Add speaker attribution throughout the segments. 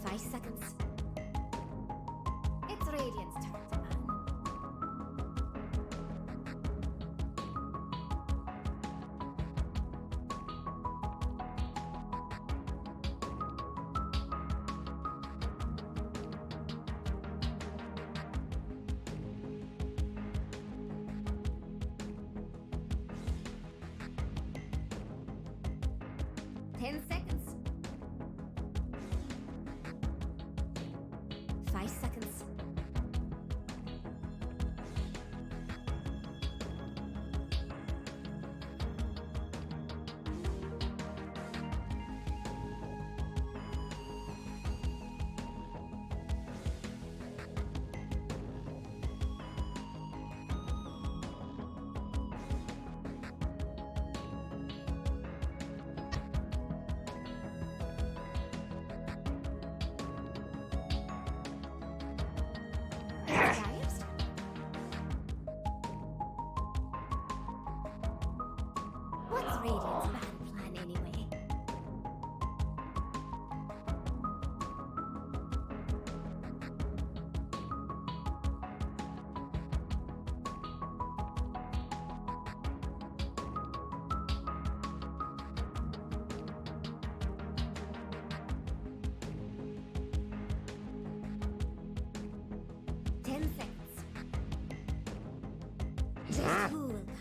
Speaker 1: 5 seconds. It's Radiant's turn to ban. 10 seconds. 5 seconds. What's Radiant's ban plan anyway? Just who will hire man?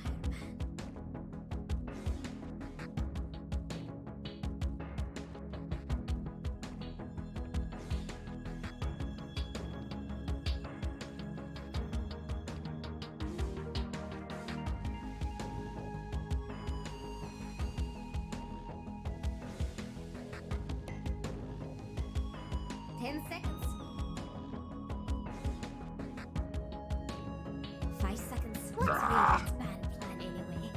Speaker 1: 10 seconds. 5 seconds. What's Radiant's ban plan anyway?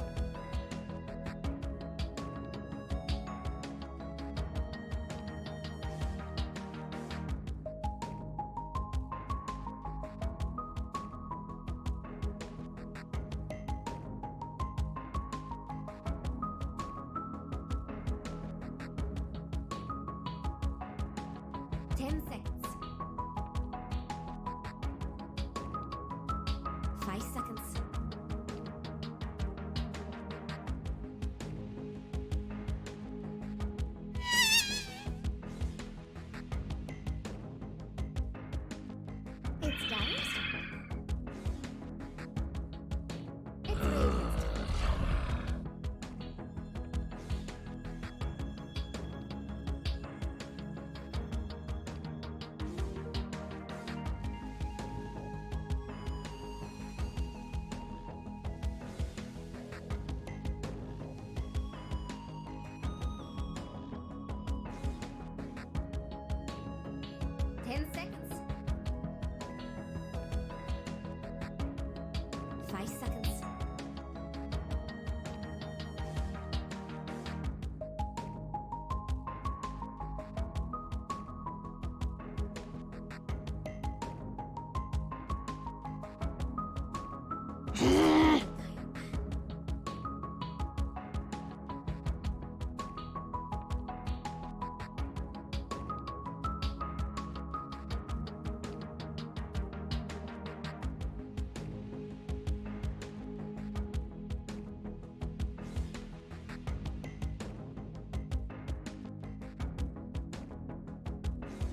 Speaker 1: Ten seconds. 5 seconds. It's Dire's turn. It's Radiant's turn. Ten seconds. 5 seconds.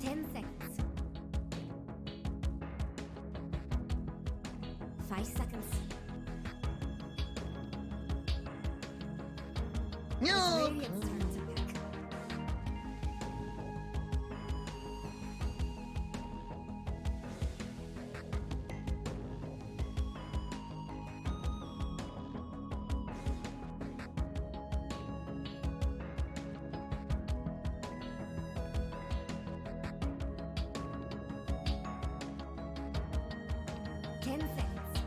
Speaker 1: Ten seconds. 5 seconds.
Speaker 2: No.
Speaker 1: Radiant's turn to pick. Ten seconds.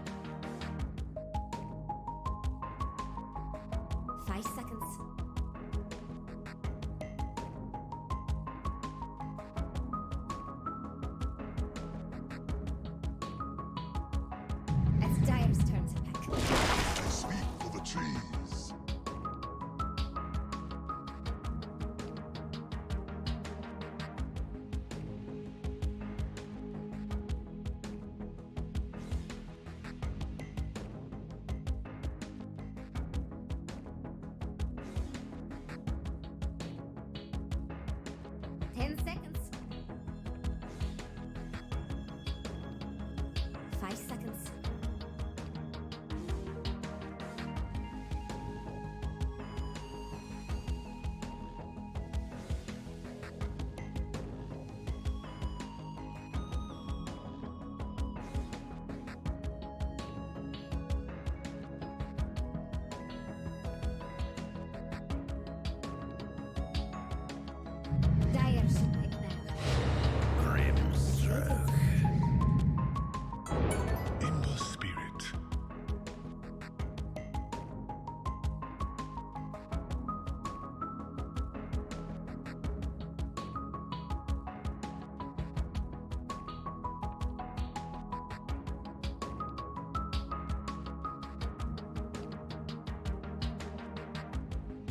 Speaker 1: 5 seconds. It's Dire's turn to pick.
Speaker 2: I speak for the trees.
Speaker 1: 5 seconds.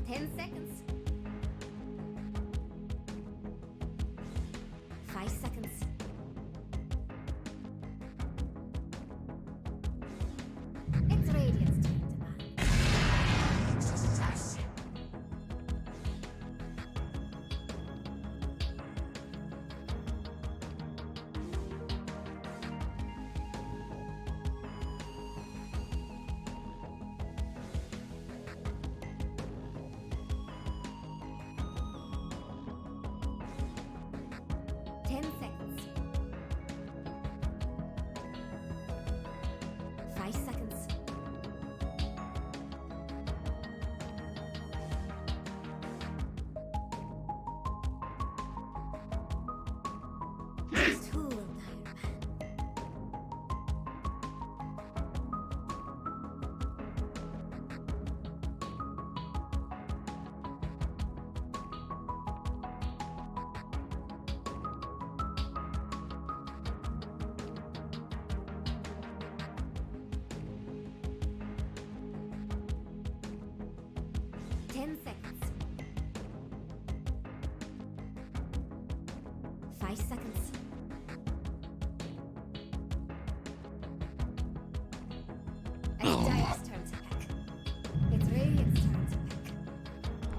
Speaker 1: 10 seconds. 5 seconds. It's Radiant's turn to ban. 10 seconds. 5 seconds. Just who will die? 10 seconds. 5 seconds. It's Dire's turn to pick. It's Radiant's turn to pick.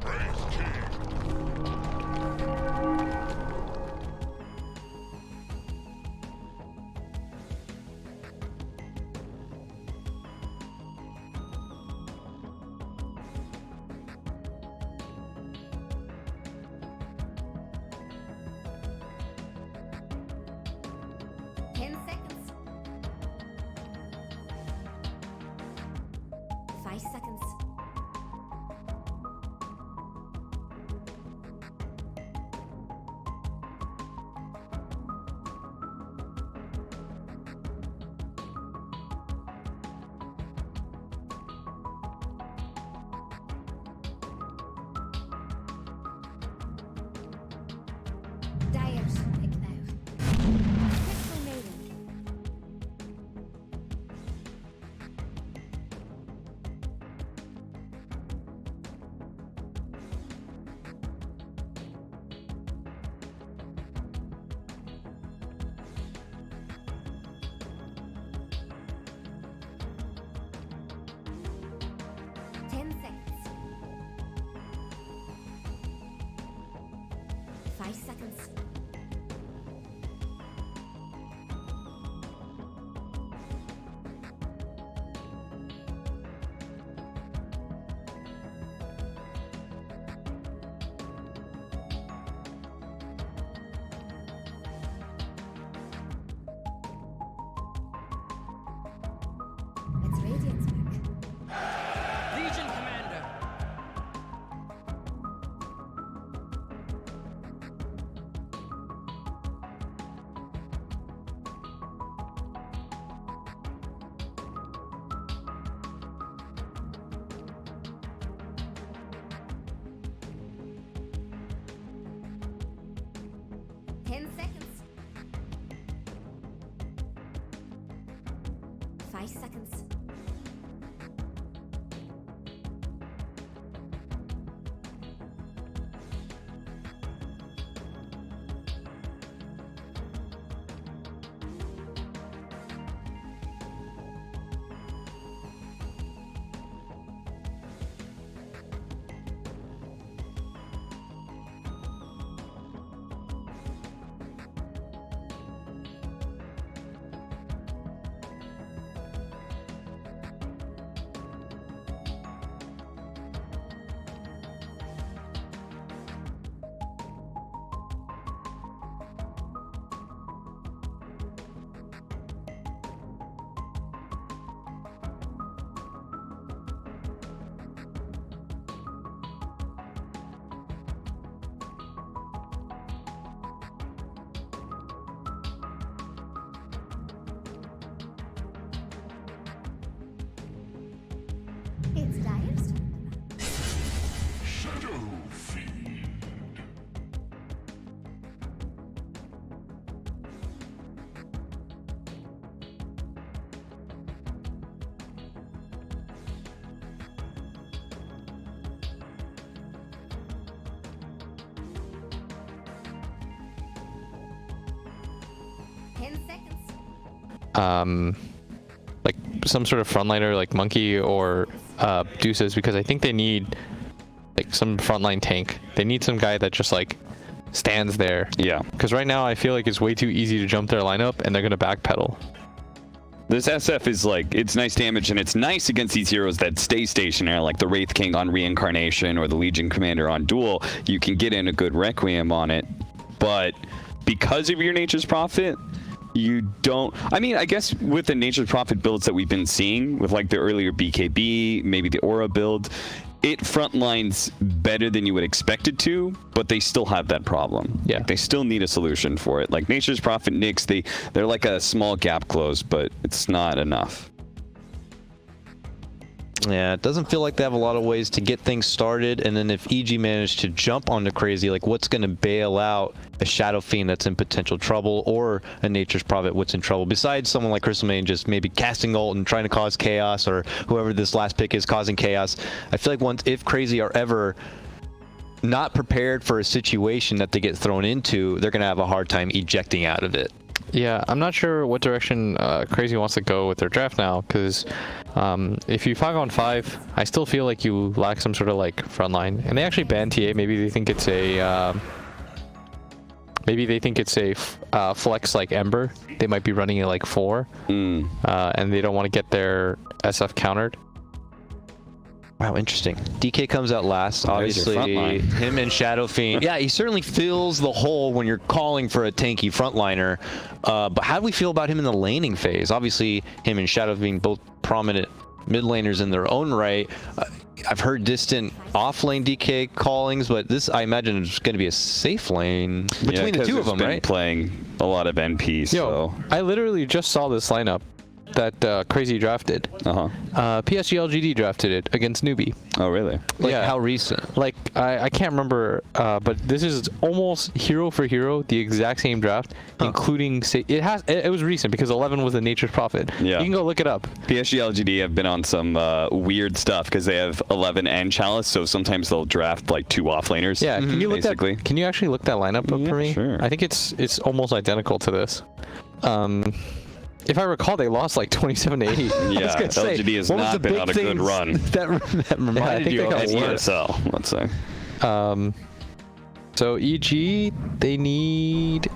Speaker 2: Praise King.
Speaker 1: Ten seconds. 5 seconds. Dire should pick now. Crystal Maiden. 10 seconds. 5 seconds. It's Radiant's back.
Speaker 3: Legion Commander.
Speaker 1: Ten seconds. 5 seconds. 10 seconds.
Speaker 3: like some sort of frontliner like Monkey or Deuces, because I think they need like some frontline tank. They need some guy that just like stands there.
Speaker 4: Yeah.
Speaker 3: Because right now I feel like it's way too easy to jump their lineup and they're gonna backpedal.
Speaker 4: This SF is like, it's nice damage, and it's nice against these heroes that stay stationary, like the Wraith King on Reincarnation or the Legion Commander on Duel. You can get in a good Requiem on it, but because of your Nature's Prophet, you don't... I mean, I guess with the Nature's Prophet builds that we've been seeing, with like the earlier BKB, maybe the Aura build, it frontlines better than you would expect it to, but they still have that problem.
Speaker 3: Yeah.
Speaker 4: Like, they still need a solution for it. Like Nature's Prophet, Nyx, they're like a small gap close, but it's not enough.
Speaker 5: Yeah, it doesn't feel like they have a lot of ways to get things started, and then if EG managed to jump onto Crazy, like what's going to bail out a Shadow Fiend that's in potential trouble, or a Nature's Prophet what's in trouble, besides someone like Crystal Main just maybe casting ult and trying to cause chaos, or whoever this last pick is causing chaos. I feel like if Crazy are ever not prepared for a situation that they get thrown into, they're going to have a hard time ejecting out of it.
Speaker 3: Yeah, I'm not sure what direction Crazy wants to go with their draft now, because if you 5-on-5, I still feel like you lack some sort of like frontline. And they actually banned TA. Maybe they think it's a flex like Ember. They might be running it like 4, and they don't want to get their SF countered.
Speaker 5: Wow, interesting. DK comes out last.
Speaker 4: There's your
Speaker 5: Obviously,
Speaker 4: frontline.
Speaker 5: him and Shadow Fiend. Yeah, he certainly fills the hole when you're calling for a tanky frontliner. But how do we feel about him in the laning phase? Obviously, him and Shadow Fiend both prominent mid laners in their own right. I've heard distant off lane DK callings, but this I imagine is going to be a safe lane between the two of them, right?
Speaker 4: Playing a lot of NP, so...
Speaker 3: I literally just saw this lineup that Crazy drafted. PSG LGD drafted it against Newbie.
Speaker 4: Oh, really?
Speaker 5: Like
Speaker 3: Yeah.
Speaker 5: how recent?
Speaker 3: Like I can't remember, but this is almost hero for hero the exact same draft, including it was recent because 11 was the Nature's Prophet.
Speaker 4: Yeah.
Speaker 3: You can go look it up.
Speaker 4: PSG LGD have been on some weird stuff because they have 11 and Chalice, so sometimes they'll draft like 2 offlaners.
Speaker 3: Yeah, can you look
Speaker 4: basically.
Speaker 3: Can you actually look that lineup up
Speaker 4: Yeah,
Speaker 3: for me?
Speaker 4: sure.
Speaker 3: I think it's almost identical to this. If I recall, they lost like 27-8.
Speaker 4: Yeah, LGD has not been on a good run.
Speaker 5: That reminded
Speaker 3: think
Speaker 5: you
Speaker 3: they
Speaker 5: of
Speaker 3: got
Speaker 5: worse.
Speaker 4: ESL, let's say.
Speaker 3: So EG, they need...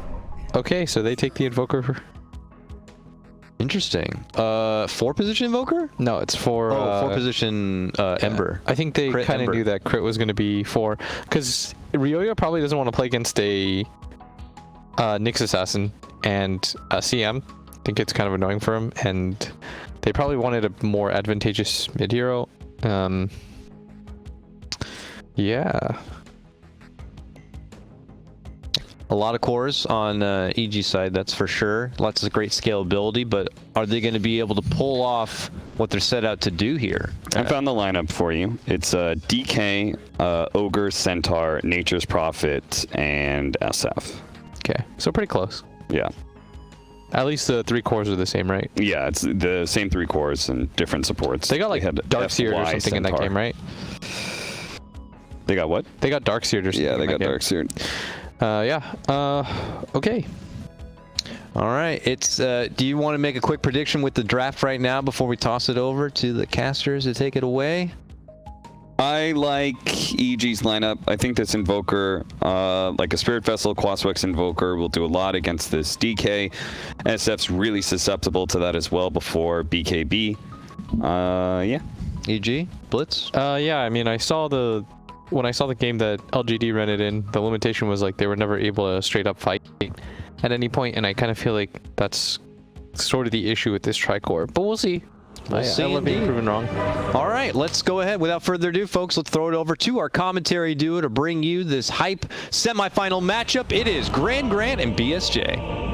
Speaker 3: Okay, so they take the Invoker.
Speaker 5: Interesting. 4-position Invoker?
Speaker 3: No, it's for...
Speaker 5: 4-position Ember.
Speaker 3: I think they
Speaker 5: Crit
Speaker 3: kind of
Speaker 5: Ember.
Speaker 3: knew that Crit was going to be 4. Because Ryoyo probably doesn't want to play against a Nyx Assassin and a CM. I think it's kind of annoying for him. And they probably wanted a more advantageous mid-hero. Yeah.
Speaker 5: A lot of cores on EG side, that's for sure. Lots of great scalability, but are they going to be able to pull off what they're set out to do here?
Speaker 4: I found the lineup for you. It's DK, Ogre, Centaur, Nature's Prophet, and SF.
Speaker 3: Okay, so pretty close.
Speaker 4: Yeah.
Speaker 3: At least the 3 cores are the same, right?
Speaker 4: Yeah, it's the same 3 cores and different supports.
Speaker 3: They got like
Speaker 4: had
Speaker 3: Darkseered or
Speaker 4: FY
Speaker 3: something in that
Speaker 4: Centaur.
Speaker 3: game, right?
Speaker 4: They got what?
Speaker 3: They got Darkseered or something.
Speaker 4: Yeah, they
Speaker 3: in
Speaker 4: got
Speaker 3: that game.
Speaker 4: Darkseered.
Speaker 3: Okay.
Speaker 5: All right. It's. Do you want to make a quick prediction with the draft right now before we toss it over to the casters to take it away?
Speaker 4: I like EG's lineup. I think this Invoker, like a Spirit Vessel, Quaswex Invoker, will do a lot against this DK. SF's really susceptible to that as well before BKB. Yeah.
Speaker 5: EG? Blitz?
Speaker 3: Yeah, I mean, when I saw the game that LGD ran it in, the limitation was like they were never able to straight up fight at any point, and I kind of feel like that's sort of the issue with this tricore. But we'll see.
Speaker 5: We'll see
Speaker 3: I love being
Speaker 5: indeed.
Speaker 3: proven wrong.
Speaker 5: All right, let's go ahead. Without further ado, folks, let's throw it over to our commentary duo to bring you this hype semifinal matchup. It is Grant and BSJ.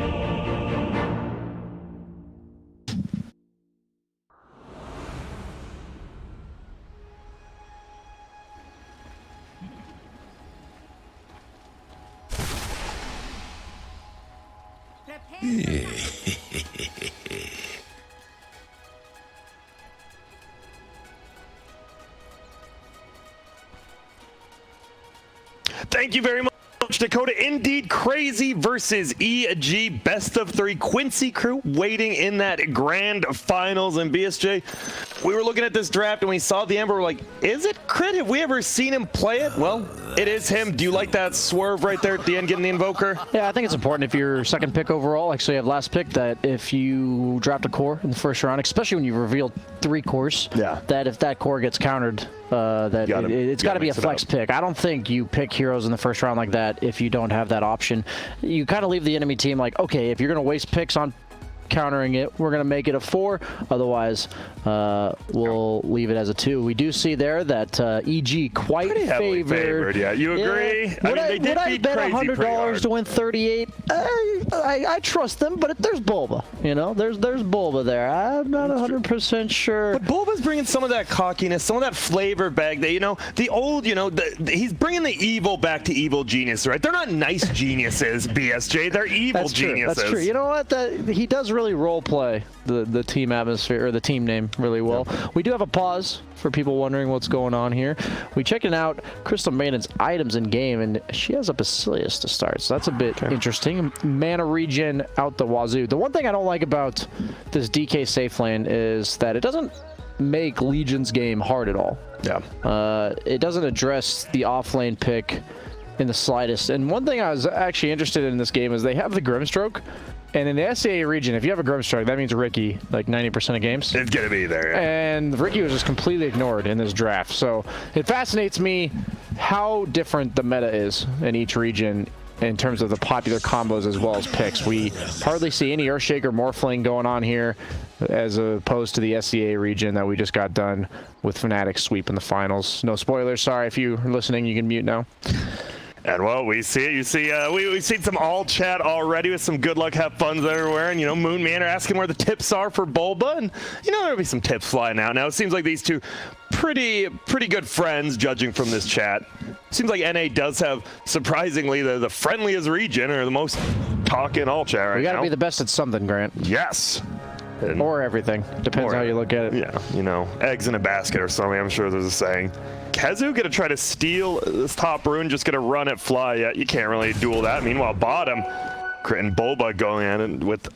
Speaker 6: Thank you very much, Coach Dakota. Indeed, Crazy versus ENG, best of 3. Quincy crew waiting in that grand finals. And BSJ, we were looking at this draft and we saw the Ember. We're like, is it Crit? Have we ever seen him play it? Well, it is him. Do you like that swerve right there at the end, getting the Invoker?
Speaker 7: Yeah, I think it's important if you're second pick overall, actually have last pick, that if you draft a core in the first round, especially when you reveal 3 cores, that if that core gets countered, it's got to be a flex pick. I don't think you pick heroes in the first round like that if you don't have that option. You kind of leave the enemy team like, okay, if you're going to waste picks on countering it, we're going to make it a 4. Otherwise, we'll leave it as a 2. We do see there that EG quite
Speaker 6: pretty heavily favored. Yeah, you agree?
Speaker 7: Yeah. Would I bet $100 to win 38? I trust them, but there's Bulba. You know, there's Bulba there. I'm not 100% sure.
Speaker 6: But Bulba's bringing some of that cockiness, some of that flavor back. That, you know, the old, you know, he's bringing the evil back to evil genius, right? They're not nice geniuses, BSJ. They're evil geniuses.
Speaker 7: That's true. You know what? He does really role play the team atmosphere, or the team name, really well. We do have a pause for people wondering what's going on here. We checking out Crystal Maiden's items in game, and she has a Basilius to start, so that's a bit interesting. Mana regen out the wazoo. The one thing I don't like about this DK safe lane is that it doesn't make Legion's game hard at all. It doesn't address the offlane pick in the slightest. And one thing I was actually interested in this game is they have the Grimstroke. And in the SCA region, if you have a Grimstroke, that means Ricky, like 90% of games.
Speaker 6: It's going to be there, yeah.
Speaker 7: And Ricky was just completely ignored in this draft. So it fascinates me how different the meta is in each region in terms of the popular combos as well as picks. We hardly see any Earthshaker Morphling going on here as opposed to the SCA region that we just got done with Fnatic sweep in the finals. No spoilers. Sorry, if you're listening, you can mute now.
Speaker 6: And well, we see it. You see, we've seen some all chat already with some good luck, have funs everywhere. And, you know, Moon Manor asking where the tips are for Bulba. And, you know, there'll be some tips flying out. Now, it seems like these two pretty good friends, judging from this chat. Seems like NA does have, surprisingly, the friendliest region, or the most talk in all chat right now.
Speaker 7: We got to be the best at something, Grant.
Speaker 6: Yes.
Speaker 7: Or everything. Depends how you look at it.
Speaker 6: Yeah, you know, eggs in a basket or something. I'm sure there's a saying. Kezu gonna try to steal this top rune, just gonna run it fly. Yeah, you can't really duel that. Meanwhile, bottom, Crit and Bulba going in with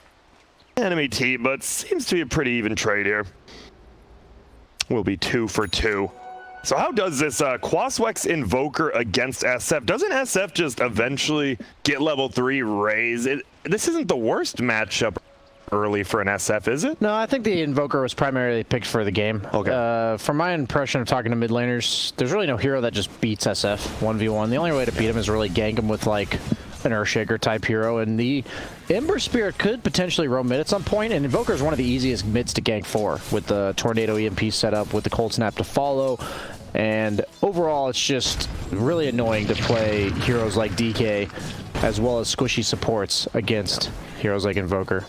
Speaker 6: enemy team, but seems to be a pretty even trade here. Will be 2 for 2. So how does this Quaswex Invoker against SF? Doesn't SF just eventually get level 3 raise? This isn't the worst matchup early for an SF, is it?
Speaker 7: No, I think the Invoker was primarily picked for the game.
Speaker 6: Okay.
Speaker 7: From my impression of talking to mid laners, there's really no hero that just beats SF 1v1. The only way to beat him is really gank him with like an Earthshaker type hero, and the Ember Spirit could potentially roam mid at some point, and Invoker is one of the easiest mids to gank for, with the Tornado EMP setup, with the Cold Snap to follow. And overall, it's just really annoying to play heroes like DK as well as squishy supports against heroes like Invoker.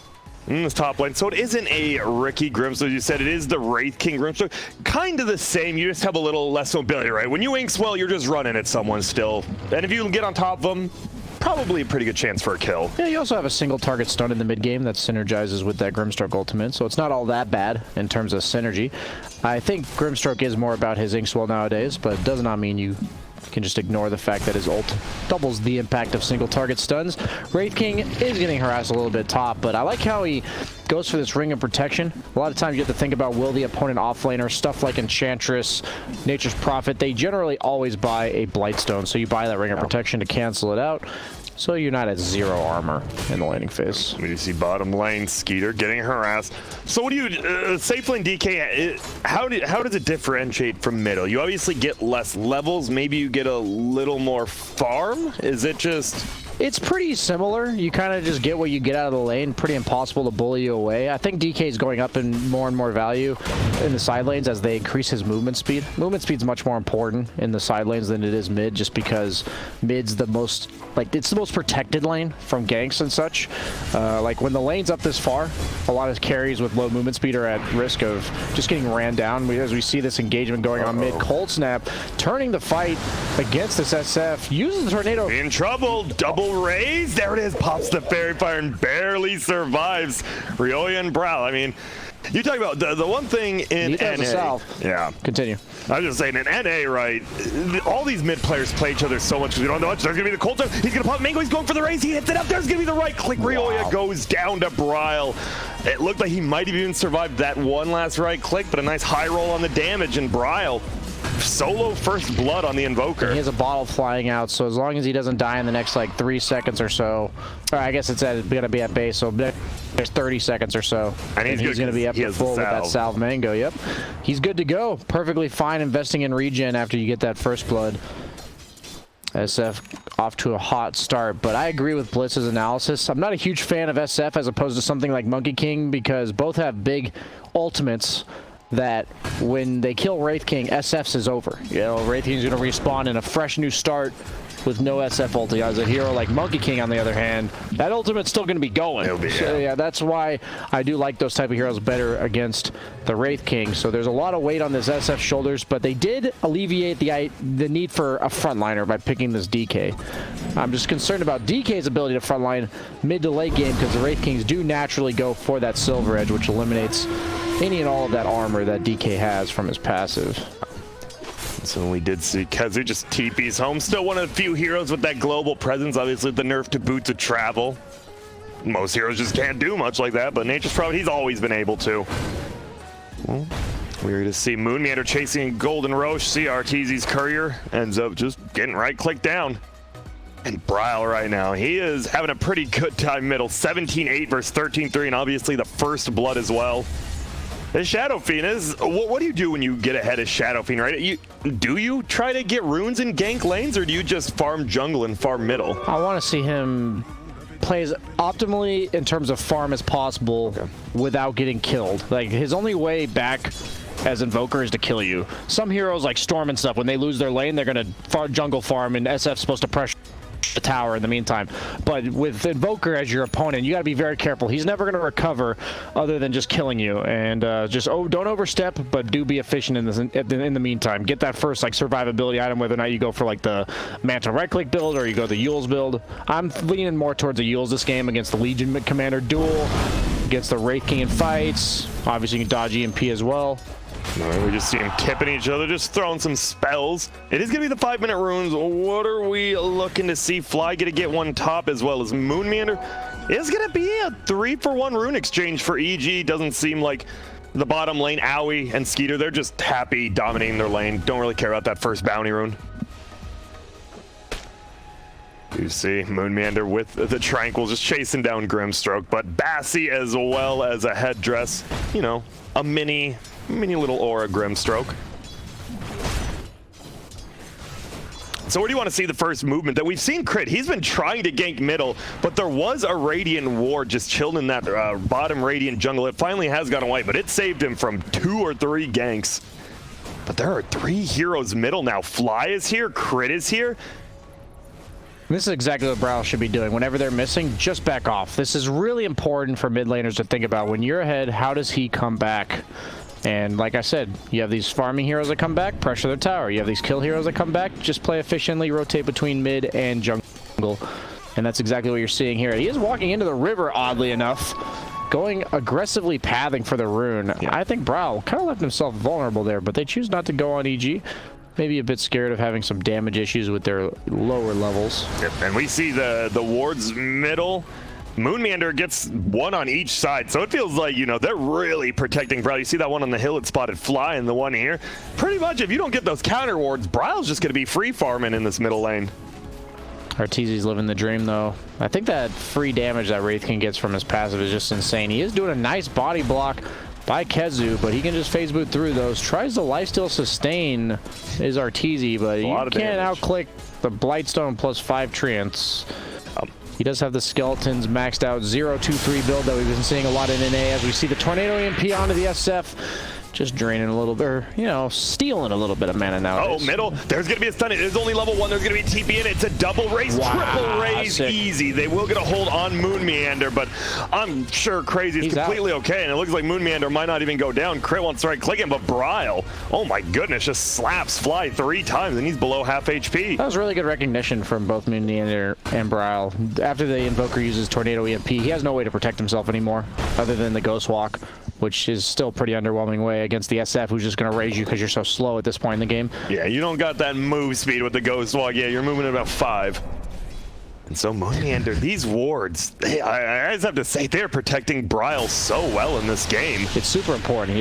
Speaker 6: In this top lane, so it isn't a Ricky Grimstroke. You said it is the Wraith King Grimstroke. Kind of the same, you just have a little less mobility, right? When you Inkswell, you're just running at someone still. And if you can get on top of them, probably a pretty good chance for a kill.
Speaker 7: Yeah, you also have a single target stun in the mid game that synergizes with that Grimstroke ultimate, so it's not all that bad in terms of synergy. I think Grimstroke is more about his Inkswell nowadays, but it does not mean you can just ignore the fact that his ult doubles the impact of single target stuns. Wraith King is getting harassed a little bit top, but I like how he goes for this Ring of Protection. A lot of times you have to think about, will the opponent offlaner, stuff like Enchantress, Nature's Prophet, they generally always buy a Blightstone, so you buy that Ring of Protection to cancel it out. So you're not at 0 armor in the laning phase.
Speaker 6: We do see bottom lane, Skeeter getting harassed. So what do you, safe lane DK, how does it differentiate from middle? You obviously get less levels, maybe you get a little more farm? Is it just...
Speaker 7: It's pretty similar. You kind of just get what you get out of the lane. Pretty impossible to bully you away. I think DK is going up in more and more value in the side lanes as they increase his movement speed. Movement speed is much more important in the side lanes than it is mid, just because mid's the most, like, it's the most protected lane from ganks and such. Like when the lane's up this far, a lot of carries with low movement speed are at risk of just getting ran down. As we see this engagement going on mid, Cold Snap turning the fight against this SF, uses the Tornado.
Speaker 6: In trouble, double raise, there it is, pops the Fairy Fire and barely survives. Ryoya and Brawl, I mean, You talk about the one thing in
Speaker 7: He does
Speaker 6: NA.
Speaker 7: the South.
Speaker 6: Yeah.
Speaker 7: Continue.
Speaker 6: I was just saying, in NA, right, all these mid players play each other so much because we don't know much. There's going to be the Cold Time. He's going to pop Mango. He's going for the race. He hits it up. There's going to be the right click. Rioya goes down to Bryle. It looked like he might have even survived that one last right click, but a nice high roll on the damage, and Bryle solo first blood on the Invoker.
Speaker 7: He has a bottle flying out, so as long as he doesn't die in the next like 3 seconds or so, or I guess it's gonna be at base, so there's 30 seconds or so,
Speaker 6: and he's
Speaker 7: gonna be up to full with that salve mango. Yep, he's good to go. Perfectly fine investing in regen after you get that first blood. SF off to a hot start, but I agree with Blitz's analysis. I'm not a huge fan of SF as opposed to something like Monkey King because both have big ultimates that when they kill Wraith King, SF's is over. You know, Wraith King's gonna respawn in a fresh new start with no SF ulti. As a hero like Monkey King, on the other hand, that ultimate's still gonna be going. So yeah, that's why I do like those type of heroes better against the Wraith King. So there's a lot of weight on this SF shoulders, but they did alleviate the need for a frontliner by picking this DK. I'm just concerned about DK's ability to frontline mid to late game because the Wraith Kings do naturally go for that Silver Edge, which eliminates any and all of that armor that DK has from his passive.
Speaker 6: So we did see KheZu just TP's home. Still one of the few heroes with that global presence. Obviously, the nerf to Boots of Travel. Most heroes just can't do much like that, but Nature's Prophet, he's always been able to. Well, we're going to see Moonmeander chasing Golden Roche. CR4ZY's Courier ends up just getting right-click down. And Bryle right now, he is having a pretty good time middle. 17-8 versus 13-3, and obviously the first blood as well. The Shadow Fiend is, what do you do when you get ahead of Shadow Fiend, right? Do you try to get runes and gank lanes, or do you just farm jungle and farm middle?
Speaker 7: I want to see him play as optimally in terms of farm as possible without getting killed. Like, his only way back as Invoker is to kill you. Some heroes like Storm and stuff, when they lose their lane, they're going to jungle farm, and SF's supposed to pressure the tower in the meantime. But with Invoker as your opponent, you got to be very careful. He's never going to recover other than just killing you. And don't overstep, but do be efficient in the meantime. Get that first like survivability item, whether or not you go for like the Manta right click build or you go the Yules build. I'm leaning more towards the Yules this game against the Legion Commander duel, against the Wraith King in fights. Obviously you can dodge EMP as well.
Speaker 6: We just see him tipping each other, just throwing some spells. It is going to be the 5-minute runes. What are we looking to see? Fly going to get one top as well as Moonmeander. It's going to be a 3-for-1 rune exchange for EG. Doesn't seem like the bottom lane, Owie and Skeeter, they're just happy dominating their lane. Don't really care about that first bounty rune. You see Moonmeander with the Tranquil just chasing down Grimstroke, but Bassi as well as a headdress. You know, a mini little aura Grimstroke. So where do you want to see the first movement that we've seen? Crit, he's been trying to gank middle, but there was a Radiant Ward just chilled in that bottom Radiant jungle. It finally has gone away, but it saved him from 2 or 3 ganks. But there are 3 heroes middle now. Fly is here, Crit is here.
Speaker 7: This is exactly what Bryle should be doing. Whenever they're missing, just back off. This is really important for mid laners to think about. When you're ahead, how does he come back? And like I said, you have these farming heroes that come back, pressure their tower. You have these kill heroes that come back, just play efficiently, rotate between mid and jungle. And that's exactly what you're seeing here. He is walking into the river, oddly enough, going aggressively pathing for the rune. Yeah. I think Bryle kind of left himself vulnerable there, but they choose not to go on EG. Maybe a bit scared of having some damage issues with their lower levels.
Speaker 6: Yep, and we see the wards middle. Moonmeander gets one on each side, so it feels like, you know, they're really protecting Bryle. You see that one on the hill, it spotted Fly, and the one here. Pretty much, if you don't get those counter wards, Bryle's just going to be free farming in this middle lane.
Speaker 7: CR4ZY's living the dream, though. I think that free damage that Wraith King gets from his passive is just insane. He is doing a nice body block by KheZu, but he can just phase boot through those. Tries to lifesteal sustain is CR4ZY, but you can't outclick the Blightstone plus 5 Treants. He does have the Skeletons maxed out 0-2-3 build that we've been seeing a lot in NA as we see the Tornado EMP onto the SF. Just draining a little bit, or, you know, stealing a little bit of mana nowadays.
Speaker 6: Oh, middle. There's going to be a stun. It is only level 1. There's going to be TP in it. It's a double raise, triple raise, sick. Easy. They will get a hold on Moonmeander, but I'm sure CR4ZY is completely okay, and it looks like Moonmeander might not even go down. Crit wants to right click him, but Bryle Oh my goodness, just slaps Fly 3 times and he's below half HP.
Speaker 7: That was really good recognition from both Moon Neander and Bryle. After the Invoker uses Tornado EMP, he has no way to protect himself anymore other than the Ghost Walk, which is still a pretty underwhelming way against the SF, who's just going to raise you because you're so slow at this point in the game.
Speaker 6: Yeah, you don't got that move speed with the Ghost Walk. Yeah, you're moving at about 5. And so Moon Neander, these wards, I just have to say, they're protecting Bryle so well in this game.
Speaker 7: It's super important.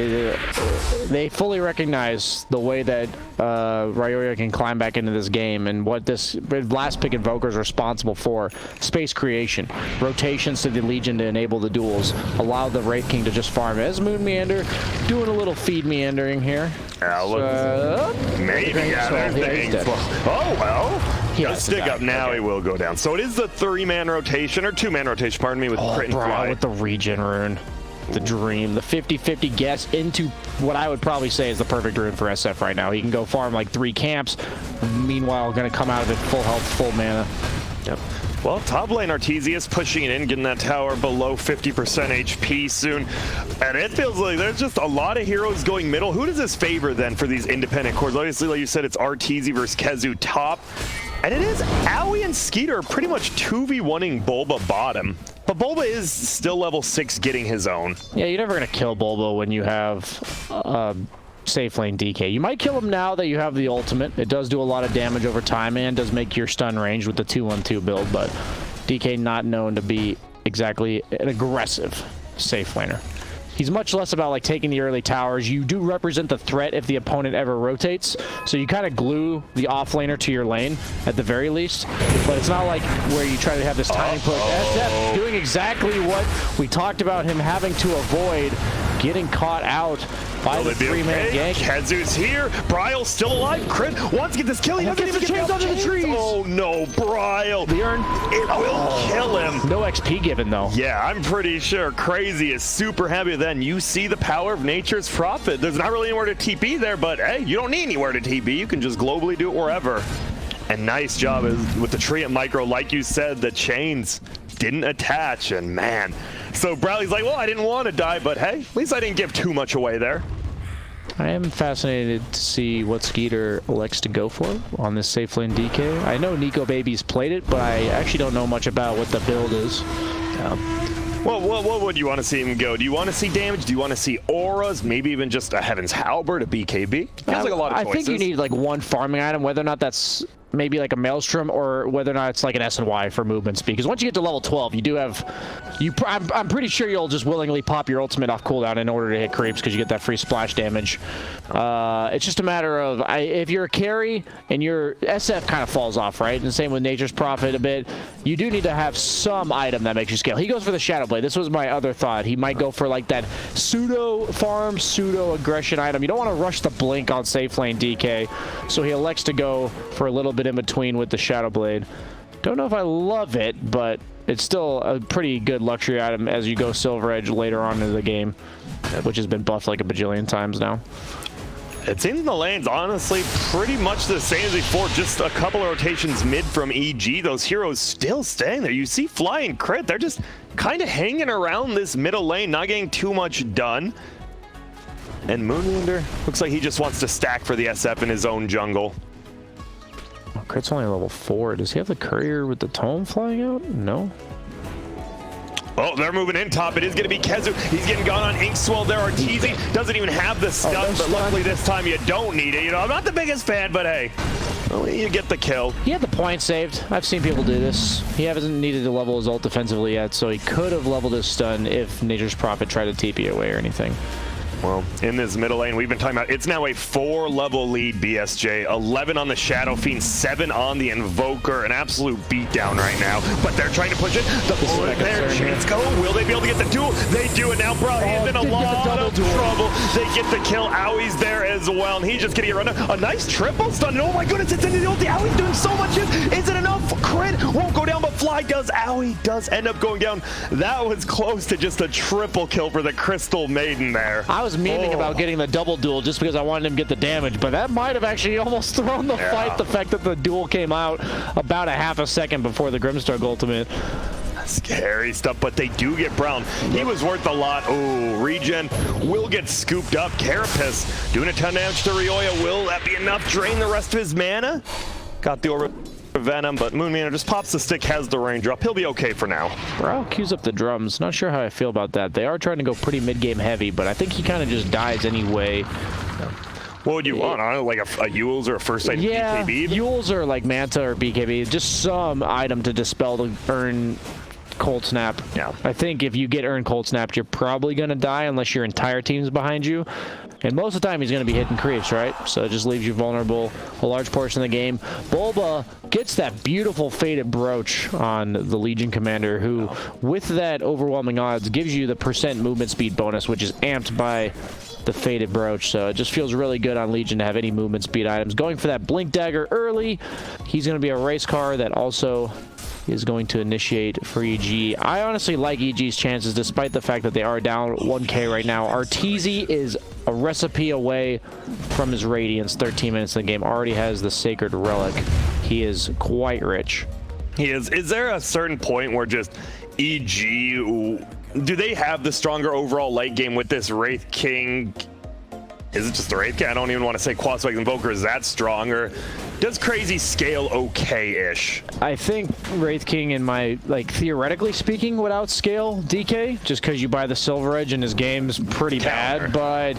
Speaker 7: They fully recognize the way that Ryoya can climb back into this game and what this last pick Invoker is responsible for. Space creation, rotations to the Legion to enable the duels, allow the Wraith King to just farm. As Moon Meander doing a little feed meandering here.
Speaker 6: Maybe, yeah, there's the oh, well. Does stick up now, he will go down. So it is the 3-man rotation, or 2-man rotation, pardon me, with Crit and Fly.
Speaker 7: With the regen rune. The dream. The 50-50 guess into what I would probably say is the perfect rune for SF right now. He can go farm like 3 camps, meanwhile going to come out of it full health, full mana.
Speaker 6: Yep. Well, top lane Arteezius pushing it in, getting that tower below 50% HP soon. And it feels like there's just a lot of heroes going middle. Who does this favor then for these independent cores? Obviously, like you said, it's Arteezy versus KheZu top. And it is Owie and Skeeter pretty much 2v1ing Bulba bottom. But Bulba is still level 6 getting his own.
Speaker 7: Yeah, you're never going to kill Bulba when you have safe lane DK. You might kill him now that you have the ultimate. It does do a lot of damage over time and does make your stun range with the 2-1-2 build, but DK not known to be exactly an aggressive safe laner. He's much less about like taking the early towers. You do represent the threat if the opponent ever rotates, so you kind of glue the offlaner to your lane at the very least, but it's not like where you try to have this tiny push. SF doing exactly what we talked about him having to avoid, getting caught out by the 3-man gank.
Speaker 6: KheZu's here. Bryle's still alive. Crit wants to get this kill. He doesn't even get
Speaker 7: under the trees.
Speaker 6: Oh no, Bryle.
Speaker 7: The urn.
Speaker 6: It will kill him.
Speaker 7: No XP given though.
Speaker 6: Yeah, I'm pretty sure Crazy is super happy. Then you see the power of nature's prophet. There's not really anywhere to TP there, but hey, you don't need anywhere to TP. You can just globally do it wherever. And nice job with the tree at micro. Like you said, the chains didn't attach, and man. So Bradley's like, well, I didn't want to die, but hey, at least I didn't give too much away there.
Speaker 7: I am fascinated to see what Skeeter elects to go for on this safe lane DK. I know Nico Baby's played it, but I actually don't know much about what the build is.
Speaker 6: Well, what would you want to see him go? Do you want to see damage? Do you want to see auras? Maybe even just a Heaven's Halberd, a BKB? Feels like a lot of choices.
Speaker 7: I think you need like one farming item, whether or not that's maybe like a Maelstrom or whether or not it's like an S&Y for movement speed. Because once you get to level 12, you do have... I'm pretty sure you'll just willingly pop your ultimate off cooldown in order to hit creeps because you get that free splash damage. It's just a matter of... if you're a carry and your SF kind of falls off, right? And the same with Nature's Prophet a bit. You do need to have some item that makes you scale. He goes for the Shadow Blade. This was my other thought. He might go for like that pseudo farm, pseudo aggression item. You don't want to rush the blink on safe lane DK. So he elects to go for a little bit in between with the Shadow Blade. Don't know if I love it, but it's still a pretty good luxury item as you go Silver Edge later on in the game, which has been buffed like a bajillion times now.
Speaker 6: It seems the lane's honestly pretty much the same as before, just a couple of rotations mid from EG. Those heroes still staying there. You see Fly and Crit, they're just kind of hanging around this middle lane, not getting too much done. And Moonlander looks like he just wants to stack for the SF in his own jungle.
Speaker 7: Oh, Crit's only level 4. Does he have the courier with the tome flying out? No.
Speaker 6: Oh, they're moving in top. It is going to be KheZu. He's getting gone on Inkswell there. Arteezy doesn't even have the stun, but luckily this time you don't need it. You know, I'm not the biggest fan, but hey, well, you get the kill.
Speaker 7: He had the point saved. I've seen people do this. He hasn't needed to level his ult defensively yet, so he could have leveled his stun if Nature's Prophet tried to TP away or anything.
Speaker 6: Well, in this middle lane, we've been talking about, it's now a 4-level lead, BSJ. 11 on the Shadow Fiend, 7 on the Invoker. An absolute beatdown right now. But they're trying to push it. The bullet there, chance go. Will they be able to get the duel? They do it now. Probably is in a lot of trouble. They get the kill. Owie's there as well, and he's just getting a run. A nice triple stun. Oh my goodness, it's into the ulti. Owie's doing so much. Is it enough? Crit won't go down, but Fly does. Owie does end up going down. That was close to just a triple kill for the Crystal Maiden there.
Speaker 7: I was memeing about getting the double duel just because I wanted him to get the damage, but that might have actually almost thrown the fight, the fact that the duel came out about a half a second before the Grimstark ultimate.
Speaker 6: Scary stuff, but they do get Brown. He was worth a lot. Oh, Regen will get scooped up. Carapace doing a ton of damage to Ryoya. Will that be enough? Drain the rest of his mana? Got the Orb of Venom, but Moonman just pops the stick, has the range up. He'll be okay for now.
Speaker 7: Brow cues up the drums. Not sure how I feel about that. They are trying to go pretty mid-game heavy, but I think he kind of just dies anyway.
Speaker 6: What would you want? Like a Yules or a first sight
Speaker 7: Yeah,
Speaker 6: BKB?
Speaker 7: Yules or like Manta or BKB. Just some item to dispel to earn Cold Snap.
Speaker 6: Yeah.
Speaker 7: I think if you get earned Cold Snapped, you're probably going to die unless your entire team's behind you. And most of the time, he's going to be hitting creeps, right? So it just leaves you vulnerable a large portion of the game. Bulba gets that beautiful Faded Brooch on the Legion Commander, who, with that overwhelming odds, gives you the % movement speed bonus, which is amped by the Faded Brooch. So it just feels really good on Legion to have any movement speed items. Going for that Blink Dagger early. He's going to be a race car that also is going to initiate for EG. I honestly like EG's chances, despite the fact that they are down 1k right now. Arteezy is a recipe away from his Radiance. 13 minutes in the game. Already has the Sacred Relic. He is quite rich.
Speaker 6: He is. Is there a certain point where just EG, do they have the stronger overall late game with this Wraith King? Is it just the Wraith King? I don't even want to say Quad-Spike Invoker is that strong, or does Crazy scale okay-ish?
Speaker 7: I think Wraith King, in my, like, theoretically speaking, would outscale DK, just because you buy the Silver Edge and his game's pretty bad, but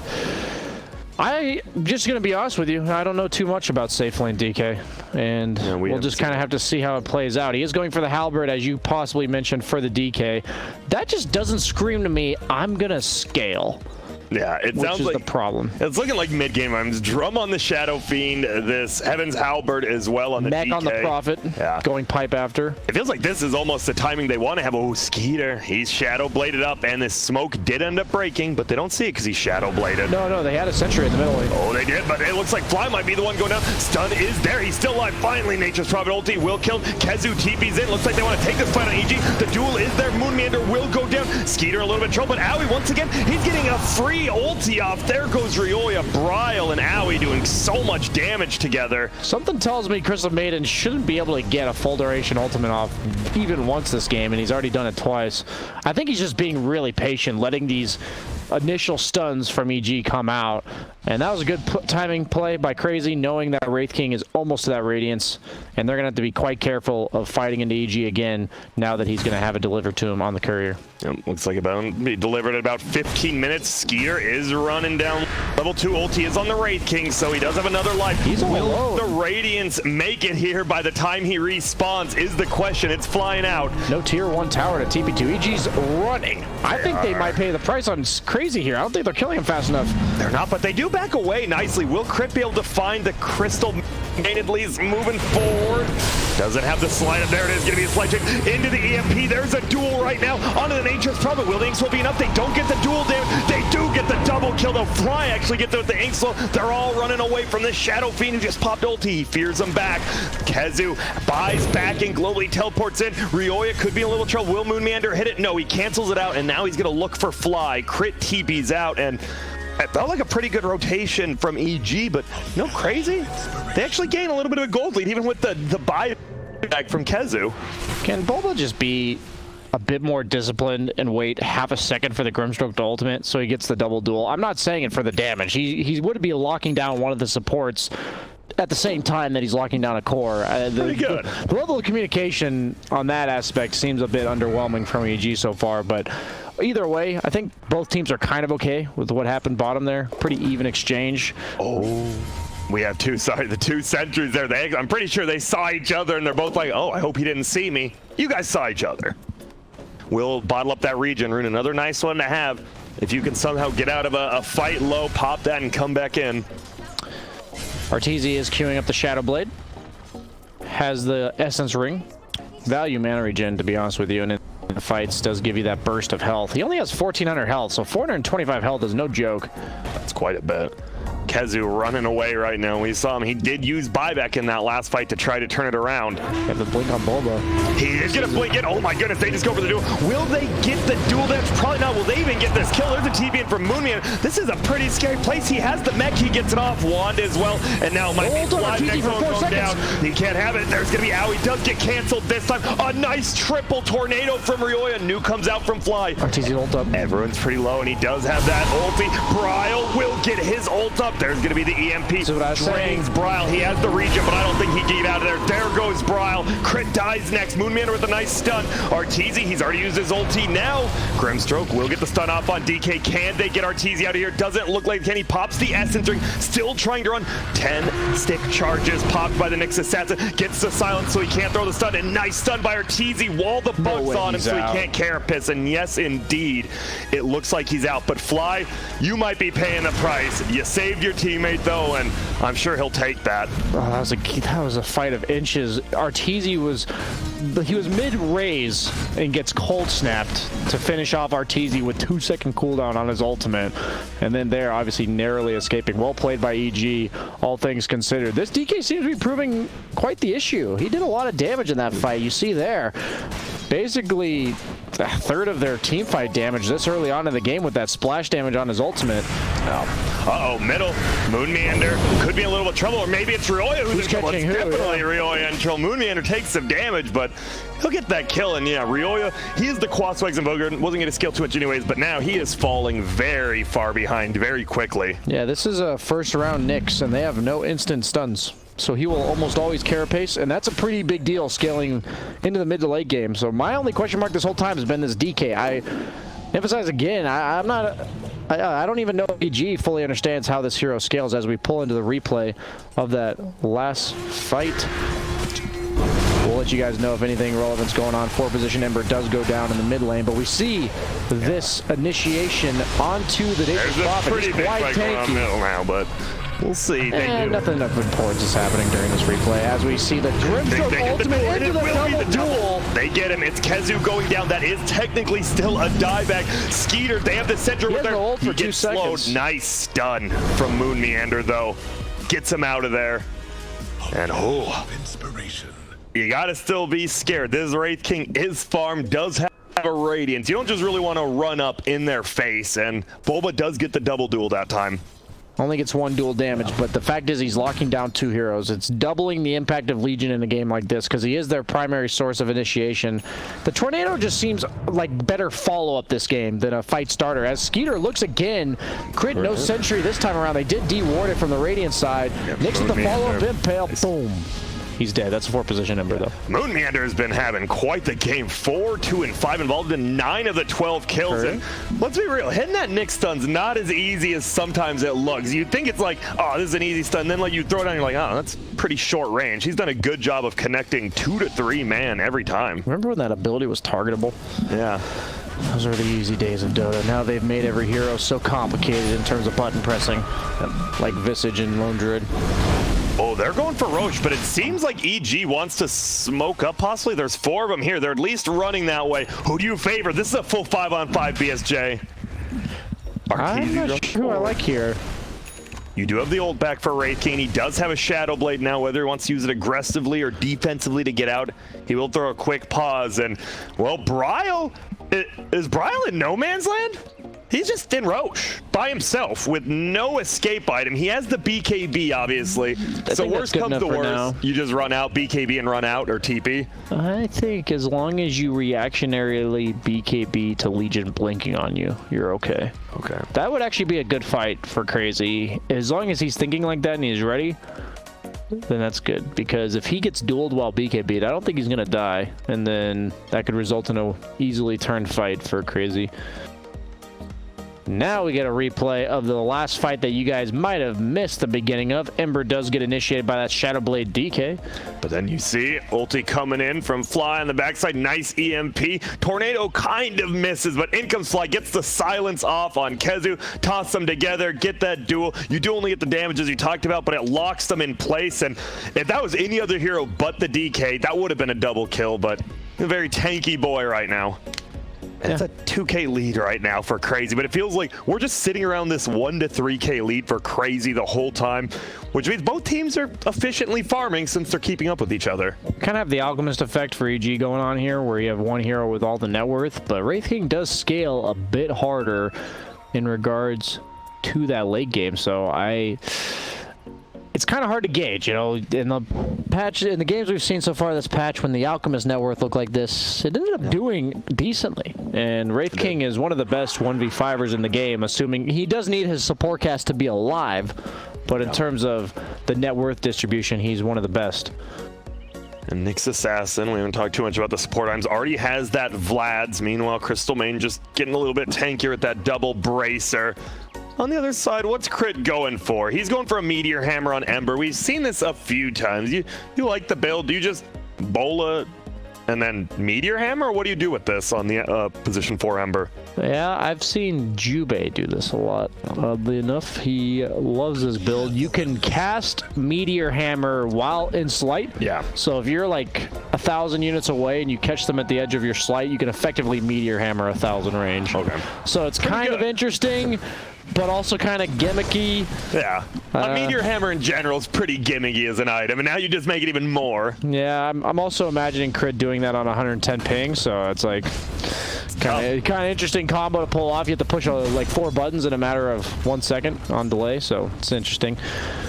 Speaker 7: I'm just going to be honest with you, I don't know too much about safe lane DK, and we'll just kind of have to see how it plays out. He is going for the Halberd, as you possibly mentioned, for the DK. That just doesn't scream to me, I'm going to scale.
Speaker 6: Yeah, it sounds like
Speaker 7: the problem.
Speaker 6: It's looking like mid-game items. Drum on the Shadow Fiend, this Heaven's Halberd as well on the
Speaker 7: Mech
Speaker 6: DK.
Speaker 7: on the Prophet, going pipe after.
Speaker 6: It feels like this is almost the timing they want to have. Oh, Skeeter, he's Shadow Bladed up, and this smoke did end up breaking, but they don't see it because he's Shadow Bladed.
Speaker 7: No, they had a Sentry in the middle lane.
Speaker 6: Oh, they did, but it looks like Fly might be the one going down. Stun is there. He's still alive. Finally, Nature's Prophet ulti will kill. Kezu TP's in. Looks like they want to take this fight on EG. The duel is there. Moonmeander will go down. Skeeter a little bit in trouble, but Owie, once again, he's getting a free ulti off. There goes Ryoya, Bryle, and Owie doing so much damage together.
Speaker 7: Something tells me Crystal Maiden shouldn't be able to get a full duration ultimate off even once this game, and he's already done it twice. I think he's just being really patient, letting these initial stuns from EG come out. And that was a good timing play by Crazy, knowing that Wraith King is almost to that Radiance, and they're going to have to be quite careful of fighting into EG again now that he's going to have it delivered to him on the courier.
Speaker 6: Looks like about to be delivered in about 15 minutes. Skeeter is running down. Level 2 ulti is on the Wraith King, so he does have another life.
Speaker 7: He's all alone.
Speaker 6: Will the Radiance make it here by the time he respawns is the question. It's flying out.
Speaker 7: No tier 1 tower to TP2. EG's running. I think they might pay the price on Crazy here. I don't think they're killing him fast enough.
Speaker 6: They're not, but they do back away nicely. Will Crit be able to find the Crystal Maidedly's moving forward? Doesn't have the slide up. There it is. Going to be a slide check into the EMP. There's a duel right now onto the Nature's Prophet. Will the Inkslow be enough? They don't get the duel damage. They do get the double kill. They'll Fly actually get the Inkslow. They're all running away from this Shadow Fiend who just popped ulti. He fears them back. Kezu buys back and globally teleports in. Ryoya could be in a little trouble. Will Moonmeander hit it? No, he cancels it out, and now he's going to look for Fly. Crit TP's out, and it felt like a pretty good rotation from EG, but no Crazy. They actually gain a little bit of a gold lead, even with the buyback from Kezu.
Speaker 7: Can Bulba just be a bit more disciplined and wait half a second for the Grimstroke to ultimate so he gets the double duel? I'm not saying it for the damage. He would be locking down one of the supports at the same time that he's locking down a core.
Speaker 6: Pretty good.
Speaker 7: The level of communication on that aspect seems a bit underwhelming from EG so far, but either way, I think both teams are kind of okay with what happened bottom there. Pretty even exchange.
Speaker 6: Oh, we have the two sentries there. I'm pretty sure they saw each other, and they're both like, oh, I hope he didn't see me. You guys saw each other. We'll bottle up that regen rune. Another nice one to have. If you can somehow get out of a fight low, pop that and come back in.
Speaker 7: Arteezy is queuing up the Shadow Blade. Has the Essence Ring. Value mana regen, to be honest with you, and in the fights does give you that burst of health. He only has 1,400 health, so 425 health is no joke.
Speaker 6: That's quite a bit. KheZu running away right now. We saw him. He did use buyback in that last fight to try to turn it around.
Speaker 7: Have the blink on Bulba.
Speaker 6: He is going to blink it. Oh my goodness, they just go for the duel. Will they get the duel damage? Probably not. Will they even get this kill? There's a TB in from Moonman. This is a pretty scary place. He has the mech. He gets it off. Wand as well. And now might be flying next one going down. He can't have it. There's going to be Ow. He does get canceled this time. A nice triple tornado from Ryoya. New comes out from Fly.
Speaker 7: RTZ ult up.
Speaker 6: Everyone's pretty low, and he does have that ulti. Bryle will get his ult up. There's going to be the EMP.
Speaker 7: That's what I was saying.
Speaker 6: Drains Bryle. He has the region, but I don't think he gave out of there. There goes Bryle. Crit dies next. Moonman with a nice stun. RTZ, he's already used his ulti now. Grimstroke will get the stun off on DK. Can they get RTZ out of here? Doesn't look like Kenny pops the Essence Ring. Still trying to run. 10 stick charges popped by the Nyx Assassin. Gets the silence so he can't throw the stun. And nice stun by RTZ. Wall the bugs on him so he can't carapace. And yes, indeed, it looks like he's out. But Fly, you might be paying the price. You saved your teammate though, and I'm sure he'll take that.
Speaker 7: Oh, that was a fight of inches. RTZ was mid-raise and gets cold snapped to finish off RTZ with 2-second cooldown on his ultimate. And then there, obviously narrowly escaping. Well played by EG, all things considered. This DK seems to be proving quite the issue. He did a lot of damage in that fight. You see there, basically a third of their team fight damage this early on in the game with that splash damage on his ultimate.
Speaker 6: Uh-oh, middle. Moonmeander could be in a little bit of trouble, or maybe it's Ryoya who's
Speaker 7: catching who?
Speaker 6: Definitely Ryoya until Moonmeander takes some damage, but he'll get that kill. And yeah, Ryoya, he is the Quaswags and Bogard. Wasn't going to scale too much anyways, but now he is falling very far behind very quickly.
Speaker 7: Yeah, this is a first round Nyx, and they have no instant stuns. So he will almost always carapace, and that's a pretty big deal scaling into the mid to late game. So my only question mark this whole time has been this DK. I emphasize again, I don't even know if EG fully understands how this hero scales as we pull into the replay of that last fight. We'll let you guys know if anything relevant's going on. 4 position Ember does go down in the mid lane, but we see this initiation onto the Nature's Prophet.
Speaker 6: There's a pretty big fight going on middle now, but we'll see.
Speaker 7: And nothing of importance is happening during this replay as we see the Grimstroke ultimate into the double duel.
Speaker 6: They get him. It's KheZu going down. That is technically still a dieback. Skeeter, they have the center with their... He gets slowed. Nice stun from Moon Meander, though. Gets him out of there. And
Speaker 2: Inspiration.
Speaker 6: You gotta still be scared. This Wraith King is farmed, does have a Radiance. You don't just really want to run up in their face, and Bulba does get the double duel that time.
Speaker 7: Only gets 1 dual damage, but the fact is he's locking down 2 heroes. It's doubling the impact of Legion in a game like this because he is their primary source of initiation. The Tornado just seems like better follow-up this game than a fight starter. As Skeeter looks again, crit no sentry this time around. They did de-ward it from the Radiant side. Nyx with the follow-up impale, boom. He's dead. That's a 4 position Ember, though.
Speaker 6: Moon Meander has been having quite the game. 4, 2, and 5 involved in 9 of the 12 kills. And let's be real, hitting that Nyx stun's not as easy as sometimes it looks. You think it's like, oh, this is an easy stun. Then like you throw it on, you're like, oh, that's pretty short range. He's done a good job of connecting 2 to 3 man every time.
Speaker 7: Remember when that ability was targetable?
Speaker 6: Yeah.
Speaker 7: Those are the easy days of Dota. Now they've made every hero so complicated in terms of button pressing, like Visage and Lone Druid.
Speaker 6: Oh, they're going for Roche, but it seems like EG wants to smoke up possibly. There's 4 of them here. They're at least running that way. Who do you favor? This is a full 5-on-5 BSJ.
Speaker 7: I'm not sure who I like here.
Speaker 6: You do have the ult back for Wraith King. He does have a Shadow Blade now. Whether he wants to use it aggressively or defensively to get out, he will throw a quick pause. And, well, Bryle, is Bryle in no man's land? He's just in Roche by himself with no escape item. He has the BKB, obviously. So worst comes to worst, you just run out, BKB and run out, or TP.
Speaker 7: I think as long as you reactionarily BKB to Legion blinking on you, you're okay.
Speaker 6: Okay.
Speaker 7: That would actually be a good fight for Crazy. As long as he's thinking like that and he's ready, then that's good. Because if he gets dueled while BKB'd, I don't think he's going to die. And then that could result in a easily turned fight for Crazy. Now we get a replay of the last fight that you guys might have missed the beginning of. Ember does get initiated by that Shadow Blade DK.
Speaker 6: But then you see ulti coming in from Fly on the backside. Nice EMP. Tornado kind of misses, but in comes Fly, gets the silence off on KheZu. Toss them together, get that duel. You do only get the damage as you talked about, but it locks them in place. And if that was any other hero but the DK, that would have been a double kill, but a very tanky boy right now. It's a 2K lead right now for Crazy, but it feels like we're just sitting around this 1 to 3K lead for Crazy the whole time, which means both teams are efficiently farming since they're keeping up with each other.
Speaker 7: Kind of have the Alchemist effect for EG going on here, where you have one hero with all the net worth, but Wraith King does scale a bit harder in regards to that late game, so it's kind of hard to gauge, you know. In the games we've seen so far this patch, when the Alchemist net worth looked like this, it ended up doing decently. And Wraith King is one of the best 1v5ers in the game, assuming he does need his support cast to be alive, but in terms of the net worth distribution, he's one of the best.
Speaker 6: And Nyx Assassin, we haven't talked too much about the support items, already has that Vlad's. Meanwhile, Crystal Main just getting a little bit tankier with that double bracer. On the other side, what's Crit going for? He's going for a Meteor Hammer on Ember. We've seen this a few times. You like the build? Do you just bola and then Meteor Hammer? Or what do you do with this on the position 4 Ember?
Speaker 7: Yeah, I've seen Jubei do this a lot. Oddly enough, he loves this build. You can cast Meteor Hammer while in Slight.
Speaker 6: Yeah.
Speaker 7: So if you're like 1,000 units away and you catch them at the edge of your Slight, you can effectively Meteor Hammer 1,000 range.
Speaker 6: Okay.
Speaker 7: So it's kind of interesting, but also kind of gimmicky.
Speaker 6: Yeah. A Meteor Hammer in general is pretty gimmicky as an item, and now you just make it even more.
Speaker 7: Yeah, I'm also imagining Crit doing that on 110 ping, so it's like kind of interesting combo to pull off. You have to push like 4 buttons in a matter of 1 second on delay, so it's interesting.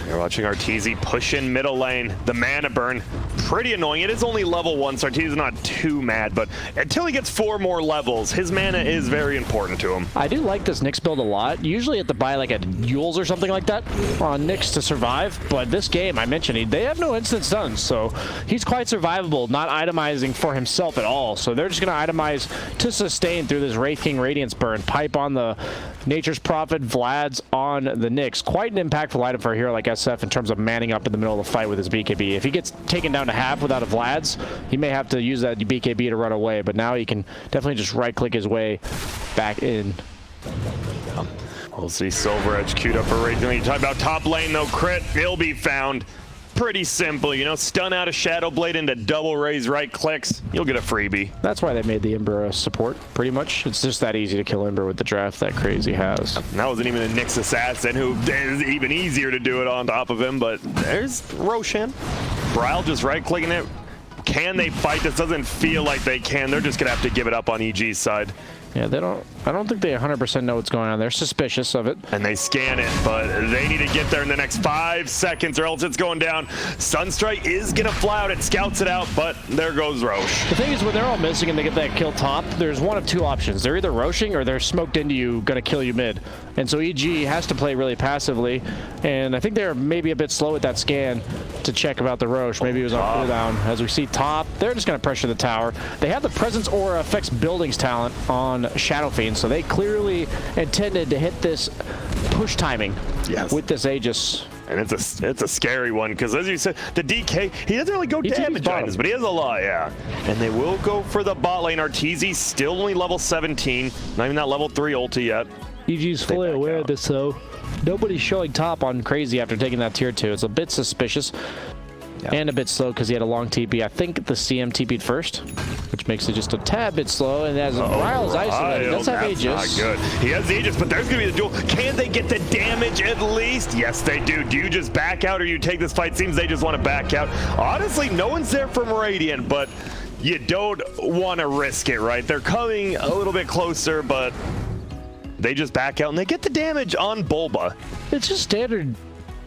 Speaker 6: You're watching Arteezy push in middle lane. The mana burn, pretty annoying. It is only level 1, so Arteezy's not too mad, but until he gets 4 more levels, his mana is very important to him.
Speaker 7: I do like this Nyx build a lot. Usually you have to buy like a Yules or something like that on Nyx to survive, but this game, I mentioned, they have no instant stuns, so he's quite survivable, not itemizing for himself at all. So they're just going to itemize to sustain through this Wraith King Radiance burn. Pipe on the Nature's Prophet, Vlad's on the Nyx. Quite an impactful item for a hero like SF in terms of manning up in the middle of the fight with his BKB. If he gets taken down to half without a Vlad's, he may have to use that BKB to run away, but now he can definitely just right-click his way back in.
Speaker 6: We'll see Silver Edge queued up for Wraith King. You talk about top lane though, Crit, he'll be found. Pretty simple, you know, stun out a Shadow Blade into double raise right clicks, you'll get a freebie.
Speaker 7: That's why they made the Ember a support, pretty much. It's just that easy to kill Ember with the draft that Crazy has.
Speaker 6: And that wasn't even a Nyx Assassin, who is even easier to do it on top of him, but there's Roshan. Braille just right-clicking it. Can they fight? This doesn't feel like they can. They're just gonna have to give it up on EG's side.
Speaker 7: Yeah, I don't think they 100% know what's going on. They're suspicious of it.
Speaker 6: And they scan it, but they need to get there in the next 5 seconds or else it's going down. Sunstrike is going to fly out. It scouts it out, but there goes Roche.
Speaker 7: The thing is, when they're all missing and they get that kill top, there's one of 2 options. They're either Roshing or they're smoked into you, going to kill you mid. And so EG has to play really passively. And I think they're maybe a bit slow at that scan to check about the Roche. Maybe it was on cooldown. As we see top, they're just going to pressure the tower. They have the Presence Aura affects buildings talent on Shadow Fiend, so they clearly intended to hit this push timing with this Aegis.
Speaker 6: And it's a scary one, because as you said, the DK, he doesn't really go damage items, but he has a lot, yeah. And they will go for the bot lane. Arteezy still only level 17, not even that level 3 ulti yet.
Speaker 7: EG's fully aware of this, though. Nobody's showing top on Crazy after taking that tier 2. It's a bit suspicious. And a bit slow because he had a long TP. I think the CM TP'd first, which makes it just a tad bit slow. And as Ryle's isolated, he does have Aegis.
Speaker 6: Not good. He has Aegis, but there's going to be the duel. Can they get the damage at least? Yes, they do. Do you just back out or you take this fight? Seems they just want to back out. Honestly, no one's there from Radiant, but you don't want to risk it, right? They're coming a little bit closer, but they just back out and they get the damage on Bulba.
Speaker 7: It's just standard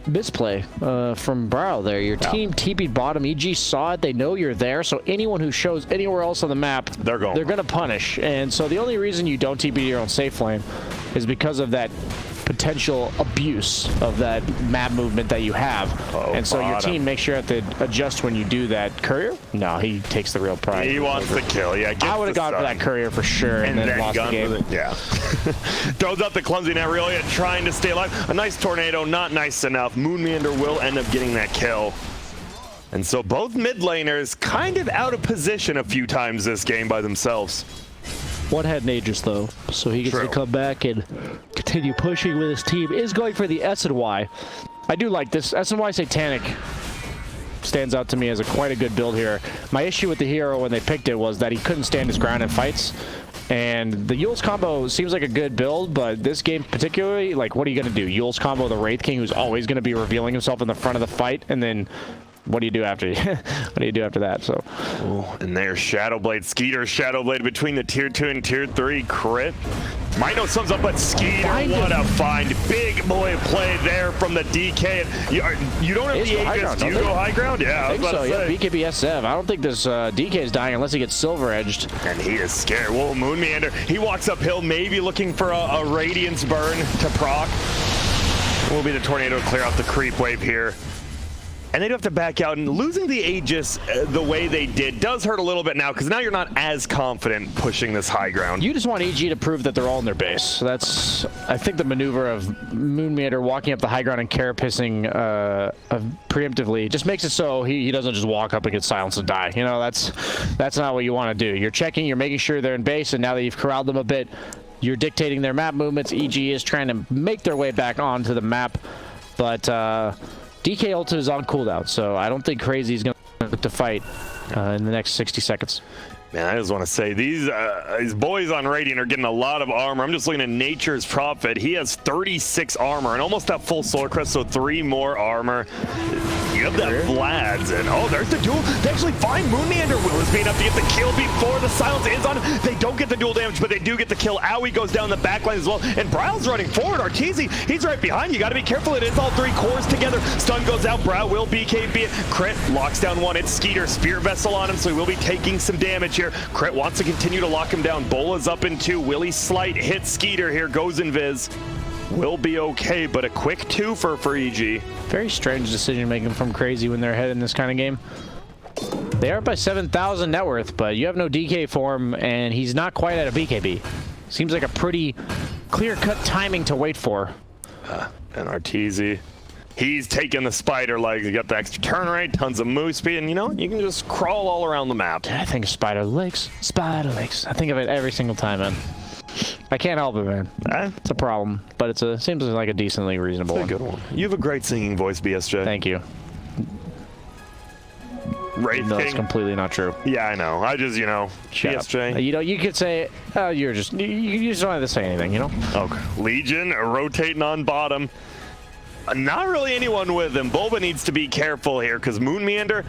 Speaker 7: misplay from Brow there. Your team TP'd bottom. EG saw it. They know you're there. So anyone who shows anywhere else on the map, they're going to punish. And so the only reason you don't TP to your own safe lane is because of that potential abuse of that map movement that you have. And so your team makes sure to adjust when you do that. Courier? No, he takes the real pride.
Speaker 6: He wants the kill, yeah.
Speaker 7: I would have gone for that Courier for sure and then lost the game.
Speaker 6: Yeah. Throws out the clumsy net, really trying to stay alive. A nice tornado, not nice enough. Moonmeander will end up getting that kill. And so both mid laners kind of out of position a few times this game by themselves.
Speaker 7: One had an Aegis though, so he gets to come back and continue pushing with his team. Is going for the S&Y. I do like this. S&Y Satanic stands out to me as quite a good build here. My issue with the hero when they picked it was that he couldn't stand his ground in fights. And the Yule's combo seems like a good build, but this game particularly, like, what are you going to do? Yule's combo the Wraith King, who's always going to be revealing himself in the front of the fight, and then what do you do after what do you do after that? So,
Speaker 6: and there's Shadowblade. Skeeter Shadowblade between the tier 2 and tier 3. Crit. Might know sums up, but Skeeter, what a find. Big boy play there from the DK. You don't have the Aegis. Do you go high ground? Yeah,
Speaker 7: I think so. Yeah, BKB SF. I don't think this DK is dying unless he gets silver edged.
Speaker 6: And he is scared. Whoa, Moon Meander. He walks uphill, maybe looking for a Radiance burn to proc. Will be the Tornado to clear out the creep wave here. And they do have to back out, and losing the Aegis the way they did does hurt a little bit now, because now you're not as confident pushing this high ground.
Speaker 7: You just want EG to prove that they're all in their base. So that's, I think, the maneuver of Moonmeander walking up the high ground and carapissing preemptively just makes it so he doesn't just walk up and get silenced and die. You know, that's not what you want to do. You're checking, you're making sure they're in base, and now that you've corralled them a bit, you're dictating their map movements. EG is trying to make their way back onto the map, but DK ultimate is on cooldown, so I don't think Crazy is going to fight in the next 60 seconds.
Speaker 6: Man, I just want to say, these boys on Radiant are getting a lot of armor. I'm just looking at Nature's Prophet. He has 36 armor and almost that full Solar Crest, so 3 more armor. You have that Vlad's, and oh, there's the duel. They actually find Moon Meander. Will is being up to get the kill before the silence is on him. They don't get the dual damage, but they do get the kill. Owie goes down the backline as well, and Brow's running forward. Arteezy, he's right behind you. Got to be careful. It is all 3 cores together. Stun goes out. Brow will BKB it. Crit locks down 1. It's Skeeter. Spear Vessel on him, so he will be taking some damage here. Crit wants to continue to lock him down. Bola's up in 2. Willie Slight hits Skeeter here. Goes Invis. Will be okay, but a quick 2 for EG.
Speaker 7: Very strange decision making from Crazy when they're ahead in this kind of game. They are up by 7,000 net worth, but you have no DK for him, and he's not quite at a BKB. Seems like a pretty clear-cut timing to wait for.
Speaker 6: And Arteezy, he's taking the spider legs. You got the extra turn rate, tons of move speed, and you know, you can just crawl all around the map.
Speaker 7: I think of spider legs. Spider legs. I think of it every single time, man. I can't help it, man. It's a problem, but seems like a decently reasonable one.
Speaker 6: It's a good one. You have a great singing voice, BSJ.
Speaker 7: Thank you.
Speaker 6: Wraith
Speaker 7: No,
Speaker 6: King.
Speaker 7: that's completely not true.
Speaker 6: Yeah, I know. I just,
Speaker 7: Shut
Speaker 6: BSJ.
Speaker 7: up. You could say, you just don't have to say anything, you know?
Speaker 6: Okay. Legion rotating on bottom. Not really anyone with him. Bulba needs to be careful here, because Moon Meander.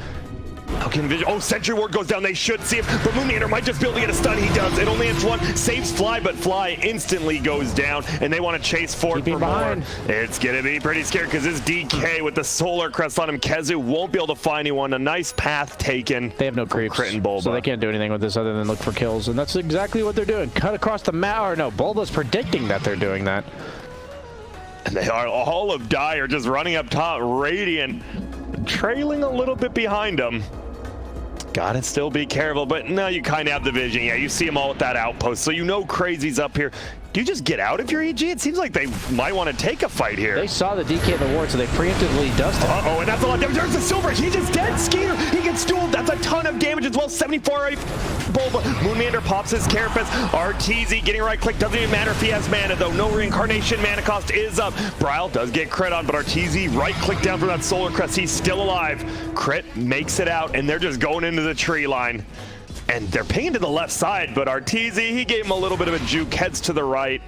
Speaker 6: Oh, Sentry Ward goes down. They should see it, but Moon Meander might just be able to get a stun. He does. It only hits 1. Saves Fly, but Fly instantly goes down, and they want to chase forward for more. It's going to be pretty scary because this DK with the Solar Crest on him, Kezu won't be able to find anyone. A nice path taken.
Speaker 7: They have no creeps,
Speaker 6: Crit and Bulba.
Speaker 7: so they can't do anything with this other than look for kills, and that's exactly what they're doing. Cut across the map, or no, Bulba's predicting that they're doing that.
Speaker 6: And they are all of Dire just running up top. Radiant trailing a little bit behind them. Gotta still be careful, but now you kind of have the vision. Yeah, you see them all with that outpost, so you know Crazy's up here. Do you just get out if you're EG? It seems like they might want to take a fight here.
Speaker 7: They saw the DK in the ward, so they preemptively dusted.
Speaker 6: Uh-oh, and that's a lot of damage. There's the silver. He's just dead. Skeeter, he gets dueled. That's a ton of damage as well. 74 Bulba. Moonmeander pops his Carapace. Arteezy getting right click. Doesn't even matter if he has mana, though. No reincarnation. Mana cost is up. Bryle does get crit on, but Arteezy right click down for that Solar Crest. He's still alive. Crit makes it out, and they're just going into the tree line. And they're pinging to the left side, but Arteezy, he gave him a little bit of a juke, heads to the right.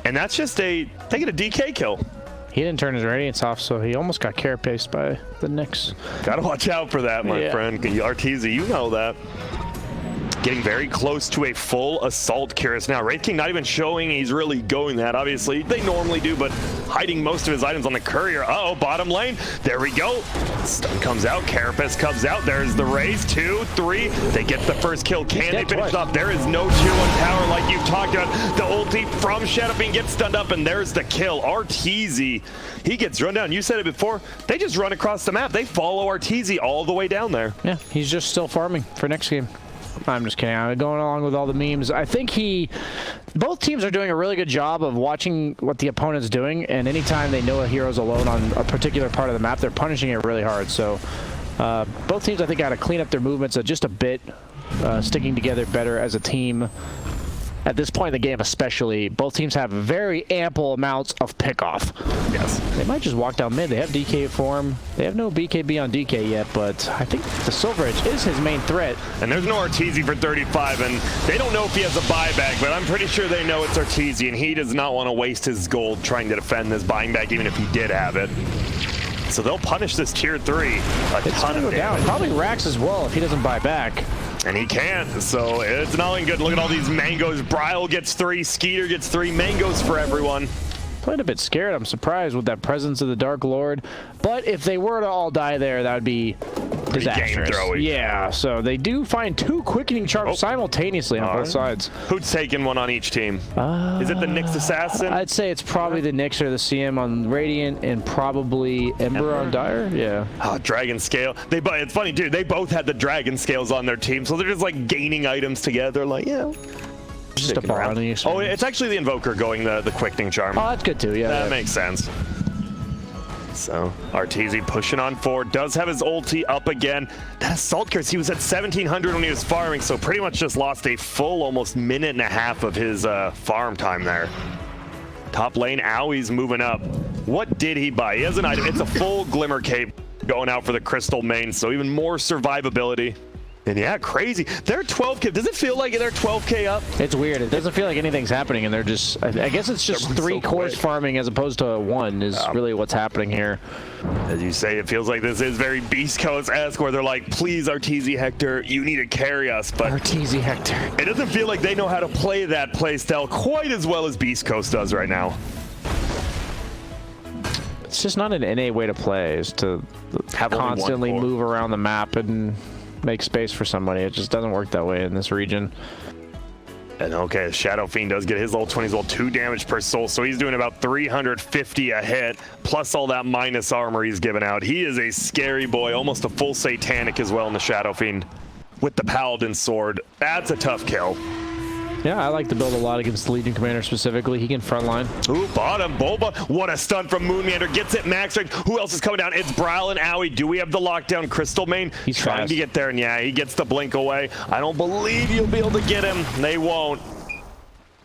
Speaker 6: And that's just they get a DK kill.
Speaker 7: He didn't turn his radiance off, so he almost got carapaced by the Nyx.
Speaker 6: Gotta watch out for that, my friend. Arteezy, you know that. Getting very close to a full assault Curious now. Wraith King not even showing he's really going that. Obviously, they normally do, but hiding most of his items on the courier. Uh-oh, bottom lane. There we go. Stun comes out. Carapace comes out. There's the raise. 2, 3. They get the first kill. Can they finish it off? There is no tier 1 power like you've talked about. The ulti from Shadowfiend gets stunned up, and there's the kill. Arteezy, he gets run down. You said it before. They just run across the map. They follow Arteezy all the way down there.
Speaker 7: Yeah, he's just still farming for next game. I'm just kidding. I'm going along with all the memes. I think both teams are doing a really good job of watching what the opponent's doing, and anytime they know a hero's alone on a particular part of the map, they're punishing it really hard. So both teams, I think, got to clean up their movements just a bit, sticking together better as a team. at this point in the game especially, both teams have very ample amounts of pickoff.
Speaker 6: Yes.
Speaker 7: They might just walk down mid. They have DK form. They have no BKB on DK yet, but I think the Silver Edge is his main threat.
Speaker 6: And there's no Arteezy for 35, and they don't know if he has a buyback, but I'm pretty sure they know it's Arteezy, and he does not want to waste his gold trying to defend this buying back, even if he did have it. So they'll punish this tier 3 a ton of
Speaker 7: down.
Speaker 6: damage.
Speaker 7: Probably Rax as well if he doesn't buy back.
Speaker 6: And he can't, so it's not looking good. Look at all these mangoes. Bryle gets 3, Skeeter gets 3, mangoes for everyone.
Speaker 7: Played a bit scared. I'm surprised with that presence of the Dark Lord. But if they were to all die there, that would be disastrous.
Speaker 6: Game-throwing.
Speaker 7: Yeah, so they do find 2 quickening charms simultaneously on both sides.
Speaker 6: Who's taking one on each team? Is it the Nyx Assassin?
Speaker 7: I'd say it's probably the Nyx or the CM on Radiant and probably Ember on Dire. Yeah.
Speaker 6: Oh, Dragon Scale. It's funny, dude. They both had the Dragon Scales on their team, so they're just like gaining items together. Like, yeah.
Speaker 7: Just a bar on the
Speaker 6: Oh, it's actually the Invoker going the quickening charm.
Speaker 7: Oh, that's good too. Yeah.
Speaker 6: That makes sense. So Arteezy pushing on forward, does have his ulti up again. That Assault Curse, he was at 1700 when he was farming, so pretty much just lost a full almost minute and a half of his farm time there. Top lane, Owie's moving up. What did he buy? He has an item. It's a full Glimmer Cape going out for the Crystal main, so even more survivability. And yeah, crazy. They're 12K. Does it feel like they're 12K up?
Speaker 7: It's weird. It doesn't feel like anything's happening, and they're just... I guess it's just 3 cores farming as opposed to 1 is really what's happening here.
Speaker 6: As you say, it feels like this is very Beast Coast-esque, where they're like, please, Arteezy Hector, you need to carry us. But
Speaker 7: Arteezy Hector.
Speaker 6: It doesn't feel like they know how to play that playstyle quite as well as Beast Coast does right now.
Speaker 7: It's just not an NA way to play, is to
Speaker 6: Have only one
Speaker 7: constantly
Speaker 6: core.
Speaker 7: move around the map and make space for somebody. It just doesn't work that way in this region.
Speaker 6: And okay, Shadow Fiend does get his level 20 as well, 2 damage per soul, so he's doing about 350 a hit, plus all that minus armor he's given out. He is a scary boy, almost a full Satanic as well in the Shadow Fiend. With the Paladin Sword, that's a tough kill.
Speaker 7: Yeah, I like to build a lot against the Legion Commander specifically. He can frontline.
Speaker 6: Ooh, bottom, Boba, what a stun from Moonmeander, gets it max strength. Who else is coming down? It's Bryle and Owie. Do we have the lockdown Crystal main?
Speaker 7: He's
Speaker 6: trying
Speaker 7: fast.
Speaker 6: to get there, and yeah, he gets the blink away. I don't believe you'll be able to get him. They won't.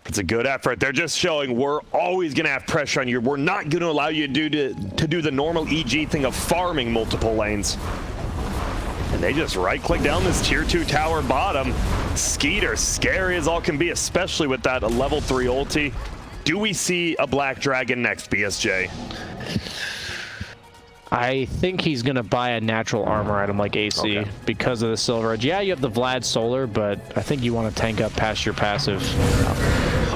Speaker 6: It's a good effort. They're just showing we're always going to have pressure on you. We're not going to allow you to do the normal EG thing of farming multiple lanes. And they just right-click down this tier 2 tower bottom. Skeeter, scary as all can be, especially with that level 3 ulti. Do we see a Black Dragon next, BSJ?
Speaker 7: I think he's going to buy a natural armor item like AC because of the Silver Edge. Yeah, you have the Vlad Solar, but I think you want to tank up past your passive.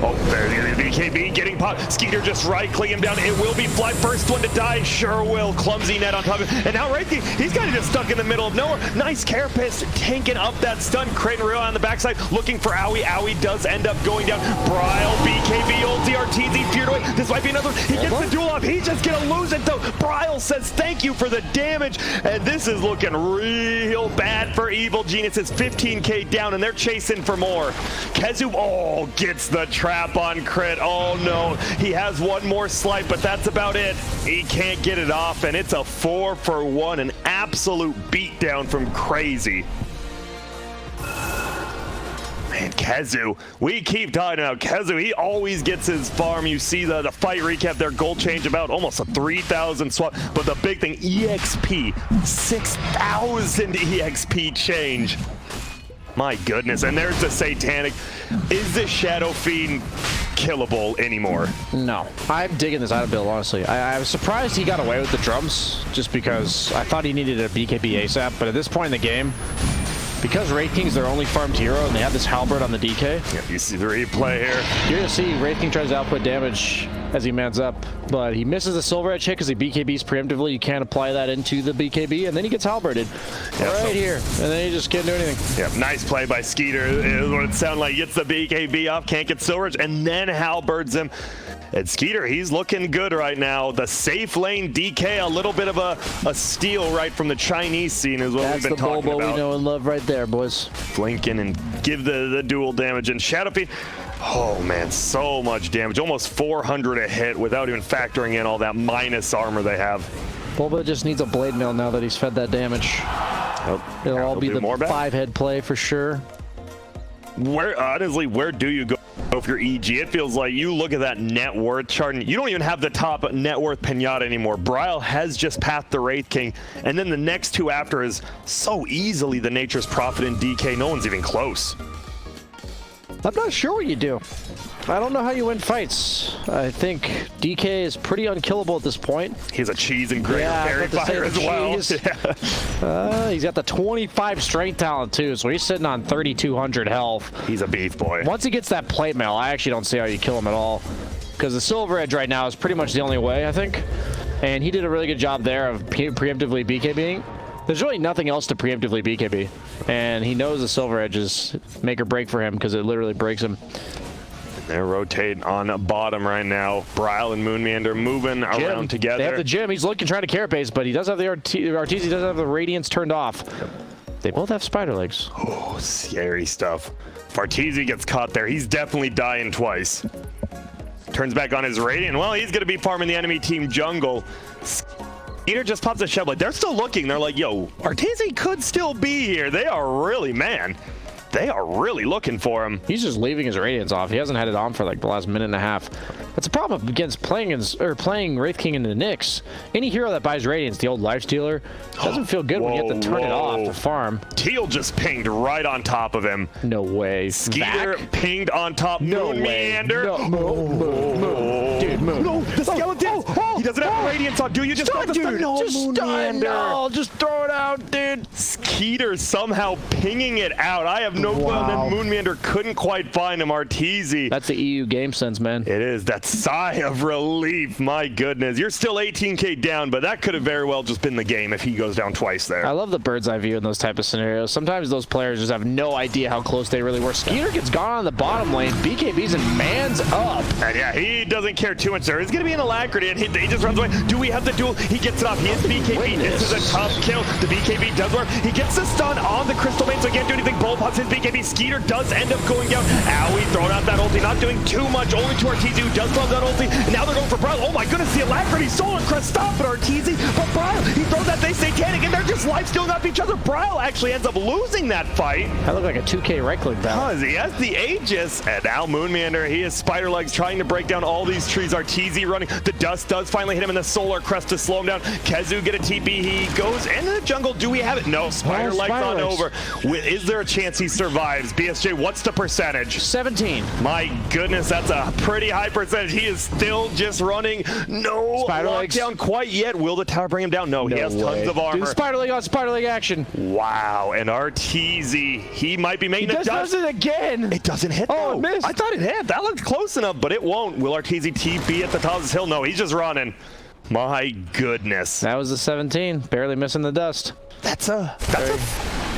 Speaker 6: Oh, there's the BKB getting popped. Skeeter just right-clicking him down. It will be Fly. First one to die. Sure will. Clumsy net on top of it. And now right, he's kind of just stuck in the middle of nowhere. Nice Carapace tanking up that stun. Crate and Real on the backside looking for Owie. Owie does end up going down. Bryle, BKB, ulti, Arteezy, feared away. This might be another one. He gets the duel off. He's just going to lose it, though. Bryle says thank you for the damage. And this is looking real bad for Evil Genius. It's 15K down, and they're chasing for more. KheZu, gets the trap on crit. Oh no, he has one more slight, but that's about it. He can't get it off, and it's a 4-for-1, an absolute beatdown from Crazy. Man, KheZu, we keep talking about KheZu. He always gets his farm. You see the fight recap there, gold change about almost a 3,000 swap, but the big thing, EXP, 6,000 EXP change. My goodness, and there's the Satanic. Is this Shadow Fiend killable anymore?
Speaker 7: No. I'm digging this item build, honestly. I was surprised he got away with the drums, just because I thought he needed a BKB ASAP, but at this point in the game, because Wraith King's their only farmed hero and they have this Halberd on the DK.
Speaker 6: Yep, you see the replay here.
Speaker 7: You're going to see Wraith King tries to output damage as he mans up, but he misses the Silver Edge hit because he BKBs preemptively. You can't apply that into the BKB, and then he gets Halberded here, and then he just can't do anything.
Speaker 6: Yep, nice play by Skeeter. Is what it sounded like. Gets the BKB off, can't get Silver Edge, and then Halberds him. And Skeeter, he's looking good right now. The safe lane DK, a little bit of a steal right from the Chinese scene is what we've been talking about.
Speaker 7: That's the Bobo we know and love right there, boys.
Speaker 6: Flinking and give the dual damage. And Shadow Fiend, oh man, so much damage. Almost 400 a hit without even factoring in all that minus armor they have.
Speaker 7: Boba just needs a blade mail now that he's fed that damage. It'll all be the 5-head play for sure.
Speaker 6: Honestly, where do you go If you're EG, it feels like you look at that net worth chart and you don't even have the top net worth pinata anymore. Bryle has just passed the Wraith King, and then the next two after is so easily the Nature's Prophet and DK. No one's even close.
Speaker 7: I'm not sure what you do. I don't know how you win fights. I think DK is pretty unkillable at this point.
Speaker 6: He has a cheese and greater fairy fire as well. Yeah.
Speaker 7: He's got the 25 strength talent too, so he's sitting on 3,200 health.
Speaker 6: He's a beef boy.
Speaker 7: Once he gets that plate mail, I actually don't see how you kill him at all, because the Silver Edge right now is pretty much the only way, I think. And he did a really good job there of preemptively BKBing. There's really nothing else to preemptively BKB, and he knows the Silver Edge is make or break for him because it literally breaks him.
Speaker 6: They're rotating on bottom right now. Bryle and Moonmeander moving around together.
Speaker 7: They have the gym. He's looking, trying to carapace, but he does have the Arteezy doesn't have the Radiance turned off. They both have spider legs.
Speaker 6: Oh, scary stuff. If Arteezy gets caught there, he's definitely dying twice. Turns back on his Radiant. Well, he's going to be farming the enemy team jungle. Skeeter just pops a shell. Like, they're still looking. They're like, yo, Arteezy could still be here. They are really, man. They are really looking for him.
Speaker 7: He's just leaving his Radiance off. He hasn't had it on for like the last minute and a half. That's a problem against playing Wraith King into the Nyx. Any hero that buys Radiance, the old Lifestealer, doesn't feel good when you have to turn it off to farm.
Speaker 6: Teal just pinged right on top of him.
Speaker 7: No way.
Speaker 6: Skeeter pinged on top.
Speaker 7: No way.
Speaker 6: Moonmeander.
Speaker 7: No, move. Dude, move.
Speaker 6: No, the skeleton. He doesn't have Radiance on. Do you just
Speaker 7: stun, dude? No, just stun. No, just throw it out, dude.
Speaker 6: Skeeter somehow pinging it out. I have no clue. And then Moonmeander couldn't quite find him. Arteezy.
Speaker 7: That's the EU game sense, man.
Speaker 6: It is. That sigh of relief. My goodness. You're still 18k down, but that could have very well just been the game if he goes down twice there.
Speaker 7: I love the bird's eye view in those type of scenarios. Sometimes those players just have no idea how close they really were. Skeeter gets gone on the bottom lane. BKB's and man's up.
Speaker 6: And yeah, he doesn't care too much there. It's going to be an alacrity, and he just runs away. Do we have the duel? He gets it off. He is BKB. This is a tough kill. The BKB does work. He gets the stun on the Crystal Main, so he can't do anything. Bull pops his BKB. Skeeter does end up going down. Owie throwing out that ulti. Not doing too much. Only to Arteezy, who does throw that ulti. And now they're going for Bryle. Oh my goodness, the alacrity. Solar Crest stop at Arteezy. But Bryle, he throws that thing satanic, and they're just life stealing off each other. Bryle actually ends up losing that fight.
Speaker 7: That looked like a 2K right click battle.
Speaker 6: Because he has the Aegis. And now Moonmeander, he has spider legs trying to break down all these trees. Arteezy running. The dust does finally hit him in the Solar Crest to slow him down. KheZu get a TP. He goes into the jungle. Do we have it? No. Spider legs on over. Is there a chance he survives? BSJ, what's the percentage?
Speaker 7: 17.
Speaker 6: My goodness, that's a pretty high percentage. He is still just running. No lockdown quite yet. Will the tower bring him down? No, he has tons of armor.
Speaker 7: Dude, spider leg on spider leg action.
Speaker 6: Wow, and Arteezy, he might be making
Speaker 7: it. Does it again.
Speaker 6: It doesn't hit.
Speaker 7: Oh, it missed.
Speaker 6: I thought it hit. That looked close enough, but it won't. Will Arteezy TP at the top of this hill? No, he's just running. My goodness.
Speaker 7: That was the 17. Barely missing the dust.
Speaker 6: That's a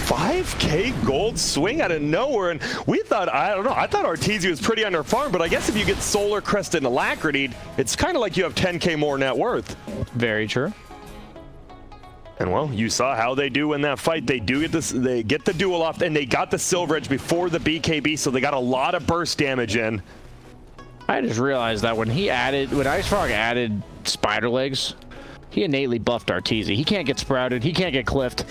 Speaker 6: 5k gold swing out of nowhere, and we thought, I don't know, I thought Arteezy was pretty underfarmed, but I guess if you get Solar Crest and Alacrity, it's kind of like you have 10k more net worth.
Speaker 7: Very true.
Speaker 6: And well, you saw how they do in that fight. They do get this, they get the duel off, and they got the Silver Edge before the BKB, so they got a lot of burst damage in.
Speaker 7: I just realized that when Ice Frog added spider legs, he innately buffed Arteezy. He can't get sprouted, he can't get cliffed.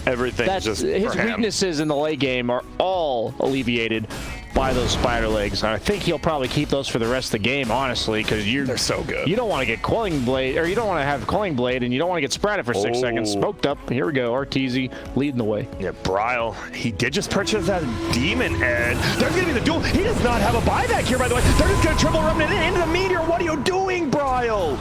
Speaker 6: Everything's just
Speaker 7: his weaknesses in the late game are all alleviated by those spider legs. I think he'll probably keep those for the rest of the game, honestly, because they're so good. You don't want to get Quelling Blade, or you don't want to have Quelling Blade, and you don't want to get sprouted for 6 seconds. Smoked up. Here we go. Arteezy leading the way.
Speaker 6: Yeah, Bryle, he did just purchase that Demon Edge. There's going to be the duel. He does not have a buyback here, by the way. They're just going to triple run it into the meteor. What are you doing, Bryle?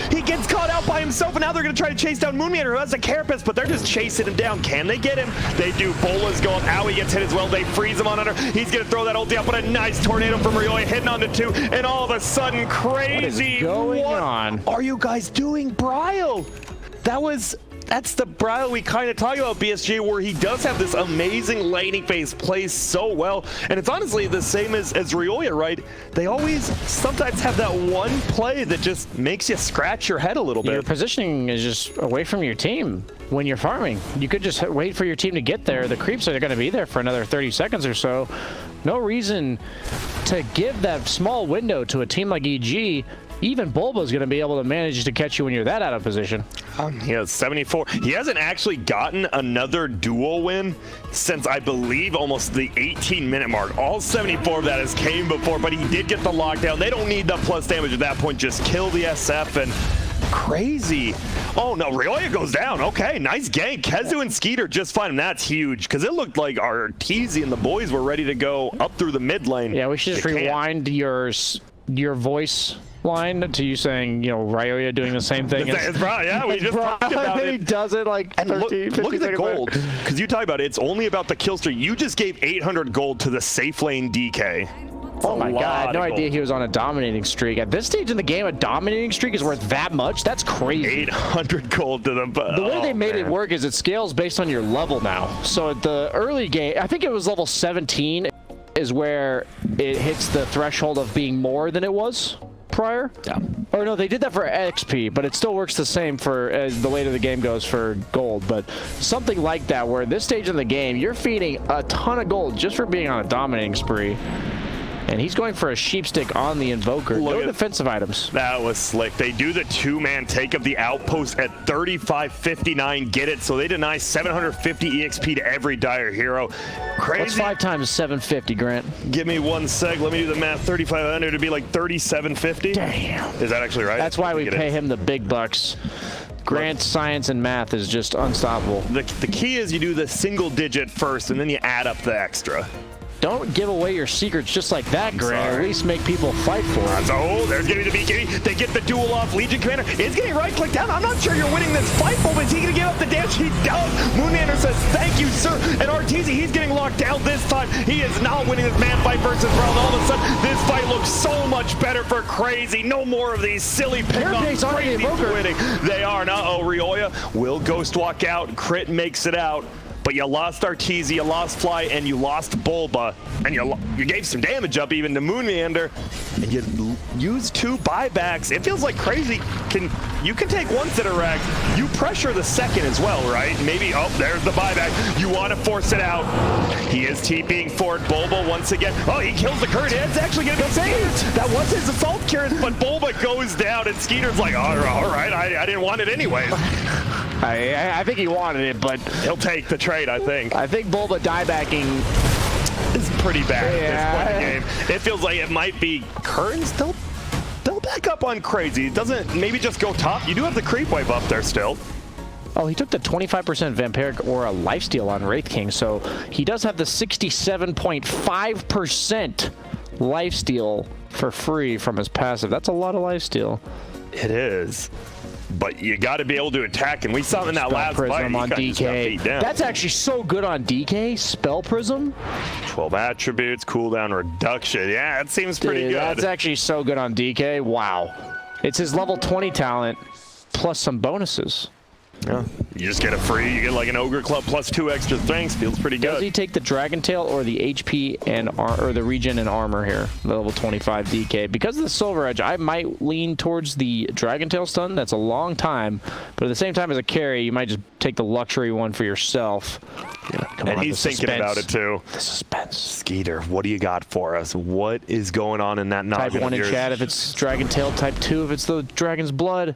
Speaker 6: He gets caught out by himself, and now they're going to try to chase down Moonmeander, who has a carapace, but they're just chasing him down. Can they get him? They do. Bola's going. Owie gets hit as well. They freeze him on under. He's going to throw that ulti up, but a nice tornado from Ryoya hitting onto 2, and all of a sudden, crazy.
Speaker 7: What is going on?
Speaker 6: Are you guys doing, Bryle? That's the Bryle we kind of talk about, BSG, where he does have this amazing laning phase, plays so well, and it's honestly the same as Ryoya, right? They always sometimes have that one play that just makes you scratch your head a little bit.
Speaker 7: Your positioning is just away from your team when you're farming. You could just wait for your team to get there. The creeps are going to be there for another 30 seconds or so. No reason to give that small window to a team like EG. Even Bulba's going to be able to manage to catch you when you're that out of position.
Speaker 6: He has 74. He hasn't actually gotten another duel win since, I believe, almost the 18-minute mark. All 74 of that has came before, but he did get the lockdown. They don't need the plus damage at that point. Just kill the SF and crazy. Oh, no, Ryoya goes down. Okay, nice gank. Kezu and Skeeter just find him. That's huge because it looked like Arteezy and the boys were ready to go up through the mid lane.
Speaker 7: Yeah, we should just rewind your voice line to you saying, you know, Ryoya doing the same thing.
Speaker 6: Yeah, we just talked about it.
Speaker 7: He does it like 13,
Speaker 6: look at the gold, because you talk about it, it's only about the kill streak. You just gave 800 gold to the safe lane DK.
Speaker 7: Oh my god, I had no idea he was on a dominating streak. At this stage in the game, a dominating streak is worth that much? That's crazy.
Speaker 6: 800 gold to them.
Speaker 7: The way they made it work is it scales based on your level now. So at the early game, I think it was level 17 is where it hits the threshold of being more than it was prior.
Speaker 4: Yeah.
Speaker 7: Or no, they did that for XP, but it still works the same for as the later the game goes for gold. But something like that, where at this stage in the game, you're feeding a ton of gold just for being on a dominating spree. And he's going for a sheep stick on the Invoker. No defensive items.
Speaker 6: That was slick. They do the two-man take of the outpost at 35.59. Get it? So they deny 750 EXP to every Dire hero. Crazy.
Speaker 7: What's 5 times 750, Grant?
Speaker 6: Give me 1 sec. Let me do the math. 3,500 to be like 37.50.
Speaker 7: Damn.
Speaker 6: Is that actually right?
Speaker 7: That's why we pay him the big bucks. Grant's science and math is just unstoppable.
Speaker 6: The key is you do the single digit first, and then you add up the extra.
Speaker 7: Don't give away your secrets just like that, Grant. At least make people fight for it.
Speaker 6: So there's going to be the BKB. They get the duel off. Legion Commander is getting right-click down. I'm not sure you're winning this fight, but is he going to give up the damage? He does. Moonlander says, thank you, sir. And Arteezy, he's getting locked down this time. He is not winning this man fight versus Brown. All of a sudden, this fight looks so much better for Crazy. No more of these silly pickups. Crazy's winning. They are. Uh-oh, Ryoya will ghost walk out. Crit makes it out. But you lost Arteezy, you lost Fly, and you lost Bulba, and you gave some damage up even to Moonlander, and you used 2 buybacks. It feels like Crazy you can take one Zitaract. You pressure the second as well, right? Maybe, oh, there's the buyback. You want to force it out. He is TPing forward. Bulba once again. Oh, he kills the current. It's actually going to be saved. That was his assault cures, but Bulba goes down, and Skeeter's like, all right, I didn't want it anyways.
Speaker 7: I think he wanted it, but
Speaker 6: he'll take the trade, I think.
Speaker 7: I think Bulba diebacking
Speaker 6: is pretty bad at this point in the game. It feels like it might be Currents. They'll back up on Crazy. It doesn't maybe just go top. You do have the creep wave up there still.
Speaker 7: Oh, he took the 25% Vampiric Aura lifesteal on Wraith King, so he does have the 67.5% lifesteal for free from his passive. That's a lot of lifesteal.
Speaker 6: It is. But you got to be able to attack, and we saw in that
Speaker 7: Spell
Speaker 6: last
Speaker 7: Prism
Speaker 6: fight.
Speaker 7: on DK. That's actually so good on DK. Spell Prism.
Speaker 6: 12 attributes, cooldown reduction. Yeah, it seems pretty good.
Speaker 7: That's actually so good on DK. Wow. It's his level 20 talent plus some bonuses.
Speaker 6: Yeah. You just get a free, you get like an Ogre Club plus 2 extra strengths. Feels pretty good.
Speaker 7: Does he take the Dragon Tail or the HP and or the regen and armor here? The level 25 DK. Because of the Silver Edge, I might lean towards the Dragon Tail stun. That's a long time. But at the same time as a carry, you might just take the luxury one for yourself.
Speaker 6: Yeah, and he's thinking about it too.
Speaker 7: The suspense.
Speaker 6: Skeeter, what do you got for us? What is going on in that noggin?
Speaker 7: Type 1 in chat if it's Dragon Tail. Type 2 if it's the Dragon's Blood.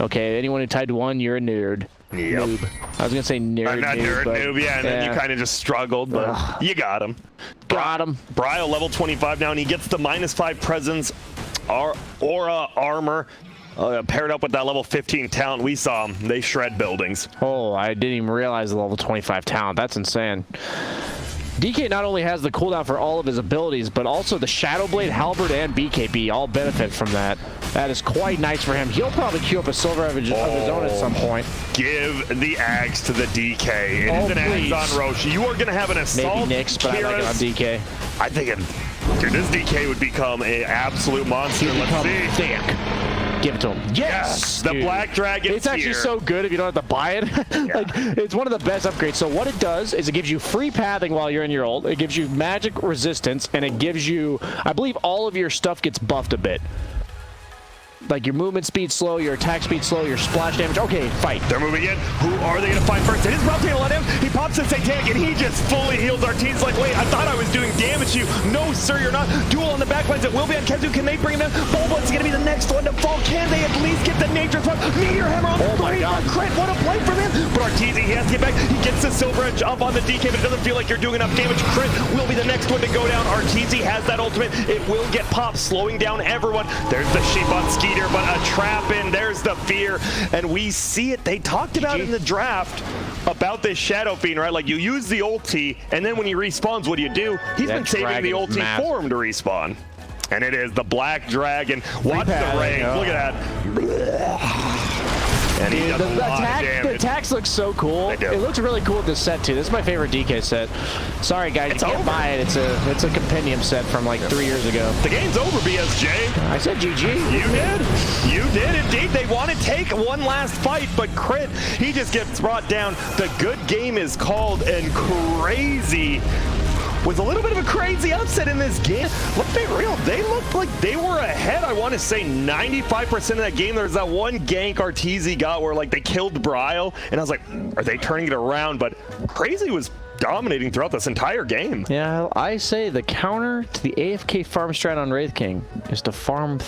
Speaker 7: Okay, anyone who typed 1, you're a nerd.
Speaker 6: Yep.
Speaker 7: Noob. I was gonna say nerd.
Speaker 6: Not nerd, noob, yeah, and then you kind of just struggled, but you got him.
Speaker 7: Got him.
Speaker 6: Bryo level 25 now, and he gets the -5 presence, aura armor, paired up with that level 15 talent. We saw him. They shred buildings.
Speaker 7: Oh, I didn't even realize the level 25 talent. That's insane. DK not only has the cooldown for all of his abilities, but also the Shadow Blade, Halberd, and BKB all benefit from that. That is quite nice for him. He'll probably queue up a Silver Edge of his own at some point.
Speaker 6: Give the axe to the DK. It is an axe on Roche. You are going to have an assault.
Speaker 7: Maybe Nyx, but I like it on DK.
Speaker 6: I think dude, this DK would become an absolute monster. Let's see.
Speaker 7: Thick. Give it to him. Yes!
Speaker 6: The Black Dragon.
Speaker 7: It's actually so good if you don't have to buy it. Like, it's one of the best upgrades. So what it does is it gives you free pathing while you're in your ult. It gives you magic resistance, and it gives you, I believe all of your stuff gets buffed a bit. like your movement speed slow, your attack speed slow, your splash damage. Okay, fight.
Speaker 6: They're moving in. Who are they going to find first? It is Rough to let him. He pops the Satanic, and he just fully heals Artesi's like, wait, I thought I was doing damage to you. No, sir, you're not. Duel on the backlines. It will be on Kezu. Can they bring him in? Bulba's going to be the next one to fall. Can they at least get the Nature Spark? Meteor Hammer on the three for crit. What a play from him. But Artesi, he has to get back. He gets the Silver Edge up on the DK, but it doesn't feel like you're doing enough damage. Crit will be the next one to go down. Artesi has that ultimate. It will get popped, slowing down everyone. There's the sheep on Skeeter, but a trap in. There's the fear, and we see it. They talked about it in the draft about this Shadow Fiend, right? Like, you use the ulti, and then when he respawns, what do you do? He's been saving the ulti for him to respawn. And it is the Black Dragon. Watch the range. Look at that. And he does a lot of damage.
Speaker 7: The attacks look so cool.
Speaker 6: They do.
Speaker 7: It looks really cool with this set too. This is my favorite DK set. Sorry guys, you can't buy it. It's a compendium set from like 3 years ago.
Speaker 6: The game's over, BSJ.
Speaker 7: I said GG.
Speaker 6: You did. You did indeed. They want to take one last fight, but Crit, he just gets brought down. The good game is called, and Crazy was a little bit of a crazy upset in this game. Let's be real, they looked like they were ahead. I want to say 95% of that game. There's that one gank Artesi got where like they killed Brile, and I was like, are they turning it around? But Crazy was dominating throughout this entire game.
Speaker 7: Yeah, I say the counter to the AFK farm strat on Wraith King is to farm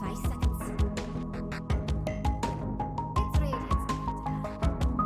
Speaker 1: 5 seconds. It's radiant's turn to pack. What's radiant's back plan anyway?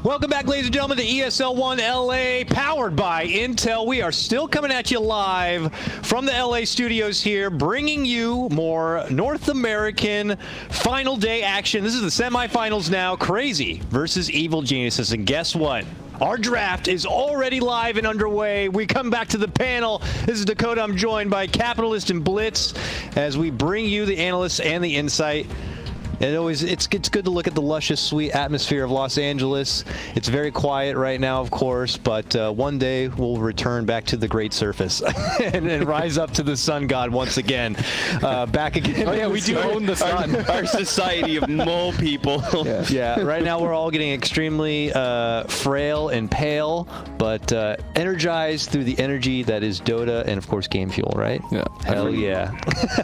Speaker 5: Welcome back, ladies and gentlemen, to ESL 1 LA, powered by Intel. We are still coming at you live from the LA studios here, bringing you more North American final day action. This is the semifinals now. Crazy versus Evil Geniuses. And guess what? Our draft is already live and underway. We come back to the panel. This is Dakota. I'm joined by Capitalist and Blitz as we bring you the analysts and the insight. And it's good to look at the luscious, sweet atmosphere of Los Angeles. It's very quiet right now, of course, but one day we'll return back to the great surface and rise up to the sun god once again. Back again.
Speaker 3: Oh yeah, we do own the sun.
Speaker 4: Our society of mole people.
Speaker 5: Yeah, right now we're all getting extremely frail and pale, but energized through the energy that is Dota and, of course, Game Fuel, right?
Speaker 3: Yeah.
Speaker 5: Hell yeah.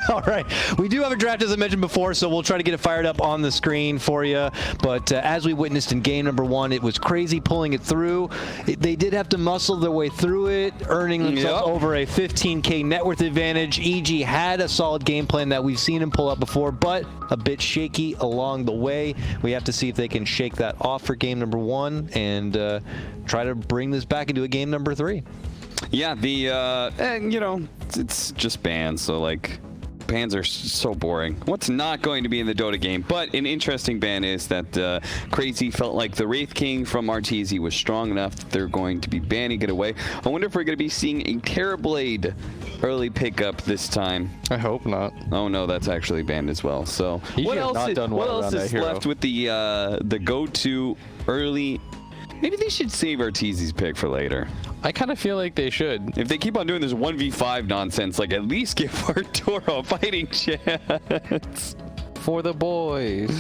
Speaker 5: All right. We do have a draft, as I mentioned before, so we'll try to get it fired up on the screen for you. But as we witnessed in game number 1, it was crazy pulling it through. They did have to muscle their way through it, earning themselves over a 15K net worth advantage. EG had a solid game plan that we've seen him pull out before, but a bit shaky along the way. We have to see if they can shake that off for game number 1 and try to bring this back into a game number 3.
Speaker 4: Yeah, and you know, it's just bans, so like, bans are so boring. What's not going to be in the Dota game? But an interesting ban is that Crazy felt like the Wraith King from Arteezy was strong enough that they're going to be banning it away. I wonder if we're going to be seeing a Terrorblade early pickup this time.
Speaker 3: I hope not.
Speaker 4: Oh no, that's actually banned as well. So what else, what else is left with the go-to early? Maybe they should save Arteezy's pick for later.
Speaker 3: I kind of feel like they should.
Speaker 4: If they keep on doing this 1v5 nonsense, like, at least give Arturo a fighting chance.
Speaker 3: For the boys.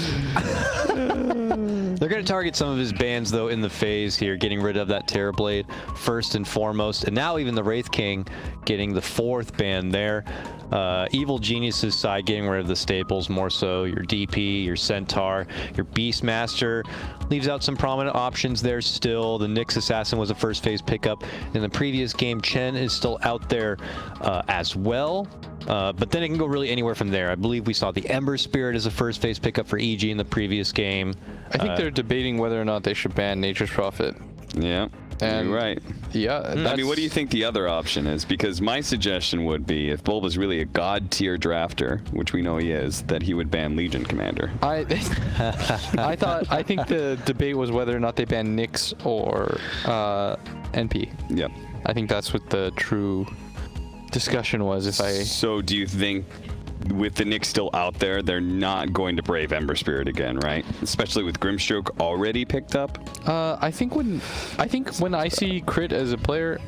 Speaker 5: They're going to target some of his bans, though, in the phase here, getting rid of that Terrorblade first and foremost. And now even the Wraith King getting the 4th ban there. Evil Genius's side getting rid of the staples more so. Your DP, your Centaur, your Beastmaster. Leaves out some prominent options there still. The Nyx Assassin was a first phase pickup in the previous game. Chen is still out there as well. But then it can go really anywhere from there. I believe we saw the Ember Spirit as a first phase pickup for EG in the previous game.
Speaker 3: I think they're debating whether or not they should ban Nature's Prophet.
Speaker 4: Yeah,
Speaker 3: and
Speaker 4: you're right.
Speaker 3: Yeah,
Speaker 4: I mean, what do you think the other option is? Because my suggestion would be, if Bulba's really a god tier drafter, which we know he is, that he would ban Legion Commander.
Speaker 3: I think the debate was whether or not they ban Nyx or NP.
Speaker 4: Yep.
Speaker 3: I think that's what the true discussion was.
Speaker 4: So do you think, with the Nyx still out there, they're not going to brave Ember Spirit again, right? Especially with Grimstroke already picked up.
Speaker 3: I think when I see Crit as a player,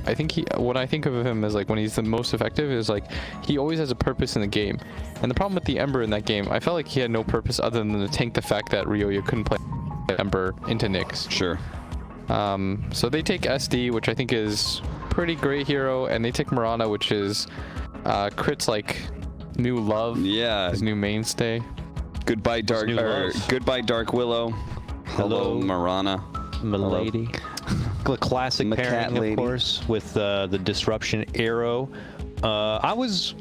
Speaker 3: when I think of him as like when he's the most effective is like he always has a purpose in the game. And the problem with the Ember in that game, I felt like he had no purpose other than to tank the fact that Ryoya couldn't play Ember into Nyx.
Speaker 4: Sure.
Speaker 3: So they take SD, which I think is pretty great hero, and they take Marana, which is Crit's like new love. Yeah. His new mainstay.
Speaker 4: Goodbye Dark Willow. Hello Marana.
Speaker 5: Milady. The classic pairing, of course, with the Disruption Arrow. I was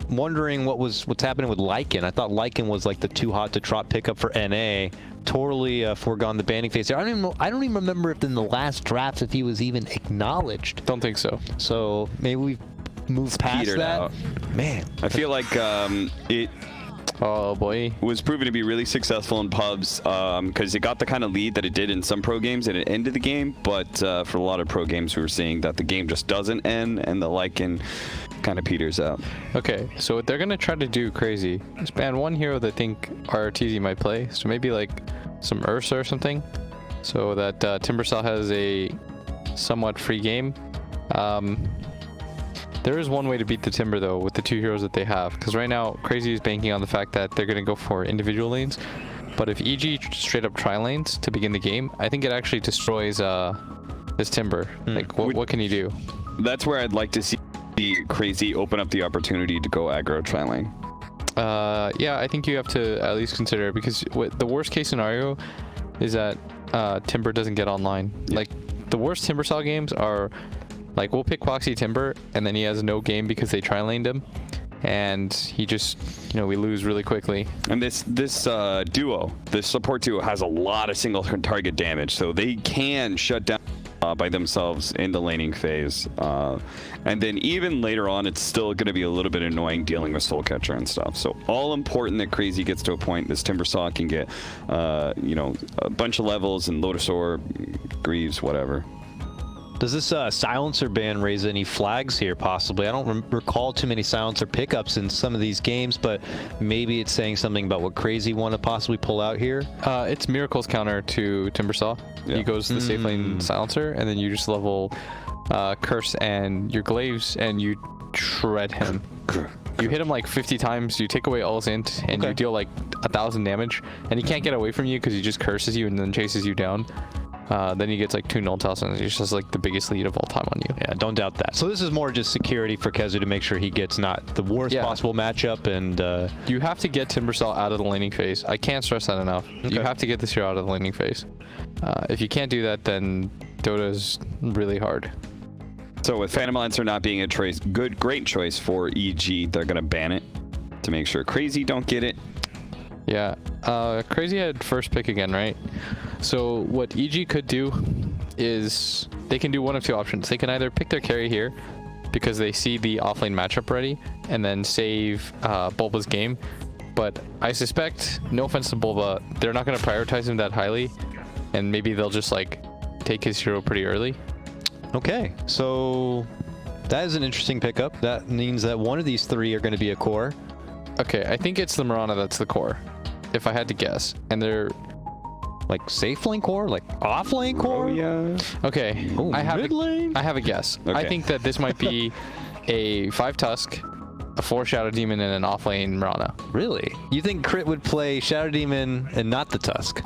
Speaker 5: wondering what's happening with Lycan. I thought Lycan was like the too hot to trot pickup for NA. Totally foregone the banning phase there. I don't even remember if in the last draft if he was even acknowledged.
Speaker 3: Don't think so.
Speaker 5: So maybe we've moved past that.
Speaker 4: Out.
Speaker 5: Man,
Speaker 4: I feel like it was proven to be really successful in pubs because it got the kind of lead that it did in some pro games and it ended the game. But for a lot of pro games, we were seeing that the game just doesn't end and the Lycan kind of peters out. Okay, so what they're gonna try to do crazy is ban one hero that I think Arteezy might play. So maybe like some Ursa or something, so that Timbersaw has a somewhat free game. There is one way to beat the Timber though with the two heroes that they have, because right now Crazy is banking on the fact that they're gonna go for individual lanes. But if EG straight up tri lanes to begin the game, I think it actually destroys this Timber. Like what can you do? That's where I'd like to see Crazy open up the opportunity to go aggro tri lane. Yeah, I think you have to at least consider it, because the worst case scenario is that Timber doesn't get online. Yeah. Like the worst Timbersaw games are like we'll pick Quaxi Timber and then he has no game because they tri laned him and he just, you know, we lose really quickly. And this duo, this support duo has a lot of single target damage, so they can shut down by themselves in the laning phase, and then even later on it's still going to be a little bit annoying dealing with Soul Catcher and stuff. So all important that Crazy gets to a point this Timbersaw can get you know, a bunch of levels and Lotus Orb, Greaves, whatever. Does this silencer ban raise any flags here possibly? I don't recall too many silencer pickups in some of these games, but maybe it's saying something about what Crazy want to possibly pull out here. It's Miracle's counter to Timbersaw. Yeah. He goes to the safe lane silencer, and then you just level Curse and your Glaives, and you shred him. You hit him like 50 times, you take away all his int, and you deal like 1,000 damage, and he can't get away from you because he just curses you and then chases you down.
Speaker 3: then he gets like 2 null tosses and he's just like the biggest lead of all time on you.
Speaker 5: Yeah, don't doubt that. So this is more just security for KheZu to make sure he gets not the worst
Speaker 3: Yeah.
Speaker 5: possible matchup, and
Speaker 3: You have to get Timbersaw out of the laning phase. I can't stress that enough. You have to get this hero out of the laning phase. If you can't do that, then Dota is really hard.
Speaker 4: So with Phantom Lancer not being a great choice for EG, they're gonna ban it to make sure Crazy don't get it.
Speaker 3: Yeah, Crazy had first pick again, right? So what EG could do is they can do one of 2 options. They can either pick their carry here because they see the offlane matchup ready and then save Bulba's game. But I suspect, no offense to Bulba, they're not going to prioritize him that highly, and maybe they'll just like take his hero pretty early.
Speaker 5: okay. So that is an interesting pickup. That means that one of these 3 are going to be a core.
Speaker 3: Okay, I think it's the Mirana that's the core, if I had to guess. And they're
Speaker 5: Like safe lane core, like off lane core.
Speaker 4: Oh yeah.
Speaker 3: okay.
Speaker 5: Oh,
Speaker 3: I have
Speaker 5: mid lane.
Speaker 3: I have a guess. I
Speaker 4: Okay.
Speaker 3: think that this might be a 5 Tusk, a 4 Shadow Demon, and an offlane Mirana.
Speaker 5: Really? You think Crit would play Shadow Demon and not the Tusk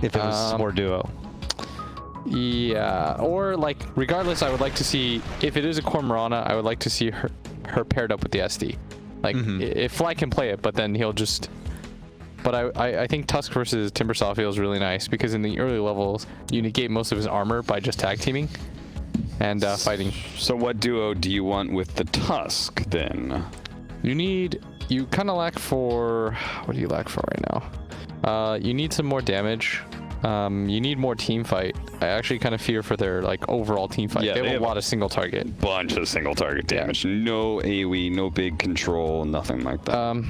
Speaker 5: if it was more duo?
Speaker 3: Yeah, or like regardless, I would like to see, if it is a core Mirana, I would like to see her paired up with the SD. Like if Fly can play it, but then he'll just. But I think Tusk versus Timbersaw feels really nice because in the early levels you negate most of his armor by just tag teaming and fighting.
Speaker 4: So what duo do you want with the Tusk then?
Speaker 3: You kind of lack for, what do you lack for right now? You need some more damage. You need more team fight. I actually kind of fear for their like overall team fight.
Speaker 4: Yeah,
Speaker 3: they
Speaker 4: they
Speaker 3: have
Speaker 4: have
Speaker 3: a lot of single target.
Speaker 4: Bunch of single target damage. No AoE, no big control, nothing like that.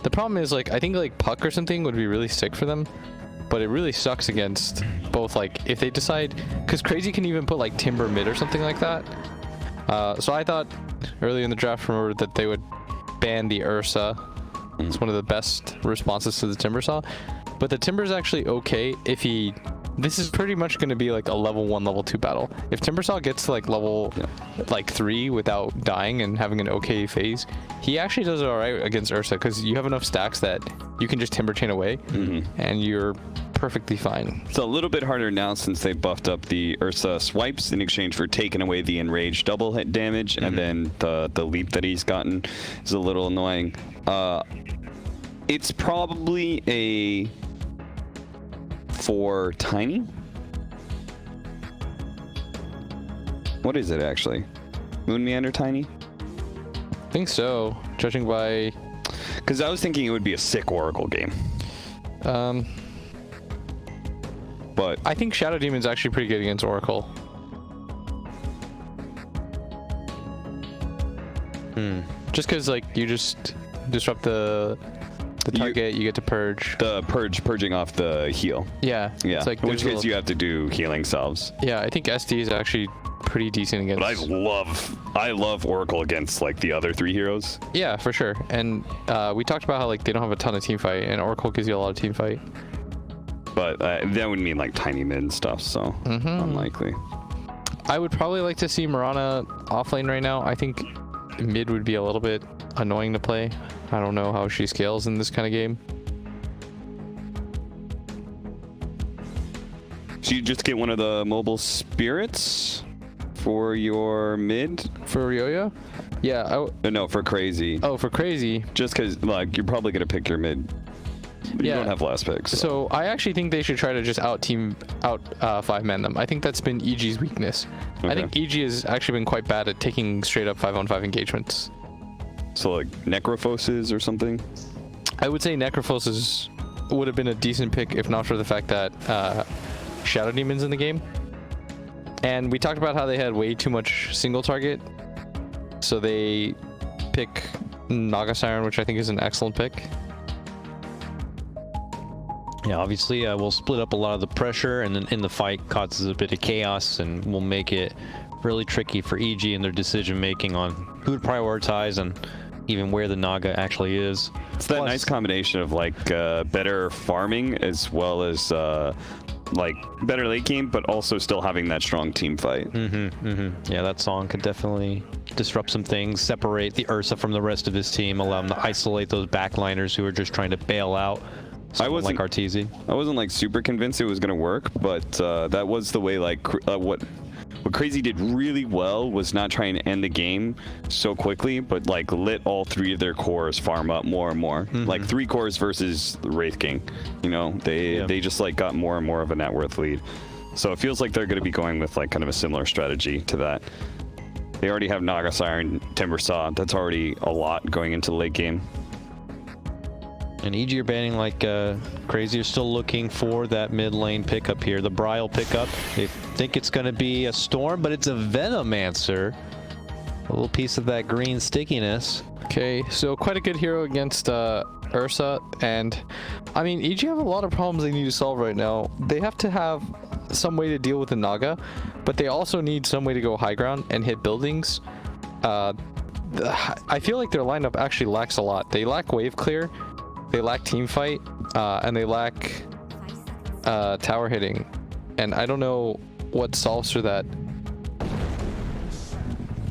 Speaker 3: The problem is, like, I think like Puck or something would be really sick for them, but it really sucks against both, like, if they decide, because Crazy can even put like Timber mid or something like that. So I thought early in the draft, remember, that they would ban the Ursa. It's one of the best responses to the Timbersaw, but the Timber's actually okay if he. This is pretty much going to be like a level 1, level 2 battle. If Timbersaw gets to like level like 3 without dying and having an okay phase, he actually does it all right against Ursa because you have enough stacks that you can just Timber chain away and you're perfectly fine.
Speaker 4: It's a little bit harder now since they buffed up the Ursa swipes in exchange for taking away the enraged double hit damage, and then the leap that he's gotten is a little annoying. It's probably a 4 Tiny? What is it actually? Moon Meander Tiny?
Speaker 3: I think so, judging by.
Speaker 4: Because I was thinking it would be a sick Oracle game. But
Speaker 3: I think Shadow Demon's actually pretty good against Oracle. Just because like you just disrupt the target, you get to purge.
Speaker 4: the purging off the heal.
Speaker 3: Yeah.
Speaker 4: Yeah.
Speaker 3: It's like
Speaker 4: In which
Speaker 3: there's a
Speaker 4: case
Speaker 3: little-
Speaker 4: you have to do healing salves.
Speaker 3: Yeah, I think SD is actually pretty decent against.
Speaker 4: But I love Oracle against like the other 3 heroes.
Speaker 3: Yeah, for sure. And we talked about how like they don't have a ton of team fight, and Oracle gives you a lot of team fight.
Speaker 4: But that would mean like tiny mid and stuff, so unlikely.
Speaker 3: I would probably like to see Mirana offlane right now. I think mid would be a little bit annoying to play. I don't know how she scales in this kind of game.
Speaker 4: So you just get one of the mobile spirits for your mid?
Speaker 3: For Ryoya? Yeah.
Speaker 4: No, for Crazy.
Speaker 3: Oh, for Crazy.
Speaker 4: Just because like you're probably gonna pick your mid. But you don't have last picks.
Speaker 3: So I actually think they should try to just out 5-man them. I think that's been EG's weakness. I think EG has actually been quite bad at taking straight up 5-on-5 engagements.
Speaker 4: So like Necrophoses or something?
Speaker 3: I would say Necrophos would have been a decent pick if not for the fact that Shadow Demon's in the game. And we talked about how they had way too much single target. So they pick Naga Siren, which I think is an excellent pick.
Speaker 5: Yeah, obviously we'll split up a lot of the pressure, and then in the fight causes a bit of chaos, and will make it really tricky for EG in their decision making on who to prioritize and even where the Naga actually is.
Speaker 4: It's that nice combination of like better farming as well as like better late game, but also still having that strong team fight.
Speaker 5: Yeah, that song could definitely disrupt some things, separate the Ursa from the rest of his team, allow him to isolate those backliners who are just trying to bail out someone like Arteezy.
Speaker 4: I wasn't like super convinced it was gonna work, but that was the way. Like what Crazy did really well was not trying to end the game so quickly, but like let all 3 of their cores farm up more and more. Like 3 cores versus the Wraith King. You know, they just like got more and more of a net worth lead. So it feels like they're going to be going with like kind of a similar strategy to that. They already have Naga Siren, Timber Saw. That's already a lot going into the late game.
Speaker 5: And EG are banning like Crazy are still looking for that mid lane pickup here. The Brile pickup. They think it's going to be a Storm, but it's a Venomancer. A little piece of that green stickiness.
Speaker 3: Okay, so quite a good hero against Ursa, and I mean, EG have a lot of problems they need to solve right now. They have to have some way to deal with the Naga, but they also need some way to go high ground and hit buildings. I feel like their lineup actually lacks a lot. They lack wave clear, they lack team fight, and they lack tower hitting, and I don't know what solves for that.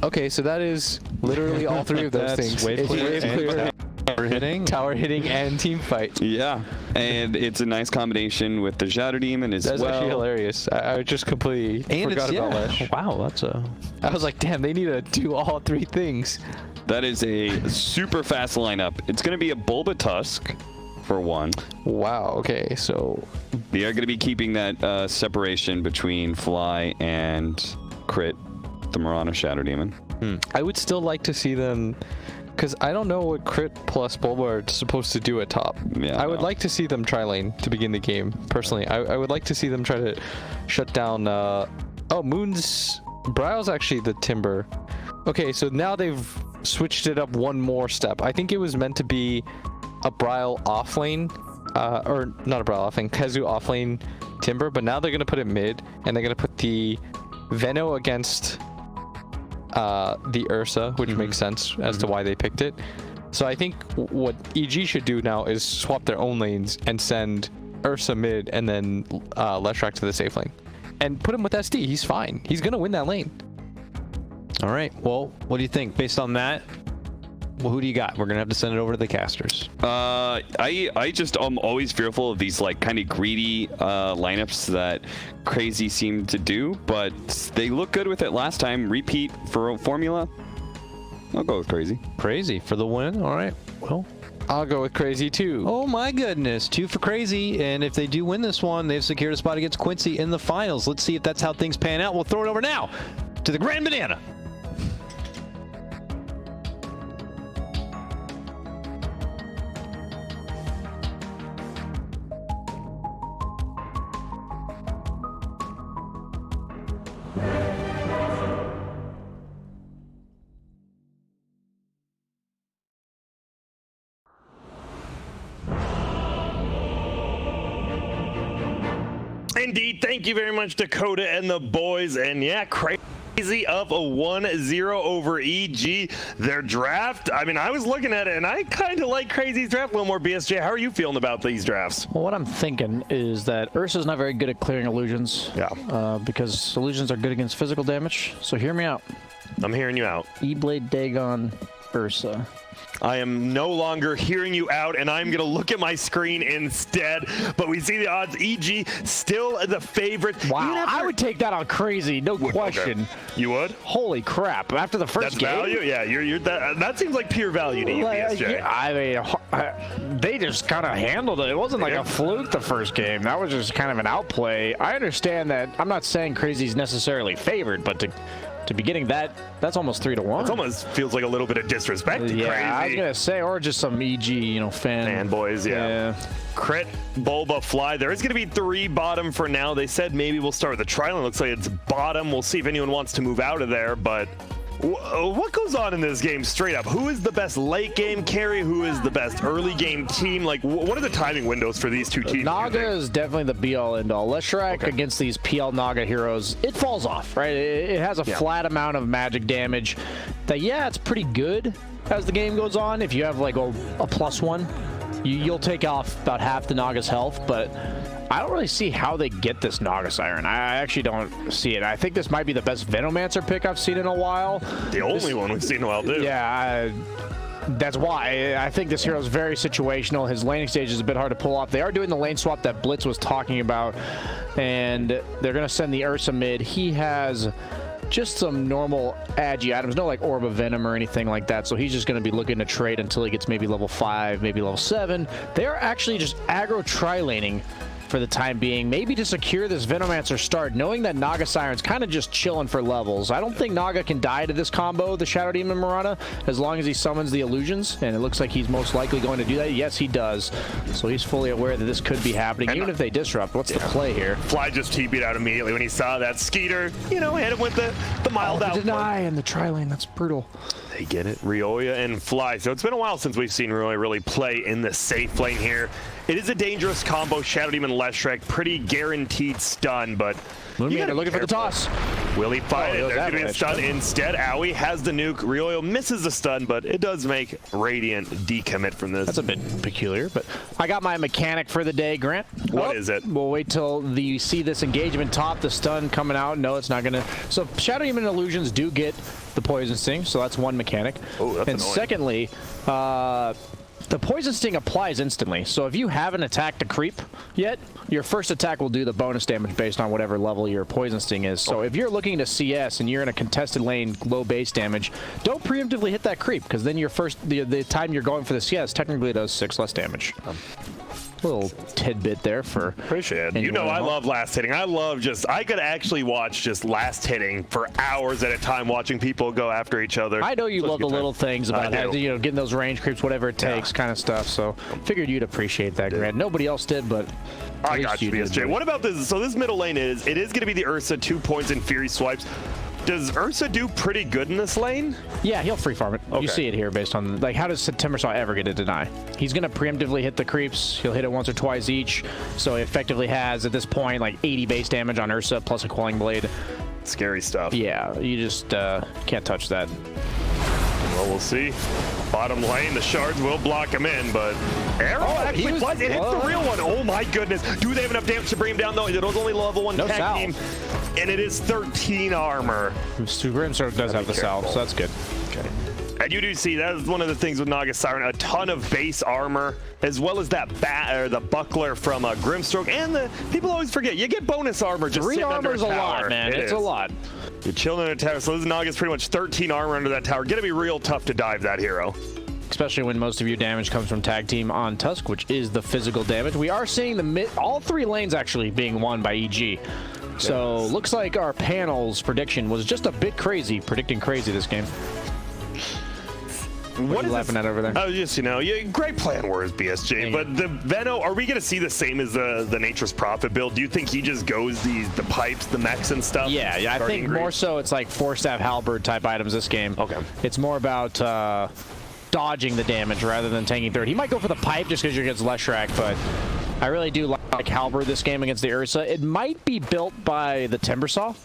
Speaker 3: Okay, so that is literally all 3 of those things.
Speaker 5: Wave clear,
Speaker 3: tower hitting, and team fight.
Speaker 4: Yeah, and it's a nice combination with the Shadow Demon as
Speaker 3: That's
Speaker 4: well.
Speaker 3: actually hilarious. I just completely forgot about Lesh.
Speaker 5: Wow, that's a...
Speaker 3: I was like, damn, they need to do all 3 things.
Speaker 4: That is a super fast lineup. It's going to be a Bulba Tusk for 1.
Speaker 3: Wow, okay, so...
Speaker 4: They are going to be keeping that separation between Fly and Crit, the Mirana Shadow Demon.
Speaker 3: I would still like to see them... Because I don't know what Crit plus Bulba are supposed to do at top.
Speaker 4: Yeah,
Speaker 3: I would like to see them try lane to begin the game, personally. I would like to see them try to shut down... Oh, Moon's... Brile's actually the Timber. Okay, so now they've switched it up one more step. I think it was meant to be a Brile off lane, or not a Brile off lane, Kezu off lane Timber, but now they're going to put it mid, and they're going to put the Veno against the Ursa, which makes sense as to why they picked it. So I think what EG should do now is swap their own lanes and send Ursa mid and then Leshrac to the safe lane. And put him with SD. He's fine. He's going to win that lane.
Speaker 5: All right. Well, what do you think? Based on that, well, who do you got? We're going to have to send it over to the casters.
Speaker 4: I just am always fearful of these like kind of greedy lineups that Crazy seem to do, but they look good with it last time. Repeat for formula. I'll go with Crazy.
Speaker 5: Crazy for the win. All right. Well,
Speaker 3: I'll go with Crazy too.
Speaker 5: oh my goodness. 2 for Crazy. And if they do win this one, they've secured a spot against Quincy in the finals. Let's see if that's how things pan out. We'll throw it over now to the Grand Banana.
Speaker 6: Indeed, thank you very much, Dakota and the boys. And yeah, Crazy up a 1-0 over EG. Their draft, I mean, I was looking at it and I kind of like Crazy's draft a little more. BSJ, how are you feeling about these drafts?
Speaker 7: Well, what I'm thinking is that Ursa's not very good at clearing illusions.
Speaker 6: Yeah.
Speaker 7: Because illusions are good against physical damage. So hear me out.
Speaker 6: I'm hearing you out.
Speaker 7: E-Blade Dagon Ursa.
Speaker 6: I am no longer hearing you out, and I'm going to look at my screen instead. But we see the odds. EG still the favorite.
Speaker 7: Wow, I would take that on Crazy, no question.
Speaker 6: Okay. You would?
Speaker 7: Holy crap! After the first game,
Speaker 6: value. Yeah, you're that seems like pure value to you, BSJ.
Speaker 7: Yeah, I mean, they just kind of handled it. It wasn't like a fluke the first game. That was just kind of an outplay. I understand that. I'm not saying Crazy's necessarily favored, but to be getting that's almost 3-1.
Speaker 6: It almost feels like a little bit of disrespect to Crazy.
Speaker 7: I was gonna say, or just some EG,
Speaker 6: fanboys, yeah. Crit, Bulba, Fly. There is gonna be 3 bottom for now. They said maybe we'll start with the trial. It looks like it's bottom. We'll see if anyone wants to move out of there, but what goes on in this game straight up? Who is the best late game carry? Who is the best early game team? Like, what are the timing windows for these two teams?
Speaker 7: Naga is definitely the be-all end-all. Leshrac against these PL Naga heroes, it falls off, right? It has a flat amount of magic damage that, yeah, it's pretty good as the game goes on. If you have like a +1, you'll take off about half the Naga's health, but I don't really see how they get this Naga Siren. I actually don't see it. I think this might be the best Venomancer pick I've seen in a while.
Speaker 6: The only one we've seen in a while, too.
Speaker 7: Yeah, That's why I think this hero is very situational. His laning stage is a bit hard to pull off. They are doing the lane swap that Blitz was talking about, and they're going to send the Ursa mid. He has just some normal agi items, no like Orb of Venom or anything like that, so he's just going to be looking to trade until he gets maybe level 5, maybe level 7. They are actually just aggro tri-laning for the time being, maybe to secure this Venomancer start, knowing that Naga Siren's kind of just chilling for levels. I don't think Naga can die to this combo, the Shadow Demon Mirana, as long as he summons the illusions, and it looks like he's most likely going to do that. Yes, he does. So he's fully aware that this could be happening, and even if they disrupt. What's the play here?
Speaker 6: Fly just TP'd out immediately when he saw that. Skeeter, you know, hit him with the mild out.
Speaker 7: Deny and the tri-lane, that's brutal.
Speaker 6: They get it. Rioya and Fly. So it's been a while since we've seen Rioya really play in the safe lane here. It is a dangerous combo. Shadow Demon Leshrac, pretty guaranteed stun, but
Speaker 7: Moonman looking for the toss.
Speaker 6: Will he fight it?
Speaker 7: Oh,
Speaker 6: There's going to be a stun instead. Aoi has the nuke. Rioya misses the stun, but it does make Radiant decommit from this.
Speaker 7: That's a bit peculiar, but I got my mechanic for the day, Grant.
Speaker 6: What is it?
Speaker 7: We'll wait till you see this engagement top, the stun coming out. No, it's not going to. So Shadow Demon Illusions do get the Poison Sting, so that's one mechanic.
Speaker 6: Oh, that's
Speaker 7: and
Speaker 6: annoying.
Speaker 7: Secondly, the Poison Sting applies instantly. So if you haven't attacked a creep yet, your first attack will do the bonus damage based on whatever level your Poison Sting is. So if you're looking to CS and you're in a contested lane, low base damage, don't preemptively hit that creep, because then your the time you're going for the CS technically does 6 less damage. Little tidbit there for
Speaker 6: appreciate it. You know, I love last hitting. I could actually watch just last hitting for hours at a time, watching people go after each other.
Speaker 7: I know you love the little things about that, you know, getting those range creeps, whatever it takes, kind of stuff. So figured you'd appreciate that, Grant. Nobody else did, but
Speaker 6: I got you, BSJ. What about this? So this middle lane is going to be the Ursa 2 points and Fury swipes. Does Ursa do pretty good in this lane?
Speaker 7: Yeah, he'll free farm it.
Speaker 6: Okay.
Speaker 7: You see it here based on, like, how does Timbersaw ever get a deny? He's going to preemptively hit the creeps. He'll hit it once or twice each. So he effectively has, at this point, like 80 base damage on Ursa plus a Quelling Blade.
Speaker 6: Scary stuff.
Speaker 7: Yeah, you just can't touch that.
Speaker 6: Well, we'll see. Bottom lane, the shards will block him in, but Arrow actually flies. It hits the real one. Oh my goodness. Do they have enough damage to bring him down, though? It was only level 1 tag team, and it is 13 armor.
Speaker 7: Grimstroke does have the salve, so that's good.
Speaker 6: Okay. And you do see that is one of the things with Naga Siren, a ton of base armor, as well as that the buckler from Grimstroke, and the people always forget you get bonus armor just
Speaker 7: 3
Speaker 6: sitting under a
Speaker 7: armor's a
Speaker 6: tower.
Speaker 7: lot, man. It's a lot.
Speaker 6: You're chilling in a tower, so this Naga's pretty much 13 armor under that tower. Gonna be real tough to dive that hero.
Speaker 7: Especially when most of your damage comes from tag team on Tusk, which is the physical damage. We are seeing all 3 lanes actually being won by EG. So looks like our panel's prediction was just a bit crazy, predicting crazy this game. What are you laughing at over there?
Speaker 6: Oh, just, you know, great plan words, BSJ. But the Veno, are we going to see the same as the Nature's Prophet build? Do you think he just goes the pipes, the mechs and stuff?
Speaker 7: Yeah, I think more so it's like 4-staff halberd type items this game.
Speaker 6: Okay.
Speaker 7: It's more about dodging the damage rather than tanking third. He might go for the pipe just because you're against Leshrac, but I really do like halberd this game against the Ursa. It might be built by the Timbersaw,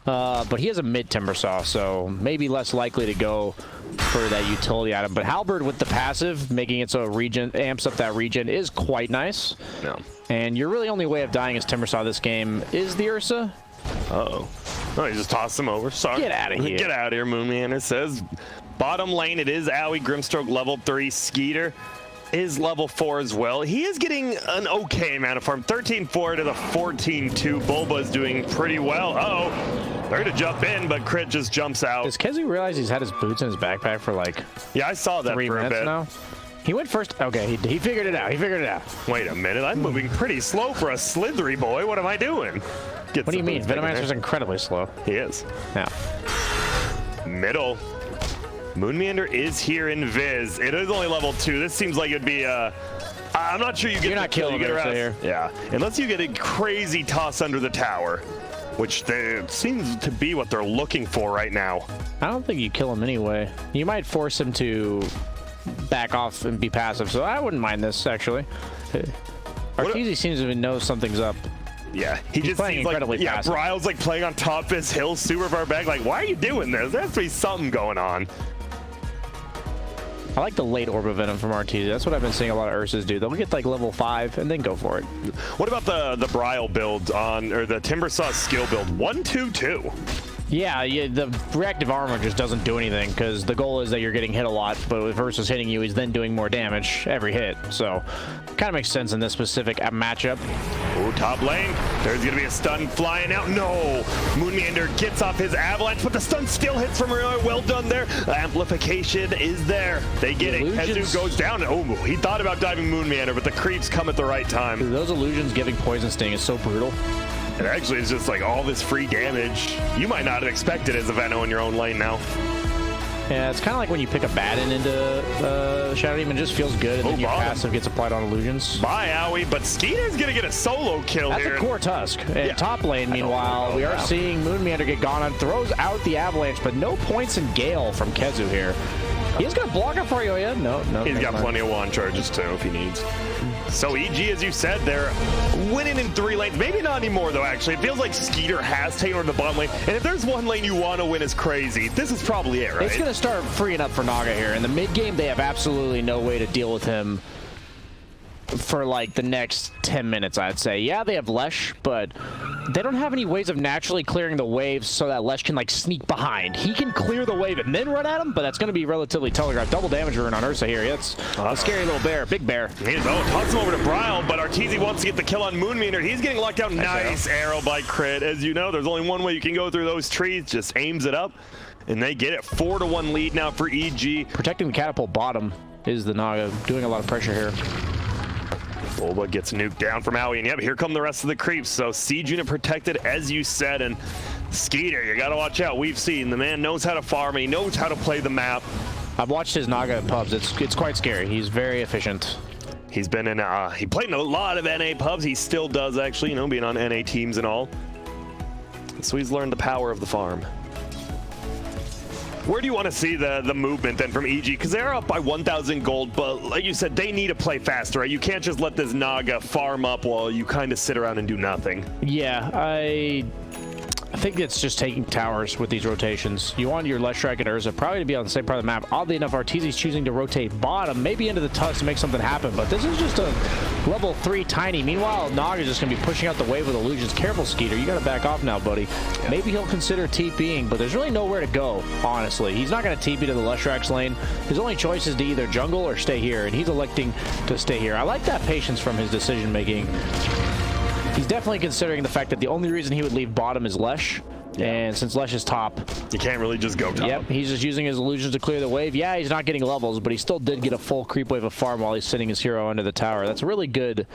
Speaker 7: but he has a mid Timbersaw, so maybe less likely to go for that utility item. But halberd with the passive, making it so regen amps up that regen, is quite nice.
Speaker 6: No.
Speaker 7: And your really only way of dying as Timbersaw this game is the Ursa.
Speaker 6: Uh-oh. No, you just toss him over. Sorry.
Speaker 7: Get out of here.
Speaker 6: Get out of here, Moonman. It says bottom lane, it is Aoi, Grimstroke level 3. Skeeter is level 4 as well. He is getting an okay amount of farm. 13-4 to the 14-2. Bulba is doing pretty well. Uh-oh. They're going to jump in, but Crit just jumps out.
Speaker 7: Does Kezu realize he's had his boots in his backpack for like
Speaker 6: yeah, I saw that
Speaker 7: 3
Speaker 6: for a
Speaker 7: minutes
Speaker 6: bit.
Speaker 7: now? He went first. Okay, he figured it out. He figured it out.
Speaker 6: Wait a minute. I'm moving pretty slow for a slithery boy. What am I doing?
Speaker 7: What do you mean? Venomancer's incredibly slow.
Speaker 6: He is.
Speaker 7: Yeah.
Speaker 6: Middle. Moonmeander is here in Viz. It is only level 2. This seems like it'd be I'm not sure you get.
Speaker 7: You're not killing
Speaker 6: you get
Speaker 7: Ursa
Speaker 6: around.
Speaker 7: here.
Speaker 6: Yeah, unless you get a crazy toss under the tower, which it seems to be what they're looking for right now.
Speaker 7: I don't think you kill him anyway. You might force him to back off and be passive, so I wouldn't mind this actually. Arteezy seems to know something's up.
Speaker 6: Yeah, he's just
Speaker 7: playing
Speaker 6: seems
Speaker 7: incredibly
Speaker 6: like,
Speaker 7: passive.
Speaker 6: Yeah, Bryle's like playing on top of his hill, super far back. Like, why are you doing this? There has to be something going on.
Speaker 7: I like the late Orb of Venom from Arteezy. That's what I've been seeing a lot of Ursas do. They'll get like level 5 and then go for it.
Speaker 6: What about the Bryle build on, or the Timbersaw skill build? 1-2-2.
Speaker 7: Yeah, the reactive armor just doesn't do anything because the goal is that you're getting hit a lot, but if Ursa's hitting you, he's then doing more damage every hit. So, kind of makes sense in this specific matchup.
Speaker 6: Oh, top lane. There's going to be a stun flying out. No! Moonmeander gets off his avalanche, but the stun still hits from Rio. Well done there. Amplification is there. They get it. Kezu goes down. Oh, he thought about diving Moonmeander, but the creeps come at the right time.
Speaker 7: Those illusions giving Poison Sting is so brutal.
Speaker 6: It actually is just like all this free damage. You might not have expected as a Veno in your own lane now.
Speaker 7: Yeah, it's kind of like when you pick a Batten into Shadow Demon, just feels good, and then your passive gets applied on illusions.
Speaker 6: Bye, Owie, but Skeeter's going to get a solo kill
Speaker 7: That's
Speaker 6: here.
Speaker 7: That's a core Tusk. And top lane, meanwhile, we are seeing Moonmeander get gone on, throws out the Avalanche, but no points in Gale from Kezu here. He's going to block it for you, yeah? No.
Speaker 6: He's got plenty of wand charges, too, if he needs. So EG, as you said, they're winning in 3 lanes. Maybe not anymore, though, actually. It feels like Skeeter has taken over the bottom lane. And if there's one lane you want to win as crazy, this is probably it, right?
Speaker 7: It's going to start freeing up for Naga here. In the mid game, they have absolutely no way to deal with him for like the next 10 minutes, I'd say. Yeah, they have Lesh, but they don't have any ways of naturally clearing the waves so that Lesh can like sneak behind. He can clear the wave and then run at him, but that's going to be relatively telegraphed. Double damage rune on Ursa here. It's a scary little bear, big bear.
Speaker 6: Toss him over to Bryle, but Arteezy wants to get the kill on Moonmeander. He's getting locked out. Nice arrow by Crit. As you know, there's only one way you can go through those trees. Just aims it up, and they get it. 4-1 lead now for EG.
Speaker 7: Protecting the catapult bottom is the Naga, doing a lot of pressure here.
Speaker 6: Bulba gets nuked down from Owie, and yep, here come the rest of the creeps. So siege unit protected, as you said, and Skeeter, you gotta watch out. We've seen the man knows how to farm, and he knows how to play the map.
Speaker 7: I've watched his Naga pubs. It's quite scary. He's very efficient.
Speaker 6: He's been in, he played in a lot of NA pubs. He still does, actually, you know, being on NA teams and all. So he's learned the power of the farm. Where do you want to see the movement then from EG? Because they're up by 1,000 gold, but like you said, they need to play faster, right? You can't just let this Naga farm up while you kind of sit around and do nothing.
Speaker 7: Yeah, I think it's just taking towers with these rotations. You want your Leshrac and Urza probably to be on the same part of the map. Oddly enough, Arteezy's choosing to rotate bottom, maybe into the Tusk to make something happen, but this is just a level 3 tiny. Meanwhile, Naga's just going to be pushing out the wave with illusions. Careful, Skeeter. You got to back off now, buddy. Yeah. Maybe he'll consider TPing, but there's really nowhere to go, honestly. He's not going to TP to the Leshrac's lane. His only choice is to either jungle or stay here, and he's electing to stay here. I like that patience from his decision-making. He's definitely considering the fact that the only reason he would leave bottom is Lesh. Yeah. And since Lesh is top,
Speaker 6: you can't really just go top.
Speaker 7: Yep, he's just using his illusions to clear the wave. Yeah, he's not getting levels, but he still did get a full creep wave of farm while he's sitting his hero under the tower. That's really good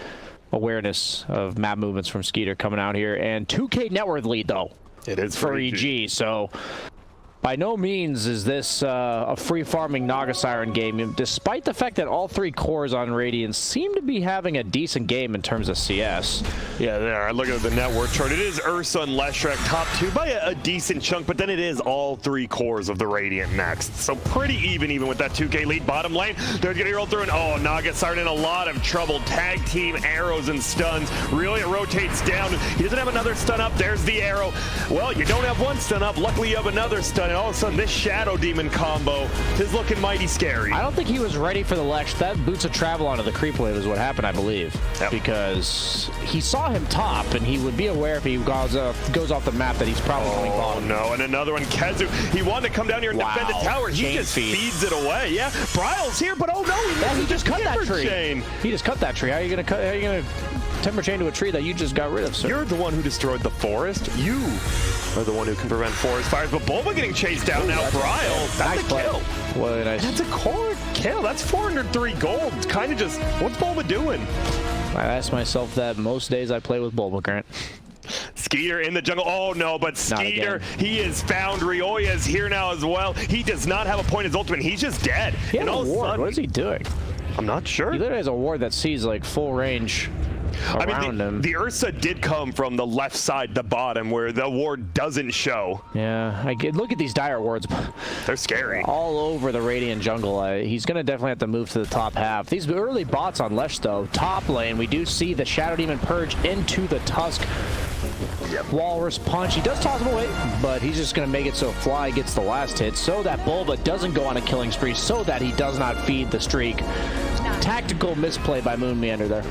Speaker 7: awareness of map movements from Skeeter coming out here. And 2K net worth lead, though.
Speaker 6: It is
Speaker 7: for EG. So by no means is this a free farming Naga Siren game, despite the fact that all 3 cores on Radiant seem to be having a decent game in terms of CS.
Speaker 6: Yeah, there. Look at the net worth chart. It is Ursa and Leshrac top 2 by a decent chunk, but then it is all 3 cores of the Radiant next. So pretty even with that 2K lead. Bottom lane, they're getting rolled through, and oh, Naga Siren in a lot of trouble. Tag team arrows and stuns. Really, it rotates down. He doesn't have another stun up. There's the arrow. Well, you don't have one stun up. Luckily, you have another stun. And all of a sudden, this Shadow Demon combo is looking mighty scary.
Speaker 7: I don't think he was ready for the Lesh. That boots of travel onto the creep wave is what happened, I believe. Yep. Because he saw him top, and he would be aware if he goes off the map that he's probably coming bottom.
Speaker 6: Oh, no. And another one, Kezu. He wanted to come down here and defend the tower. He just feeds it away. Yeah, Bryle's here, but oh, no.
Speaker 7: He just cut that tree.
Speaker 6: Chain.
Speaker 7: He just cut that tree. How are you going to temper chain to a tree that you just got rid of, sir?
Speaker 6: You're the one who destroyed the forest. You are the one who can prevent forest fires. But Bulba getting chased down now. Bryle, that's a kill.
Speaker 7: What nice.
Speaker 6: That's a core kill. That's 403 gold. Kind of just, what's Bulba doing?
Speaker 7: I ask myself that most days I play with Bulba, Grant.
Speaker 6: Skeeter in the jungle. Oh, no, but Skeeter, he is found. Rioya is here now as well. He does not have a point in his ultimate. He's just dead.
Speaker 7: He has a ward. What is he doing?
Speaker 6: I'm not sure.
Speaker 7: He literally has a ward that sees like full range around him.
Speaker 6: The Ursa did come from the left side, the bottom, where the ward doesn't show.
Speaker 7: Yeah, look at these dire wards.
Speaker 6: They're scary.
Speaker 7: All over the Radiant jungle. He's going to definitely have to move to the top half. These early bots on Lesh, though. Top lane, we do see the Shadow Demon Purge into the Tusk. Yep. Walrus Punch. He does toss him away, but he's just going to make it so Fly gets the last hit so that Bulba doesn't go on a killing spree, so that he does not feed the streak. Tactical misplay by Moonmeander there.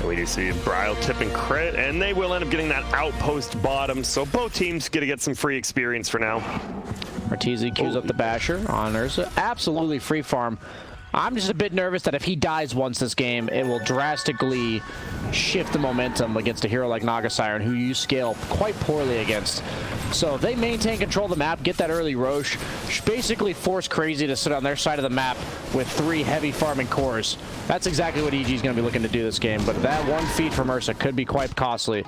Speaker 6: We do see Bryle tipping crit, and they will end up getting that outpost bottom, so both teams get to get some free experience for now.
Speaker 7: Arteezy queues up the basher on Ursa. Absolutely free farm. I'm just a bit nervous that if he dies once this game, it will drastically shift the momentum against a hero like Naga Siren, who you scale quite poorly against. So if they maintain control of the map, get that early Roche, basically force Crazy to sit on their side of the map with 3 heavy farming cores. That's exactly what EG is going to be looking to do this game, but that one feed from Ursa could be quite costly.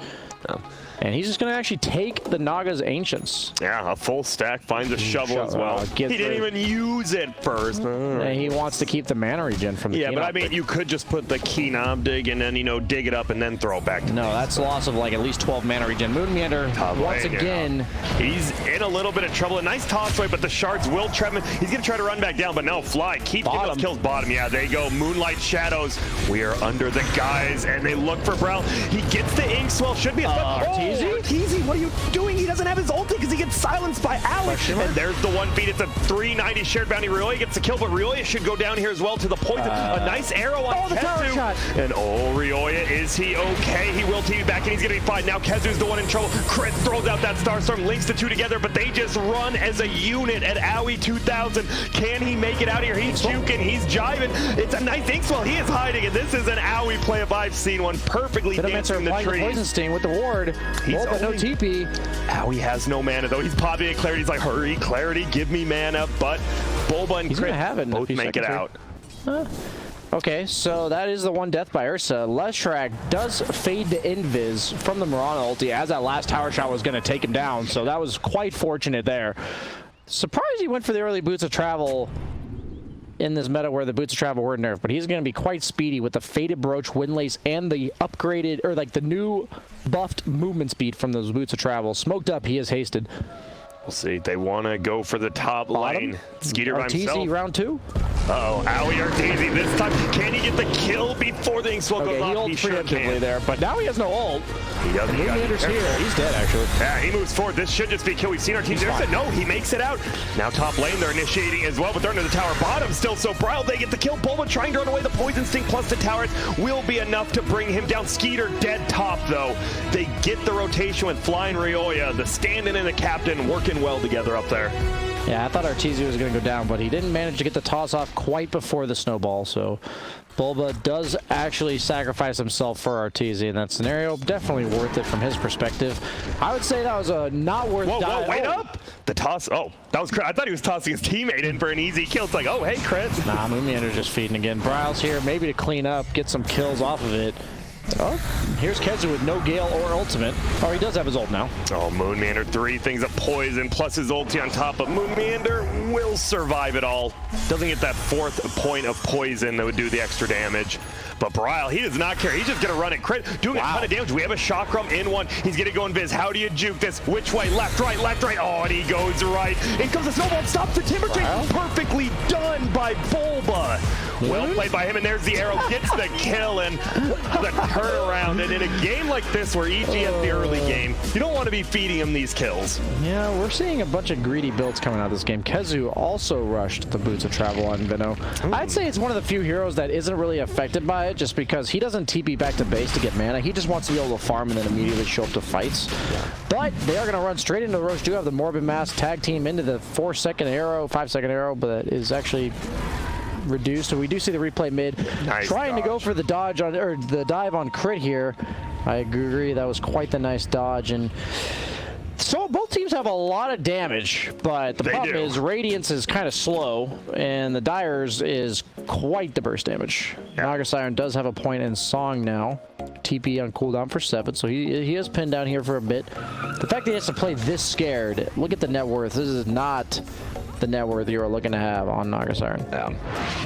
Speaker 7: And he's just going to actually take the Naga's Ancients.
Speaker 6: Yeah, a full stack, finds a shovel as well. He didn't even use it first.
Speaker 7: And he wants to keep the mana regen from the
Speaker 6: Yeah, but I
Speaker 7: Kenob.
Speaker 6: mean, you could just put the Kenob dig and then, you know, dig it up and then throw it back.
Speaker 7: No, that's loss of like at least 12 mana regen. Moon Meander, once again.
Speaker 6: He's in a little bit of trouble. A nice toss away, but the shards will trap him. He's going to try to run back down, but no, Fly. Keep getting those kills bottom. Yeah, there you go. Moonlight Shadows. We are under the guys, and they look for Bryle. He gets the Inkswell. Should be a
Speaker 7: Arteezy?
Speaker 6: Arteezy, what are you doing? He doesn't have his ulti because he gets silenced by Alex. And there's the one feed. It's a 390 shared bounty. Rioya gets the kill, but Rioya should go down here as well to the poison. A nice arrow on
Speaker 7: the tower shot.
Speaker 6: And Rioya, is he okay? He will TV back and he's gonna be fine. Now Kezu's the one in trouble. Crit throws out that Starstorm, links the two together, but they just run as a unit at Owie 2000. Can he make it out here? He's juking, he's jiving. It's a nice Inkswell. He is hiding, and this is an Owie play if I've seen one. Perfectly dancing in the trees.
Speaker 7: Poison Sting with the ward. But no TP.
Speaker 6: Owie has no mana though. He's popping at Clarity. He's like, hurry, Clarity, give me mana. But Bulba and Crit both make it out.
Speaker 7: Okay, so that is the one death by Ursa. Leshrac does fade to Invis from the Mirana ulti as that last tower shot was going to take him down, so that was quite fortunate there. Surprised he went for the early Boots of Travel in this meta where the Boots of Travel were nerfed, but he's going to be quite speedy with the Faded Brooch, Windlace, and the upgraded, or like the new buffed movement speed from those Boots of Travel. Smoked up, he is hasted.
Speaker 6: We'll see. They want to go for the top lane. Skeeter by himself.
Speaker 7: Arteezy round 2.
Speaker 6: Uh-oh, Owie Arteezy this time. Can he get the kill before the Inkswell goes off?
Speaker 7: He ults preemptively there, but now he has no ult.
Speaker 6: He doesn't.
Speaker 7: Moon Meander's here. He's dead, actually.
Speaker 6: Yeah, he moves forward. This should just be a kill. We've seen Arteezy. No, he makes it out. Now top lane, they're initiating as well, but they're under the tower bottom still. So Bryle, they get the kill. Bulba trying to run away. The Poison Sting plus the towers will be enough to bring him down. Skeeter dead top, though. They get the rotation with Flying Rioya. The stand-in and the captain working well together up there.
Speaker 7: Yeah, I thought Arteezy was going to go down, but he didn't manage to get the toss off quite before the snowball, so Bulba does actually sacrifice himself for Arteezy in that scenario. Definitely worth it from his perspective. I would say that was a not worth
Speaker 6: Whoa, wait up! The toss, that was Crit. I thought he was tossing his teammate in for an easy kill. It's like, oh, hey, Crit.
Speaker 7: Nah, Moon Meander's just feeding again. Bryle's here, maybe to clean up, get some kills off of it. Oh, here's Kezu with no Gale or ultimate. Oh, he does have his ult now.
Speaker 6: Oh, Moon Meander, 3 things of poison plus his ulti on top, but Moon Meander will survive it all. Doesn't get that 4th point of poison that would do the extra damage. But Bryle, he does not care. He's just going to run it. Crit, doing a ton of damage. We have a Chakram in one. He's going to go invis. How do you juke this? Which way? Left, right, left, right. Oh, and he goes right. In comes the snowball. Stops the Timber Tree. Perfectly done by Bulba. Well played by him, and there's the arrow. Gets the kill and the turnaround. And in a game like this where EG has the early game, you don't want to be feeding him these kills.
Speaker 7: Yeah, we're seeing a bunch of greedy builds coming out of this game. Kezu also rushed the Boots of Travel on Vino. I'd say it's one of the few heroes that isn't really affected by it just because he doesn't TP back to base to get mana. He just wants to be able to farm and then immediately show up to fights. But they are going to run straight into the Roche. Do have the Morbid Mass tag team into the 4-second arrow, 5-second arrow, but it is actually reduced. So we do see the replay mid trying to go for the dodge on, or the dive on Crit here. I agree, that was quite the nice dodge. And so both teams have a lot of damage, but the problem is Radiance is kind of slow, and the Dyer's is quite the burst damage. Naga Siren does have a point in Song now. TP on cooldown for 7, so he is pinned down here for a bit. The fact that he has to play this scared, look at the net worth. This is not the net worth you are looking to have on Naga Siren.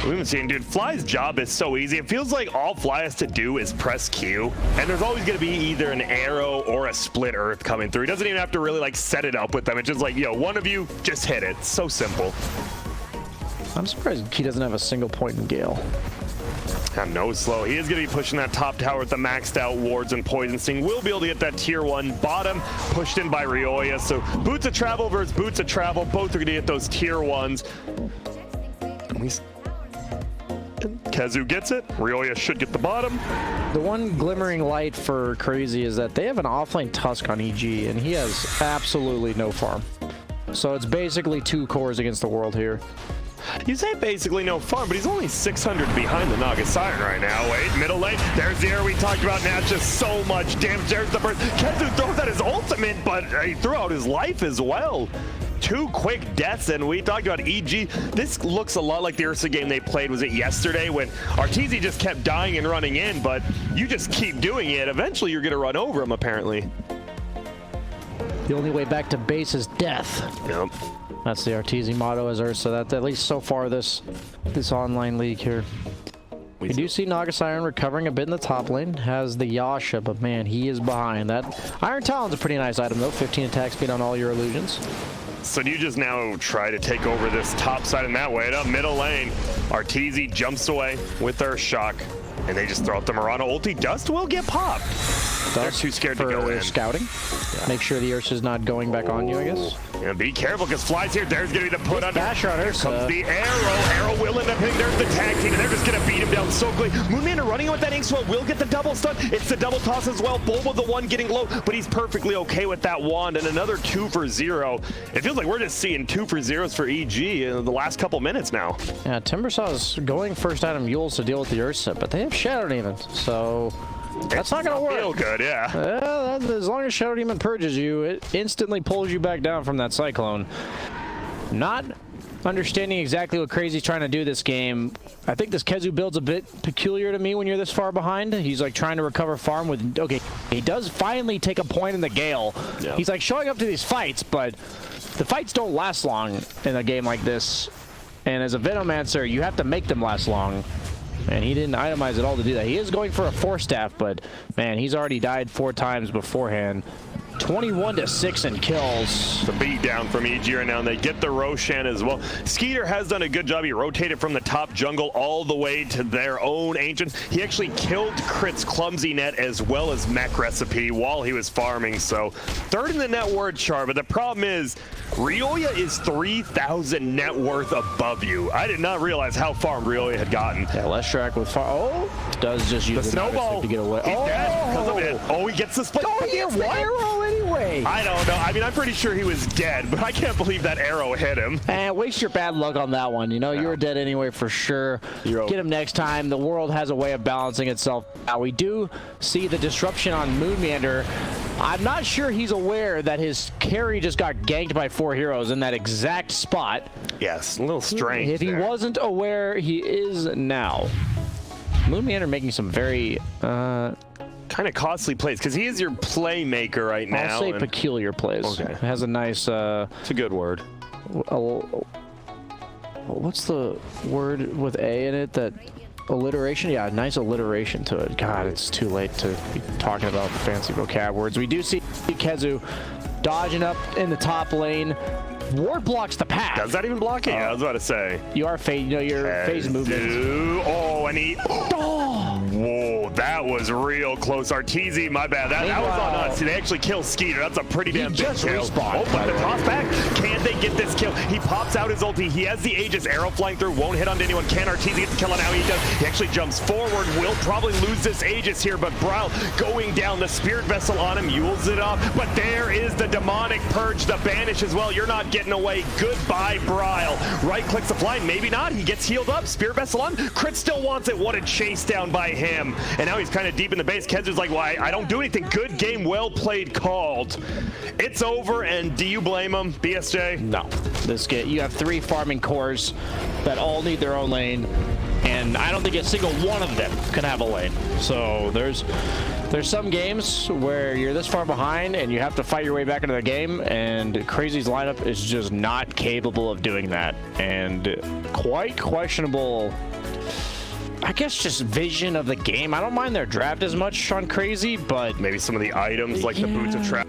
Speaker 6: We haven't seen, dude, Fly's job is so easy. It feels like all Fly has to do is press Q, and there's always going to be either an arrow or a split earth coming through. He doesn't even have to really like set it up with them. It's just like, yo, one of you just hit it. It's so simple.
Speaker 7: I'm surprised he doesn't have a single point in Gale.
Speaker 6: No slow. He is going to be pushing that top tower with the maxed out wards and Poison Sting. Will be able to get that tier 1 bottom pushed in by Rioya. So Boots of Travel versus Boots of Travel. Both are going to get those tier 1s. Kezu gets it. Ryoya should get the bottom.
Speaker 7: The one glimmering light for Crazy is that they have an offlane Tusk on EG, and he has absolutely no farm. So it's basically 2 cores against the world here.
Speaker 6: You say basically no farm, but he's only 600 behind the Naga Siren right now. Wait, middle lane. There's the air we talked about now. Just so much damage. There's the burst. Kezu throws out his ultimate, but he threw out his life as well. 2 quick deaths, and we talked about EG. This looks a lot like the Ursa game they played, was it yesterday, when Arteezy just kept dying and running in, but you just keep doing it. Eventually, you're going to run over him, apparently.
Speaker 7: The only way back to base is death.
Speaker 6: Yep.
Speaker 7: That's the Arteezy motto as Ursa. That at least so far this online league here. We do see Naga Siren recovering a bit in the top lane. Has the Yasha, but man, he is behind. That Iron Talon's a pretty nice item though. 15 attack speed on all your illusions.
Speaker 6: So do you just now try to take over this top side in that way? Up middle lane, Arteezy jumps away with their shock, and they just throw out the Murano ulti. Dust will get popped. They're too scared to go in.
Speaker 7: Scouting. Yeah. Make sure the Ursa's not going back on you, I guess.
Speaker 6: Yeah, be careful, because Fly's here. There's going to be the put under.
Speaker 7: Basher on Ursa.
Speaker 6: Comes the arrow. Arrow will end up hitting. There's the tag team, and they're just going to beat him down so quickly. Moonlander running in with that Inkswell will get the double stun. It's the double toss as well. Bulba the one getting low, but he's perfectly okay with that wand, and another 2 for 0. It feels like we're just seeing 2 for 0s for EG in the last couple minutes now.
Speaker 7: Yeah, Timbersaw's going first item Yules to deal with the Ursa, but they have Shadow Demon, so that's not going to work.
Speaker 6: Feel good, yeah.
Speaker 7: As long as Shadow Demon purges you, it instantly pulls you back down from that Cyclone. Not understanding exactly what Crazy's trying to do this game. I think this Kezu build's a bit peculiar to me when you're this far behind. He's like trying to recover farm with, okay, he does finally take a point in the Gale. Yeah. He's like showing up to these fights, but the fights don't last long in a game like this. And as a Venomancer, you have to make them last long. And he didn't itemize at all to do that. He is going for a 4-staff, but man, he's already died 4 times beforehand. 21-6 in kills.
Speaker 6: The beat down from EG right now, and they get the Roshan as well. Skeeter has done a good job. He rotated from the top jungle all the way to their own Ancient. He actually killed Crit's Clumsy Net as well as Mech Recipe while he was farming. So 3rd in the net worth chart, but the problem is Ryoya is 3,000 net worth above you. I did not realize how far Ryoya had gotten.
Speaker 7: Yeah, Leshrac with far. Oh, does just use
Speaker 6: the snowball
Speaker 7: to get away.
Speaker 6: He's dead because of it. Oh, he gets the split.
Speaker 7: Oh, he gets the arrow anyway.
Speaker 6: I don't know. I mean, I'm pretty sure he was dead, but I can't believe that arrow hit him.
Speaker 7: And waste your bad luck on that one. You know, you were dead anyway for sure. Get him next time. The world has a way of balancing itself. Now, we do see the disruption on Moonlander. I'm not sure he's aware that his carry just got ganked by 4 heroes in that exact spot.
Speaker 6: Yes, a little strange.
Speaker 7: If he wasn't aware, he is now. Moonlander making some very
Speaker 6: kind of costly plays, because he is your playmaker right now.
Speaker 7: I'll say peculiar plays. Okay. It has a nice
Speaker 6: it's a good word.
Speaker 7: What's the word with A in it? That alliteration? Yeah, nice alliteration to it. God, it's too late to be talking about fancy vocab words. We do see Kezu dodging up in the top lane. Ward blocks the path.
Speaker 6: Does that even block it? Yeah, I was about to say.
Speaker 7: You are phase, you know, your phase movement.
Speaker 6: Oh, and he. Oh. Whoa, that was real close. Arteezy, my bad. That was on us. They actually kill Skeeter. That's a pretty damn big kill. Oh, but the toss back. Can they get this kill? He pops out his ulti. He has the Aegis arrow flying through. Won't hit onto anyone. Can Arteezy get the kill? And now he does. He actually jumps forward. Will probably lose this Aegis here, but Brawl going down. The Spirit Vessel on him. Yules it up. But there is the Demonic Purge, the Banish as well. You're not getting away. Goodbye, Brawl. Right clicks the fly. Maybe not. He gets healed up. Spirit Vessel on. Crit still wants it. What a chase down by him. And now he's kind of deep in the base. Kezu's like, well, I don't do anything. Good game. Well played. Called. It's over. And do you blame him, BSJ?
Speaker 7: No. This game, you have 3 farming cores that all need their own lane. And I don't think a single one of them can have a lane. So there's some games where you're this far behind and you have to fight your way back into the game, and Crazy's lineup is just not capable of doing that. And quite questionable, I guess, just vision of the game. I don't mind their draft as much on Crazy, but
Speaker 6: maybe some of the items like the Boots of Trap.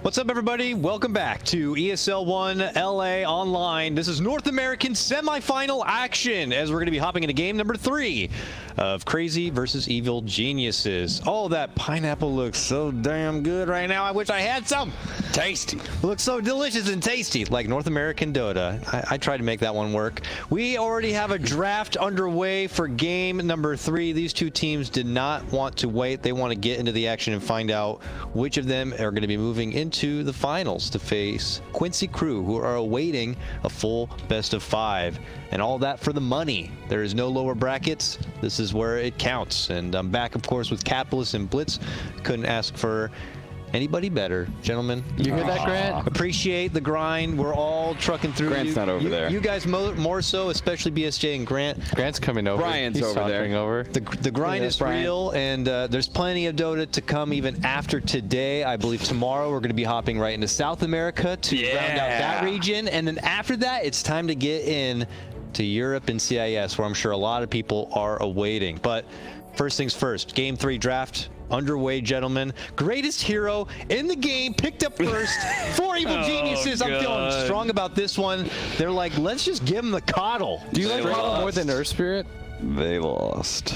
Speaker 5: What's up, everybody? Welcome back to ESL 1 LA Online. This is North American semifinal action as we're going to be hopping into game number 3 of Crazy versus Evil Geniuses. Oh, that pineapple looks so damn good right now. I wish I had some.
Speaker 4: Tasty.
Speaker 5: Looks so delicious and tasty, like North American Dota. I tried to make that one work. We already have a draft underway for game number 3. These two teams did not want to wait. They want to get into the action and find out which of them are going to be moving into the finals to face Quincy Crew, who are awaiting a full best of 5. And all that for the money. There is no lower brackets. This is where it counts. And I'm back, of course, with Capitalist and Blitz. Couldn't ask for anybody better, gentlemen.
Speaker 7: You hear that, Grant?
Speaker 5: Appreciate the grind. We're all trucking through.
Speaker 4: Grant's not over there.
Speaker 5: You guys more so, especially BSJ and Grant.
Speaker 3: Grant's coming over.
Speaker 4: Brian's
Speaker 3: He's
Speaker 4: over there.
Speaker 3: sauntering over.
Speaker 5: The grind
Speaker 7: Yeah,
Speaker 5: is
Speaker 7: Brian.
Speaker 5: real, and there's plenty of Dota to come even after today. I believe tomorrow we're going to be hopping right into South America to round out that region, and then after that, it's time to get in to Europe and CIS, where I'm sure a lot of people are awaiting. But first things first, Game 3 draft underway, gentlemen. Greatest hero in the game, picked up first for Evil Geniuses. I'm feeling strong about this one. They're like, let's just give him the coddle.
Speaker 3: Do you like
Speaker 4: They
Speaker 3: Coddle more
Speaker 4: lost.
Speaker 3: than Earth Spirit?
Speaker 4: They lost.